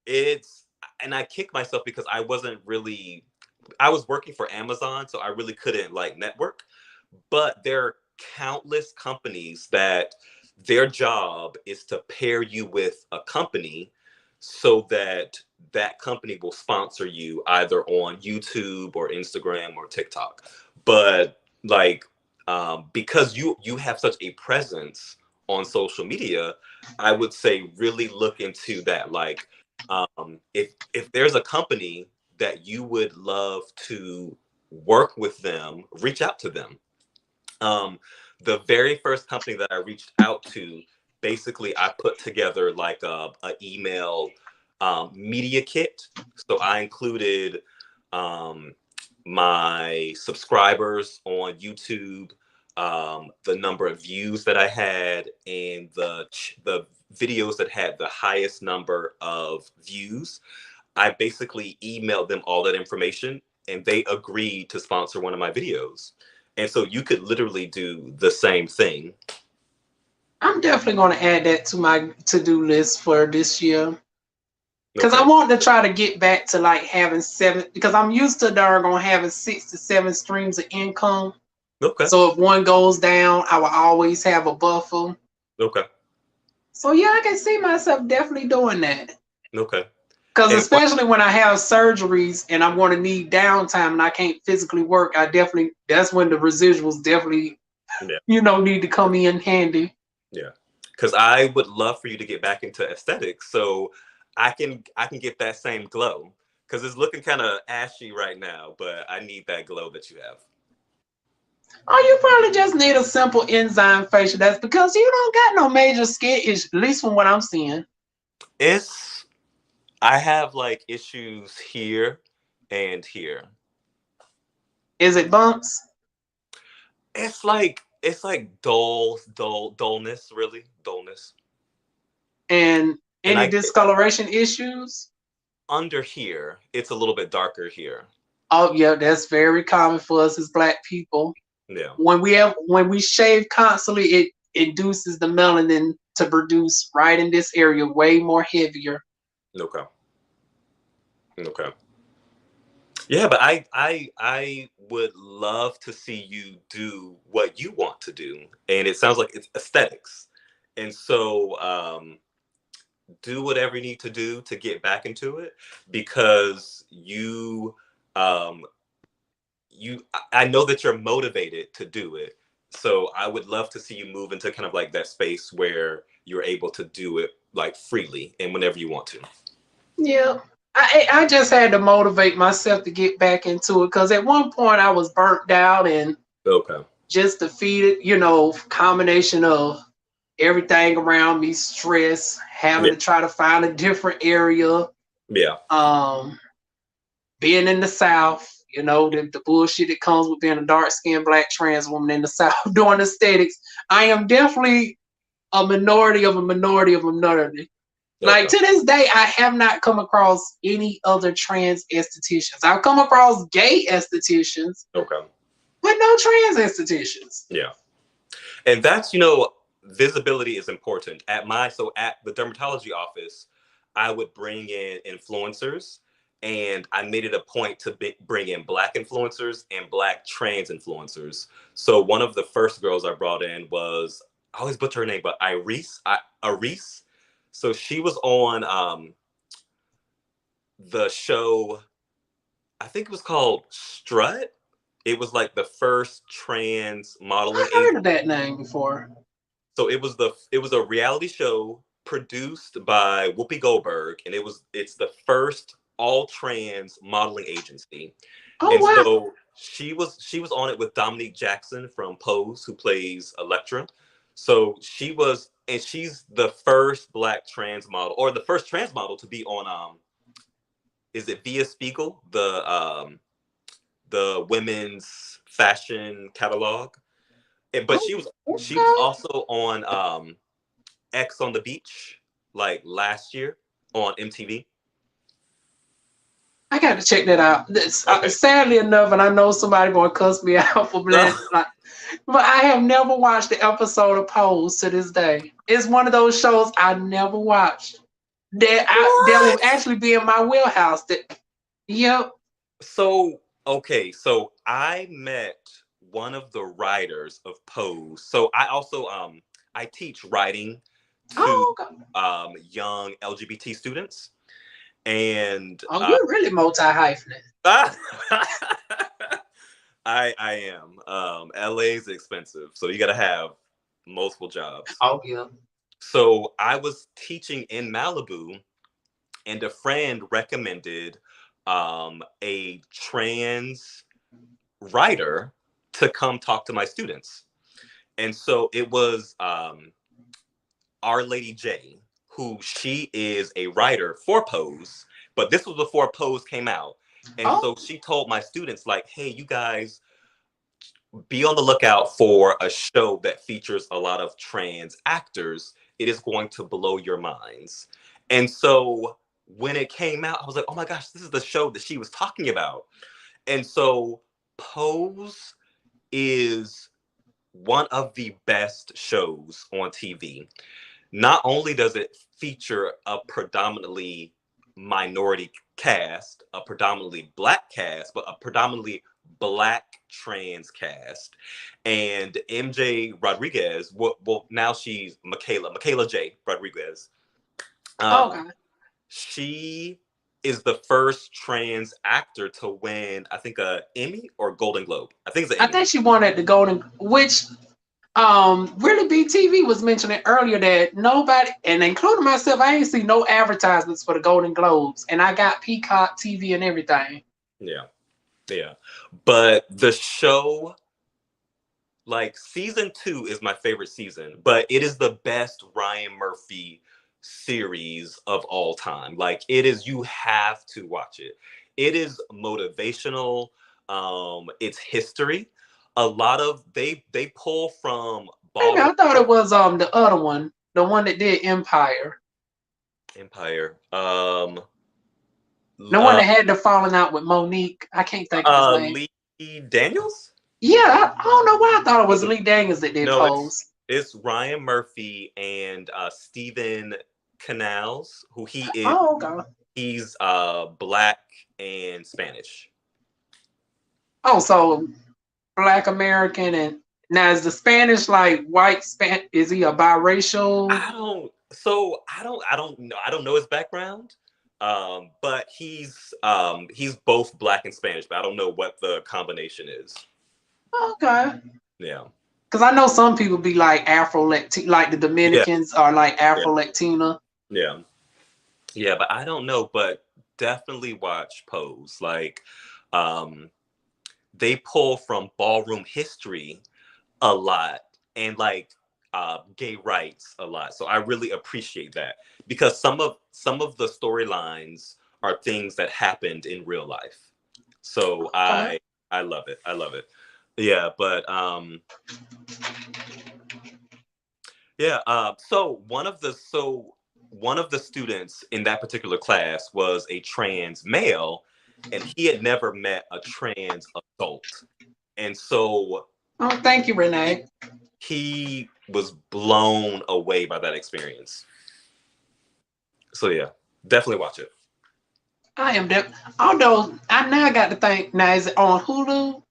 It's and I kick myself because I was working for Amazon, so I really couldn't like network. But there are countless companies that their job is to pair you with a company so that that company will sponsor you either on YouTube or Instagram or TikTok. But like because you have such a presence on social media, I would say really look into that. Like if there's a company that you would love to work with them, reach out to them. Um, the very first company that I reached out to, basically, I put together like a email media kit. So I included um, my subscribers on YouTube, the number of views that I had, and the videos that had the highest number of views. I basically emailed them all that information, and they agreed to sponsor one of my videos. And so you could literally do the same thing. I'm definitely going to add that to my to-do list for this year. Because Okay. I want to try to get back to like having 7, because I'm used to darn having 6 to 7 streams of income. Okay. So if one goes down, I will always have a buffer. Okay. So yeah, I can see myself definitely doing that. Okay. Because And especially when I have surgeries and I'm going to need downtime and I can't physically work, that's when the residuals definitely, need to come in handy. Yeah. Because I would love for you to get back into aesthetics, so I can get that same glow. Because it's looking kind of ashy right now, but I need that glow that you have. Oh, you probably just need a simple enzyme facial. That's because you don't got no major skin issues, at least from what I'm seeing. I have like issues here and here. Is it bumps? It's like dullness, really dullness. And And any discoloration issues? Under here, it's a little bit darker here. Oh yeah, that's very common for us as Black people. Yeah. When we shave constantly, it induces the melanin to produce right in this area way more heavier. Okay. Okay. Yeah, but I would love to see you do what you want to do, and it sounds like it's aesthetics. And so do whatever you need to do to get back into it, because I know that you're motivated to do it. So I would love to see you move into kind of like that space where you're able to do it like freely and whenever you want to. Yeah. I just had to motivate myself to get back into it because at one point I was burnt out and just defeated, combination of everything around me, stress, having to try to find a different area. Yeah. Being in the South, the bullshit that comes with being a dark-skinned Black trans woman in the South doing aesthetics. I am definitely a minority of a minority of a minority. Like to this day, I have not come across any other trans estheticians. I've come across gay estheticians, but no trans estheticians. Yeah, and that's visibility is important. At the dermatology office, I would bring in influencers, and I made it a point to bring in Black influencers and Black trans influencers. So one of the first girls I brought in was, I always butcher her name, but Iris. So she was on the show, I think it was called Strut. It was like the first trans modeling. I've heard of that name before. So it was a reality show produced by Whoopi Goldberg, and it's the first all trans modeling agency. Oh, and wow. So she was on it with Dominique Jackson from Pose, who plays Elektra. So she's the first Black trans model, or the first trans model to be on is it Via Spiegel, the women's fashion catalog. But she was also on X on the Beach like last year on MTV. I got to check that out. Sadly enough, and I know somebody going to cuss me out for that, but I have never watched the episode of Pose to this day. It's one of those shows I never watched. That will actually be in my wheelhouse. Yep. So I met one of the writers of Pose. So I also I teach writing to young LGBT students. And you're really multi-hyphenate. I am. LA is expensive, so you got to have multiple jobs. Oh yeah. So I was teaching in Malibu, and a friend recommended a trans writer to come talk to my students. And so it was Our Lady J, who she is a writer for Pose, but this was before Pose came out. And Oh, so she told my students, like, hey, you guys be on the lookout for a show that features a lot of trans actors. It is going to blow your minds. And so when it came out, I was like, oh my gosh, this is the show that she was talking about. And so Pose is one of the best shows on TV. Not only does it feature a predominantly minority cast, a predominantly Black cast, but a predominantly Black trans cast. And MJ Rodriguez, well now she's Michaela J. Rodriguez. Um, okay. she is the first trans actor to win, I think, a Emmy or Golden Globe. I think it's an I Emmy. think she wanted the golden, which really BTV was mentioning earlier that nobody, and including myself, I ain't see no advertisements for the Golden Globes, and I got Peacock TV and everything. Yeah, yeah. But the show, like season 2 is my favorite season, but it is the best Ryan Murphy series of all time. Like it is, you have to watch it. It is motivational. It's history. A lot of they pull from Maybe ballroom I thought it was the other one, the one that did Empire, Empire. the one that had the falling out with Monique. I can't think of his name. Lee Daniels. Yeah, I don't know why I thought it was Lee Daniels that did No, Pose. it's Ryan Murphy and Stephen Canals, who he is. Oh, okay. He's Black and Spanish. Oh, so Black American, and now is the Spanish like white is he a biracial? I don't know his background. But he's both Black and Spanish, but I don't know what the combination is. Okay. Yeah. Because I know some people be like Afro Latina, like the Dominicans are like Afro Latina. Yeah. Yeah, but I don't know, but definitely watch Pose. Like, they pull from ballroom history a lot and like gay rights a lot. So I really appreciate that because some of the storylines are things that happened in real life. So I love it. I love it. Yeah, but so one of the students in that particular class was a trans male, and he had never met a trans adult. And so Thank you, Renee. he was blown away by that experience. So yeah, definitely watch it. I am although I now got to think, now is it on Hulu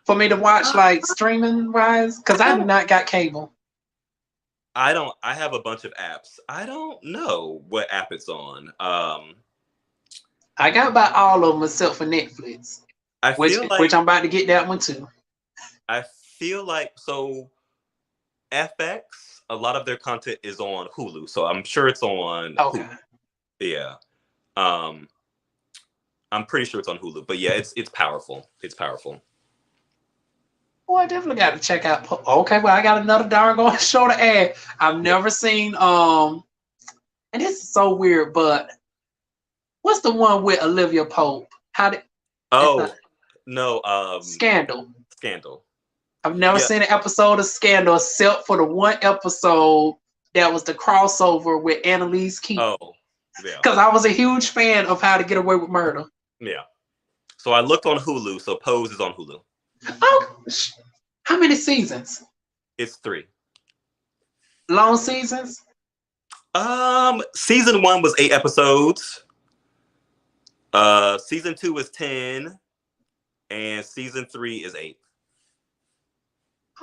for me to watch like streaming wise? Because I do not got cable. I have a bunch of apps. I don't know what app it's on. I got about all of them except for Netflix, which I'm about to get that one too. I feel like so FX, a lot of their content is on Hulu, so I'm sure it's on Okay. Hulu. Yeah. I'm pretty sure it's on Hulu, but yeah, it's powerful. It's powerful. Oh, I definitely got to check out. Okay, well, I got another doggone show to add. I've never seen and this is so weird, but what's the one with Olivia Pope? Scandal. Scandal. I've never seen an episode of Scandal except for the one episode that was the crossover with Annalise Keys. Oh, yeah. Because I was a huge fan of How to Get Away with Murder. Yeah. So I looked on Hulu. So Pose is on Hulu. Oh, how many seasons? It's 3. Long seasons? Season 1 was 8 episodes. Season 2 is 10, and season 3 is 8.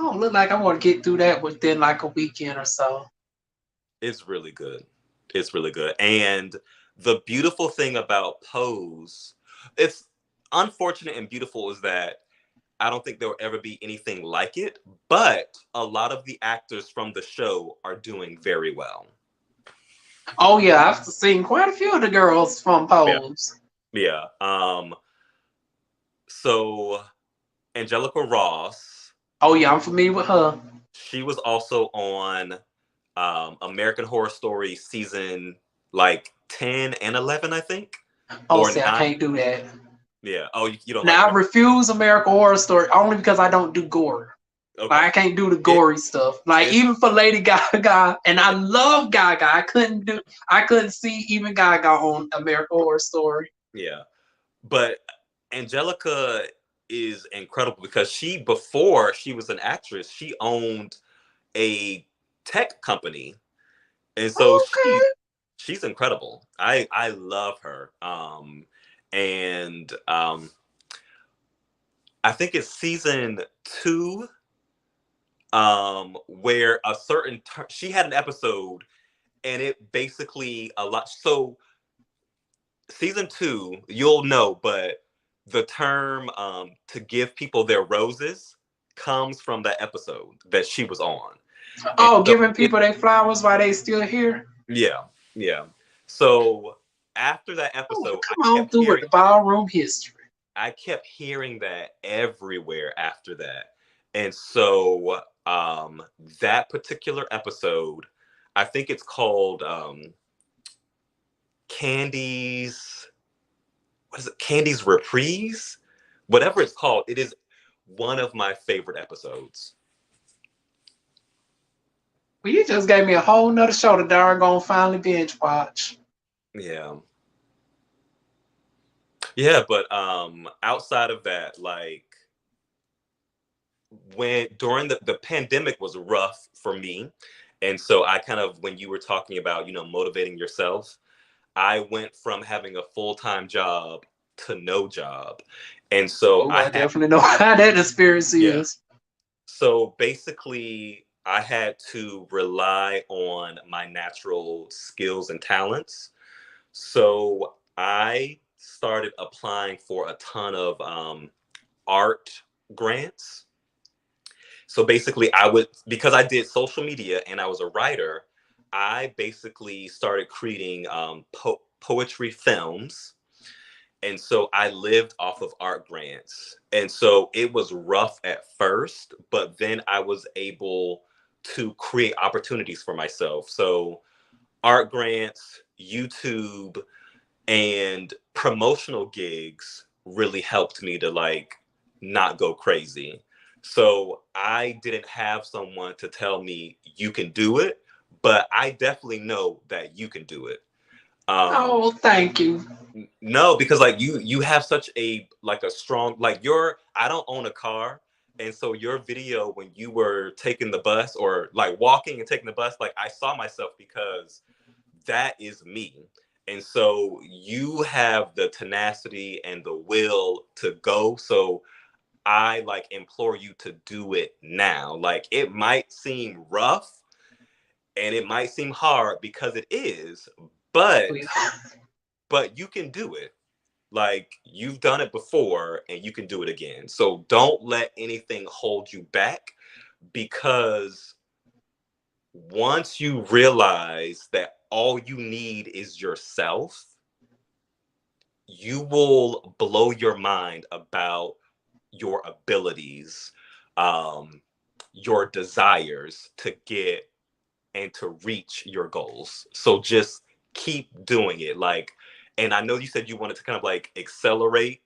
Oh, look like I want to get through that within like a weekend or so. It's really good. It's really good. And the beautiful thing about Pose, it's unfortunate and beautiful, is that I don't think there will ever be anything like it, but a lot of the actors from the show are doing very well. Oh yeah, I've seen quite a few of the girls from Pose. Yeah. So Angelica Ross. Oh yeah, I'm familiar with her. She was also on American Horror Story season like 10 and 11, I think. Oh, or see, I not? can't do that. Yeah. Oh, you don't like Now I American? refuse American Horror Story only because I don't do gore. Like Okay. I can't do the It, gory stuff. Like it's even for Lady Gaga, and I yeah, love Gaga. I couldn't see even Gaga on American Horror Story. yeah. But Angelica is incredible because before she was an actress, she owned a tech company, and so Okay. she's incredible. I love her. And I think it's season 2, where she had an episode, and it basically a lot. So season 2, you'll know, but the term to give people their roses comes from that episode that she was on. And Oh, so giving people their flowers while they still here. yeah, yeah. So after that Oh, episode, come on through with the ballroom history. I kept hearing that everywhere after that. And so that particular episode, I think it's called Candy's, what is it? Candy's Reprise? Whatever it's called, it is one of my favorite episodes. Well, you just gave me a whole nother show to darn gonna finally binge watch. Yeah. Yeah, but outside of that, like when during the pandemic was rough for me. And so I kind of, when you were talking about, motivating yourself, I went from having a full-time job to no job. And so Oh, I definitely know how that experience yeah. is. So basically, I had to rely on my natural skills and talents. So I started applying for a ton of art grants. So basically, because I did social media and I was a writer, I basically started creating poetry films. And so I lived off of art grants. And so it was rough at first, but then I was able to create opportunities for myself. So art grants, YouTube, and promotional gigs really helped me to like not go crazy. So I didn't have someone to tell me you can do it, but I definitely know that you can do it. Oh, thank you. No, because like you have such a strong, like I don't own a car, and so your video when you were taking the bus or like walking and taking the bus, like I saw myself because that is me. And so you have the tenacity and the will to go. So I like implore you to do it now. Like it might seem rough and it might seem hard because it is, but you can do it. Like you've done it before and you can do it again. So don't let anything hold you back, because once you realize that all you need is yourself, you will blow your mind about your abilities, um, your desires to get and to reach your goals. So just keep doing it. Like, and I know you said you wanted to kind of like accelerate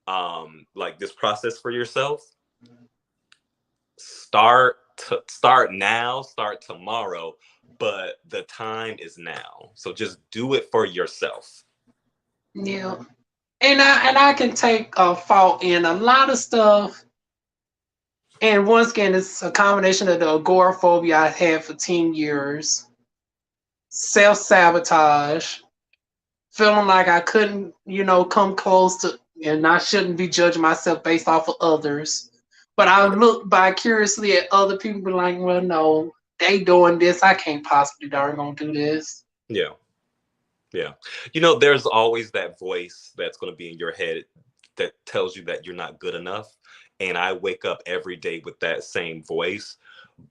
like this process for yourself. Start now, start tomorrow, but the time is now. So just do it for yourself. Yeah. And I can take a fault in a lot of stuff. And once again, it's a combination of the agoraphobia I had for 10 years, self sabotage, feeling like I couldn't, come close to, and I shouldn't be judging myself based off of others. But I Yeah. look vicariously at other people, be like, well, no, they doing this. I can't possibly darn gonna do this. Yeah. Yeah. There's always that voice that's going to be in your head that tells you that you're not good enough. And I wake up every day with that same voice,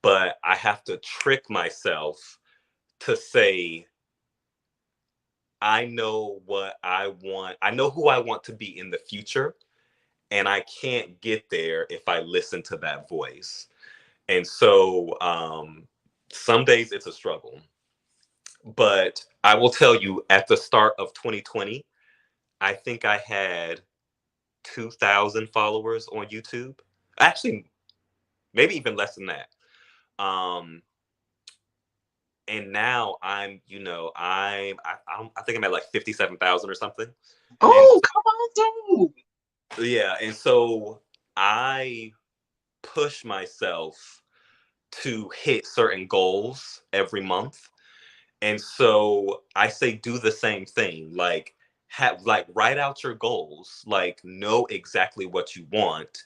but I have to trick myself to say, I know what I want. I know who I want to be in the future, and I can't get there if I listen to that voice. And so some days it's a struggle. But I will tell you, at the start of 2020, I think I had 2,000 followers on YouTube. Actually, maybe even less than that. Um, and now I'm, I think I'm at like 57,000 or something. And Oh, come on, dude. yeah, and so I push myself to hit certain goals every month. And so I say do the same thing. Like write out your goals, like know exactly what you want,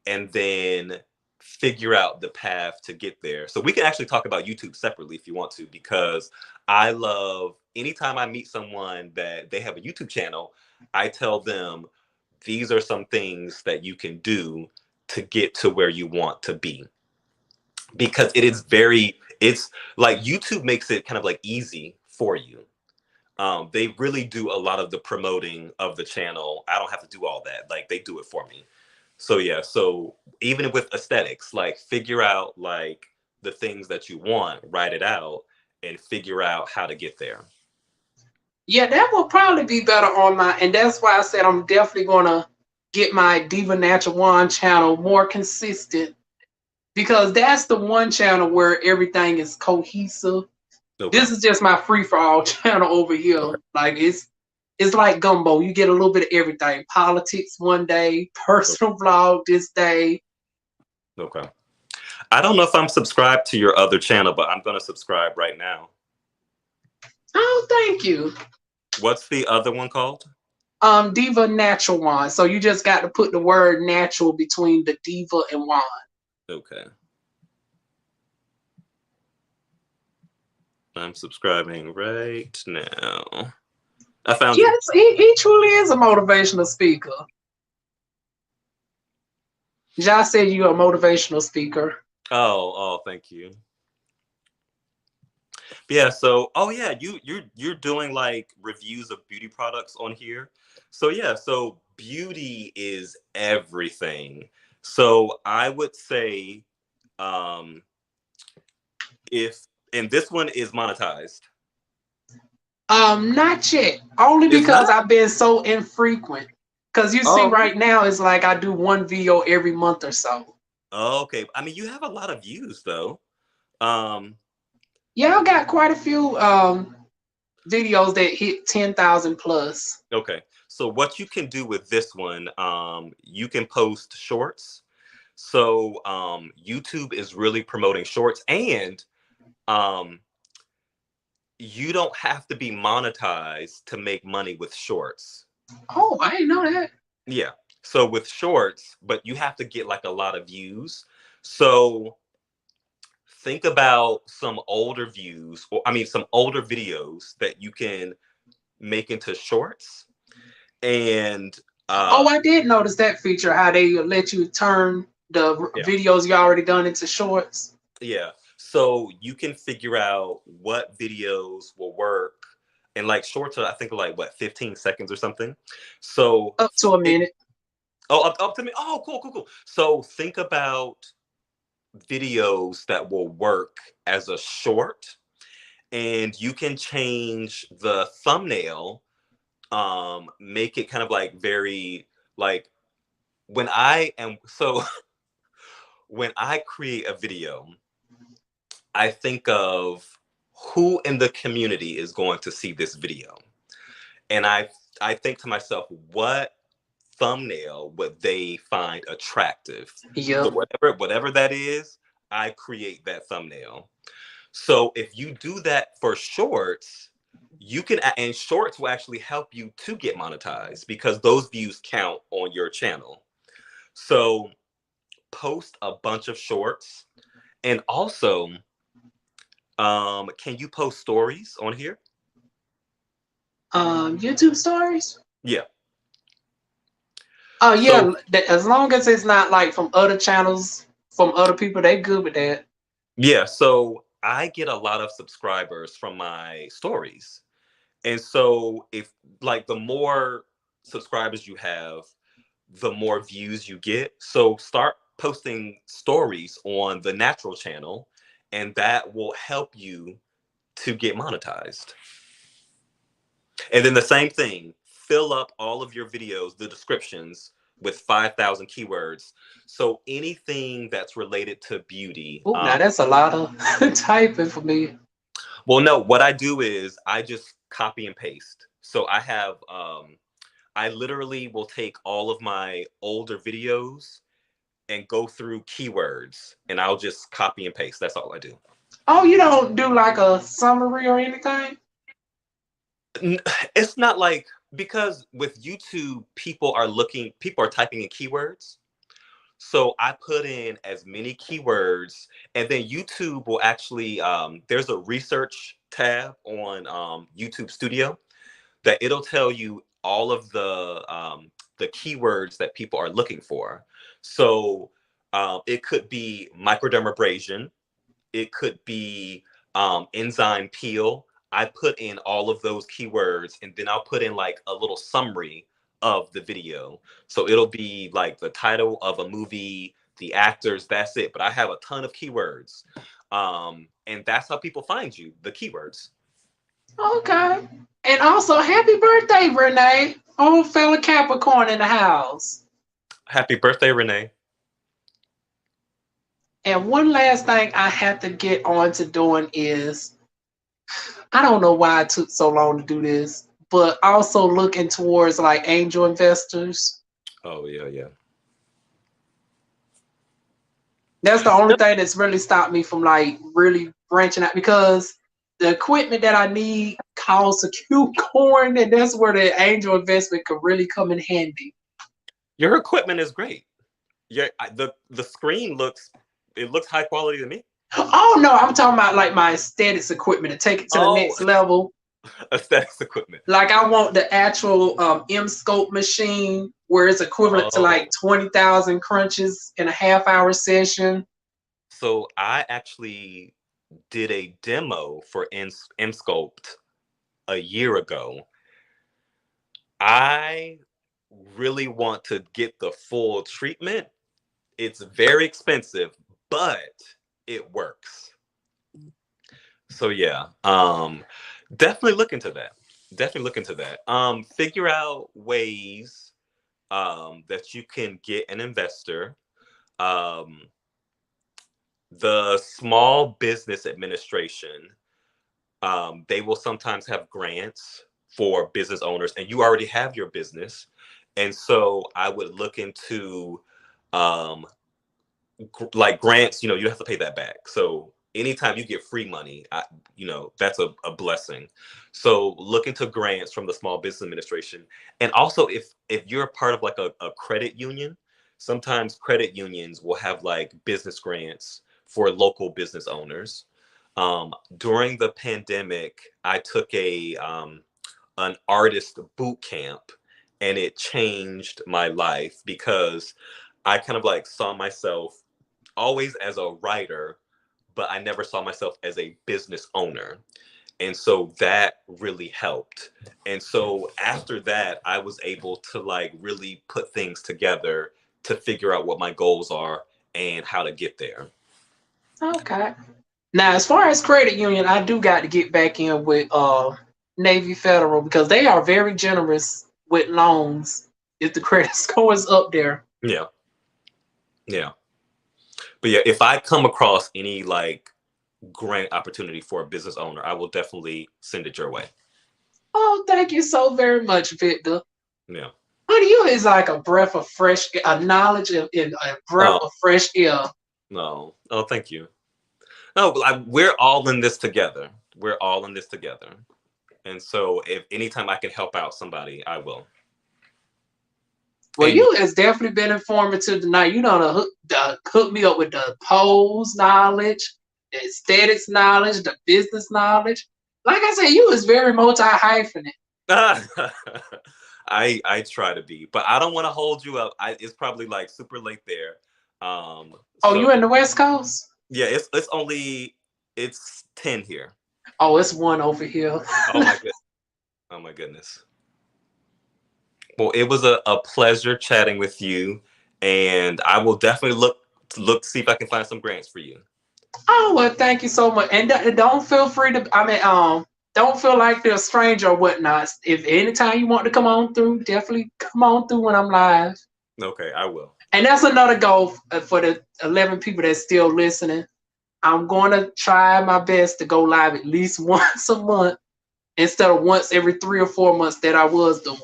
and then figure out the path to get there. So we can actually talk about YouTube separately if you want to, because I love anytime I meet someone that they have a YouTube channel, I tell them these are some things that you can do to get to where you want to be. Because it's like YouTube makes it kind of like easy for you. They really do a lot of the promoting of the channel. I don't have to do all that. Like they do it for me. So yeah, so even with aesthetics, like figure out like the things that you want, write it out, and figure out how to get there. Yeah, that will probably be better on my, and that's why I said I'm definitely gonna get my DivaWuan channel more consistent, because that's the one channel where everything is cohesive. Okay. This is just my free for all channel over here. Okay. Like it's like gumbo. You get a little bit of everything. Politics one day, personal vlog this day. Okay. I don't know if I'm subscribed to your other channel, but I'm gonna subscribe right now. Oh, thank you. What's the other one called? Diva Natural Wine. So you just got to put the word natural between the diva and wine. Okay. I'm subscribing right now. I found you. Yes, he truly is a motivational speaker. Josh said you're a motivational speaker. Oh, thank you. Yeah, so yeah, you're doing like reviews of beauty products on here. So yeah, so beauty is everything. So I would say um if and this one is monetized. Not yet. Only It's because not? I've been so infrequent. Because you see, Oh, right now it's like I do one video every month or so. okay. I mean, you have a lot of views though. Um Yeah, I got quite a few videos that hit 10,000 plus. okay. So what you can do with this one, you can post shorts. So YouTube is really promoting shorts, and um, you don't have to be monetized to make money with shorts. Oh, I didn't know that. Yeah. So with shorts, but you have to get like a lot of views. So think about some older views, or I mean, some older videos that you can make into shorts. And Oh, I did notice that feature, how they let you turn the yeah. videos you already done into shorts. Yeah. So you can figure out what videos will work. And like shorts are, I think, like what, 15 seconds or something. So Up to a minute. up to me. Oh, cool. So think about videos that will work as a short, and you can change the thumbnail, make it kind of like very like when I am so when I create a video, I think of who in the community is going to see this video. And I think to myself, what thumbnail would they find attractive? So Yep. whatever that is, I create that thumbnail. So if you do that for shorts, you can, and shorts will actually help you to get monetized because those views count on your channel. So post a bunch of shorts, and also can you post stories on here? YouTube stories. Yeah. Oh So yeah, as long as it's not like from other channels, from other people, they good with that. yeah, so I get a lot of subscribers from my stories. And so if like the more subscribers you have, the more views you get. So start posting stories on the natural channel, and that will help you to get monetized. And then the same thing, fill up all of your videos, the descriptions, with 5,000 keywords. So anything that's related to beauty. Oh, now that's a lot of typing for me. Well, no, what I do is I just copy and paste. So I have, I literally will take all of my older videos and go through keywords, and I'll just copy and paste. That's all I do. Oh, you don't do like a summary or anything? It's not like, because with YouTube, people are typing in keywords. So I put in as many keywords, and then YouTube will actually, there's a research tab on YouTube Studio that it'll tell you all of the keywords that people are looking for. So it could be microdermabrasion, it could be enzyme peel. I put in all of those keywords, and then I'll put in like a little summary of the video. So it'll be like the title of a movie, the actors, that's it. But I have a ton of keywords. And that's how people find you, the keywords. Okay. And also, happy birthday, Renee. Old fella Capricorn in the house. Happy birthday, Renee. And one last thing I have to get on to doing is, I don't know why it took so long to do this, but also looking towards like angel investors. Oh, yeah. That's the only thing that's really stopped me from like really branching out, because the equipment that I need costs a cute coin, and that's where the angel investment could really come in handy. Your equipment is great. Yeah, the screen looks high quality to me. Oh no, I'm talking about like my aesthetics equipment to take it to the next level. Aesthetics equipment. Like I want the actual M-Scope machine where it's equivalent to like 20,000 crunches in a half-hour session. So I actually did a demo for M-Scope a year ago. I really want to get the full treatment. It's very expensive, but it works. So yeah, definitely look into that. Figure out ways that you can get an investor. The Small Business Administration, they will sometimes have grants for business owners, and you already have your business. And so I would look into like grants, you have to pay that back. So anytime you get free money, that's a blessing. So look into grants from the Small Business Administration. And also if you're a part of like a credit union, sometimes credit unions will have like business grants for local business owners. During the pandemic, I took an artist boot camp, and it changed my life because I kind of like saw myself always as a writer, but I never saw myself as a business owner. And so that really helped. And so after that, I was able to like really put things together to figure out what my goals are and how to get there. Okay. Now, as far as credit union, I do got to get back in with Navy Federal, because they are very generous with loans if the credit score is up there. Yeah. But yeah, if I come across any like grant opportunity for a business owner, I will definitely send it your way. Oh, thank you so very much, Victor. Yeah. Honey, you is like a breath of fresh knowledge and a breath of fresh air. No. Oh, thank you. No, we're all in this together. And so if anytime I can help out somebody, I will. Well, you has definitely been informative tonight. You know, hook me up with the pose knowledge, the aesthetics knowledge, the business knowledge. Like I said, you is very multi-hyphenate. I try to be, but I don't want to hold you up. It's probably like super late there. So, you in the West Coast? Yeah, it's 10 here. Oh, it's 1 over here. Oh my goodness. Well, it was a pleasure chatting with you, and I will definitely look see if I can find some grants for you. Oh, well, thank you so much. And don't feel free to, Don't feel like they're a stranger or whatnot. If anytime you want to come on through, definitely come on through when I'm live. Okay, I will. And that's another goal for the 11 people that's still listening. I'm going to try my best to go live at least once a month instead of once every 3 or 4 months that I was doing.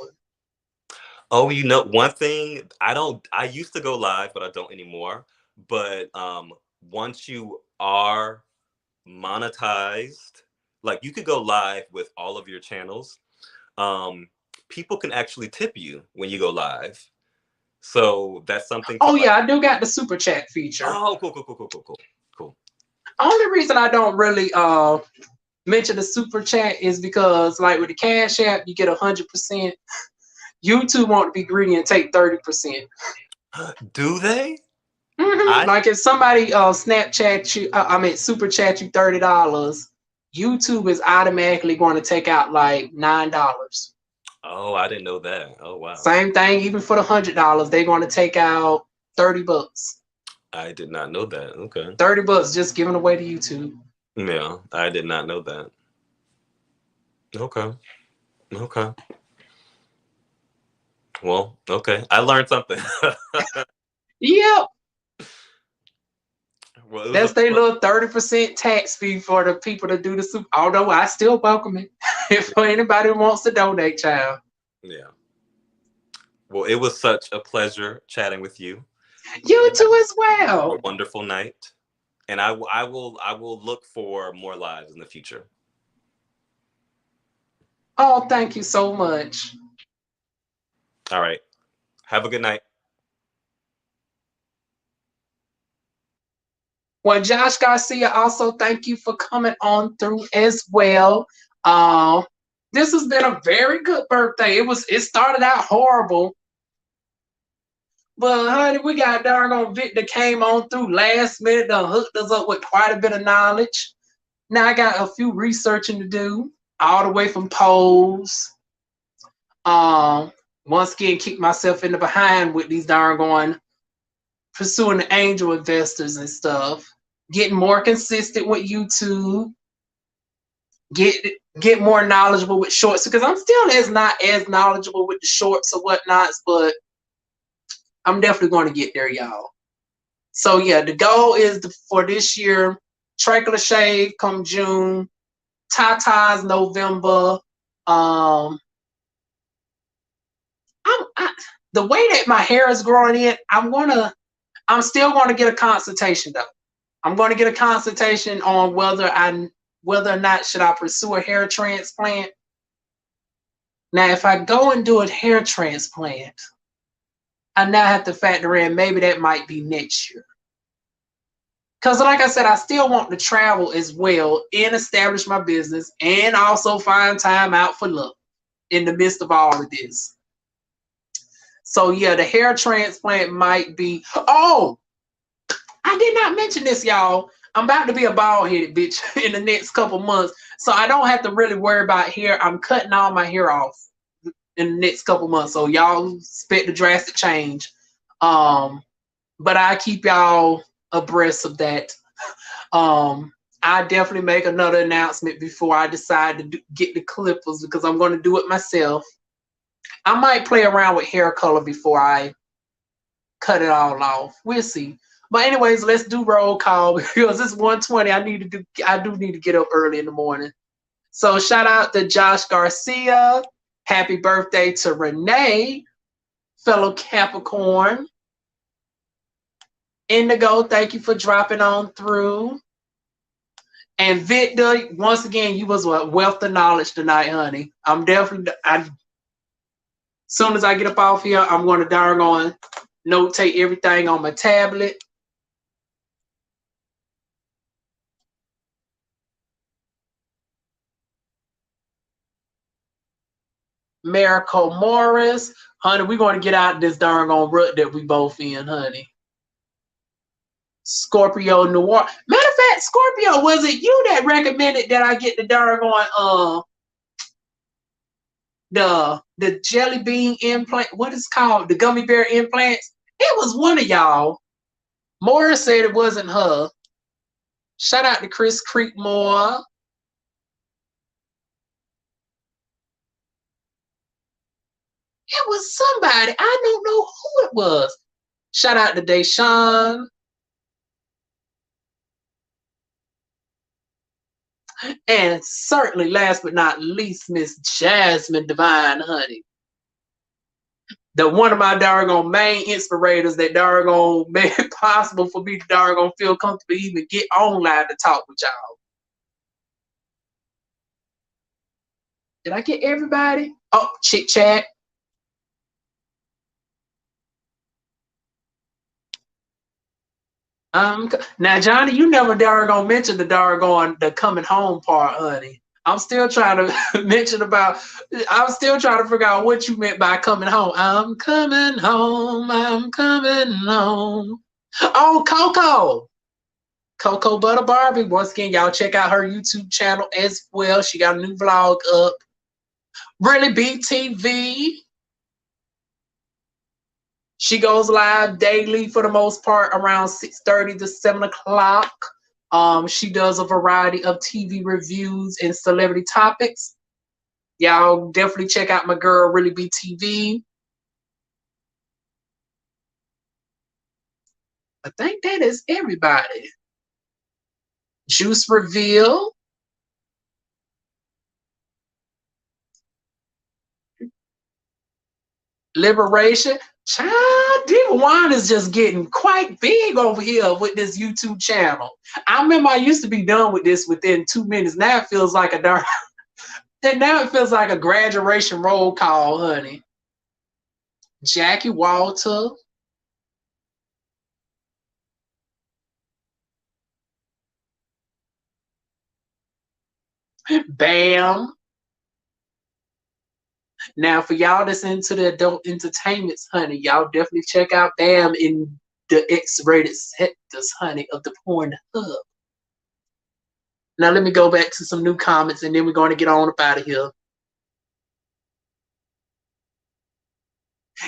Oh, one thing, I used to go live, but I don't anymore. But once you are monetized, like you could go live with all of your channels. People can actually tip you when you go live. So that's something to Oh yeah, I do got the super chat feature. Oh, cool. Only reason I don't really mention the super chat is because like with the Cash App, you get 100%. YouTube want to be greedy and take 30%. Do they? Like if somebody Snapchat you, super chat you $30, YouTube is automatically going to take out like $9. Oh, I didn't know that. Oh wow. Same thing, even for the $100, they're going to take out $30. I did not know that. Okay. $30 just given away to YouTube. Yeah, I did not know that. Okay. Well, okay. I learned something. Yep. Well, That's their little 30% tax fee for the people to do the super. Although I still welcome it if anybody wants to donate, child. Yeah. Well, it was such a pleasure chatting with you. You too as well. A wonderful night. And I will look for more lives in the future. Oh, thank you so much. All right. Have a good night. Well, Josh Garcia, also thank you for coming on through as well. This has been a very good birthday. It started out horrible. But honey, we got doggone Vic that came on through last minute, done hooked us up with quite a bit of knowledge. Now I got a few researching to do, all the way from polls. Once again, keep myself in the behind with these doggone pursuing the angel investors and stuff. Getting more consistent with YouTube. Get more knowledgeable with shorts because I'm still not as knowledgeable with the shorts or whatnots, but I'm definitely going to get there, y'all. So yeah, the goal is for this year, Tricolor Shave come June, Tatas November. The way that my hair is growing in, I'm still going to get a consultation though. I'm going to get a consultation on whether or not should I pursue a hair transplant. Now, if I go and do a hair transplant, I now have to factor in maybe that might be next year. Because like I said, I still want to travel as well and establish my business and also find time out for love in the midst of all of this. So yeah, the hair transplant might be, oh, I did not mention this, y'all. I'm about to be a bald-headed bitch in the next couple months. So I don't have to really worry about hair. I'm cutting all my hair off in the next couple months. So y'all expect a drastic change. But I keep y'all abreast of that. I definitely make another announcement before I decide to get the clippers because I'm going to do it myself. I might play around with hair color before I cut it all off. We'll see. But anyways, let's do roll call because it's 1:20. I do need to get up early in the morning. So shout out to Josh Garcia. Happy birthday to Renee, fellow Capricorn. Indigo, thank you for dropping on through. And Victor, once again, you was a wealth of knowledge tonight, honey. As soon as I get up off here, I'm going to doggone notate everything on my tablet. Miracle Morris, honey, we're going to get out of this doggone rut that we both in, honey. Scorpio Noir. Matter of fact, Scorpio, was it you that recommended that I get the doggone the jelly bean implant? What is it called? The gummy bear implants? It was one of y'all. Morris said it wasn't her. Shout out to Chris Creekmore. It was somebody. I don't know who it was. Shout out to Deshaun. And certainly, last but not least, Miss Jasmine Divine, honey. The one of my doggone main inspirators that doggone made it possible for me to doggone feel comfortable even get on live to talk with y'all. Did I get everybody? Oh, chit chat. Now Johnny, you never doggone mentioned the coming home part, honey. I'm still trying to mention about. I'm still trying to figure out what you meant by coming home. I'm coming home. I'm coming home. Oh, Coco Butter Barbie. Once again, y'all check out her YouTube channel as well. She got a new vlog up. Really BTV. She goes live daily for the most part around 6:30 to 7 o'clock. She does a variety of TV reviews and celebrity topics. Y'all definitely check out my girl, Really BTV. I think that is everybody. Juice Reveal. Liberation. Child, DivaWuan is just getting quite big over here with this YouTube channel. I remember I used to be done with this within 2 minutes. Now it feels like a darn. And now it feels like a graduation roll call, honey. Jackie Walter. Bam. Now, for y'all that's into the adult entertainments, honey, y'all definitely check out Bam in the X-rated sectors, honey, of the porn hub. Now, let me go back to some new comments, and then we're going to get on up out of here.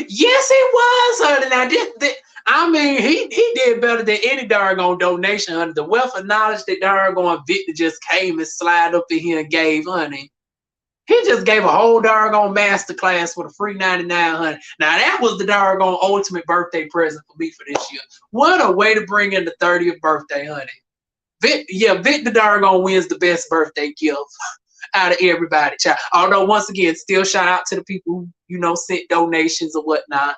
Yes, it was, honey. Now, I mean, he did better than any doggone donation, honey. The wealth of knowledge that doggone Victor just came and slide up in here and gave, honey. He just gave a whole doggone masterclass for the free 99, honey. Now, that was the doggone ultimate birthday present for me for this year. What a way to bring in the 30th birthday, honey. Vic the doggone wins the best birthday gift out of everybody, child. Although, once again, still shout out to the people who, sent donations or whatnot.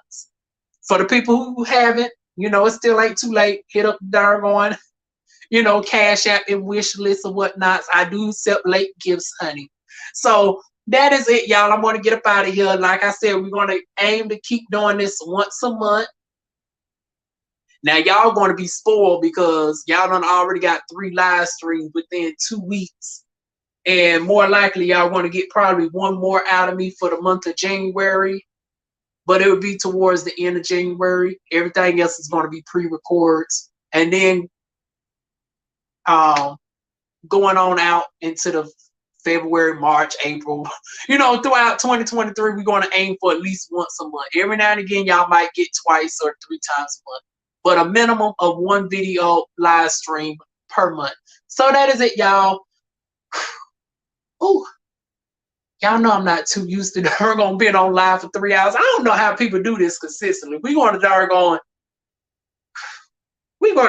For the people who haven't, it still ain't too late. Hit up the doggone, Cash App and wish list or whatnots. I do accept late gifts, honey. So that is it, y'all. I'm going to get up out of here. Like I said, we're going to aim to keep doing this once a month. Now, y'all going to be spoiled because y'all done already got 3 live streams within 2 weeks. And more likely, y'all want to get probably one more out of me for the month of January. But it would be towards the end of January. Everything else is going to be pre-records. And then going on out into the February, March, April, throughout 2023, we're going to aim for at least once a month. Every now and again, y'all might get twice or 3 times a month, but a minimum of 1 video live stream per month. So that is it, y'all. Ooh, y'all know I'm not too used to doggone being on live for 3 hours. I don't know how people do this consistently. We're going to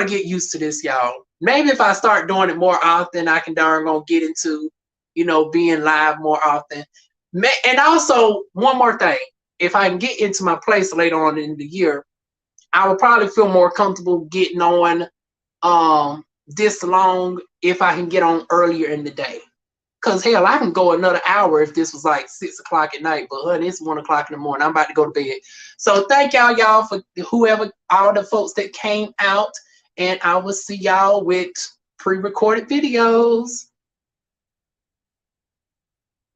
get used to this, y'all. Maybe if I start doing it more often, I can doggone get into being live more often. And also, one more thing. If I can get into my place later on in the year, I would probably feel more comfortable getting on this long if I can get on earlier in the day. Because, hell, I can go another hour if this was like 6 o'clock at night. But, honey, it's 1 o'clock in the morning. I'm about to go to bed. So, thank y'all for all the folks that came out. And I will see y'all with pre-recorded videos.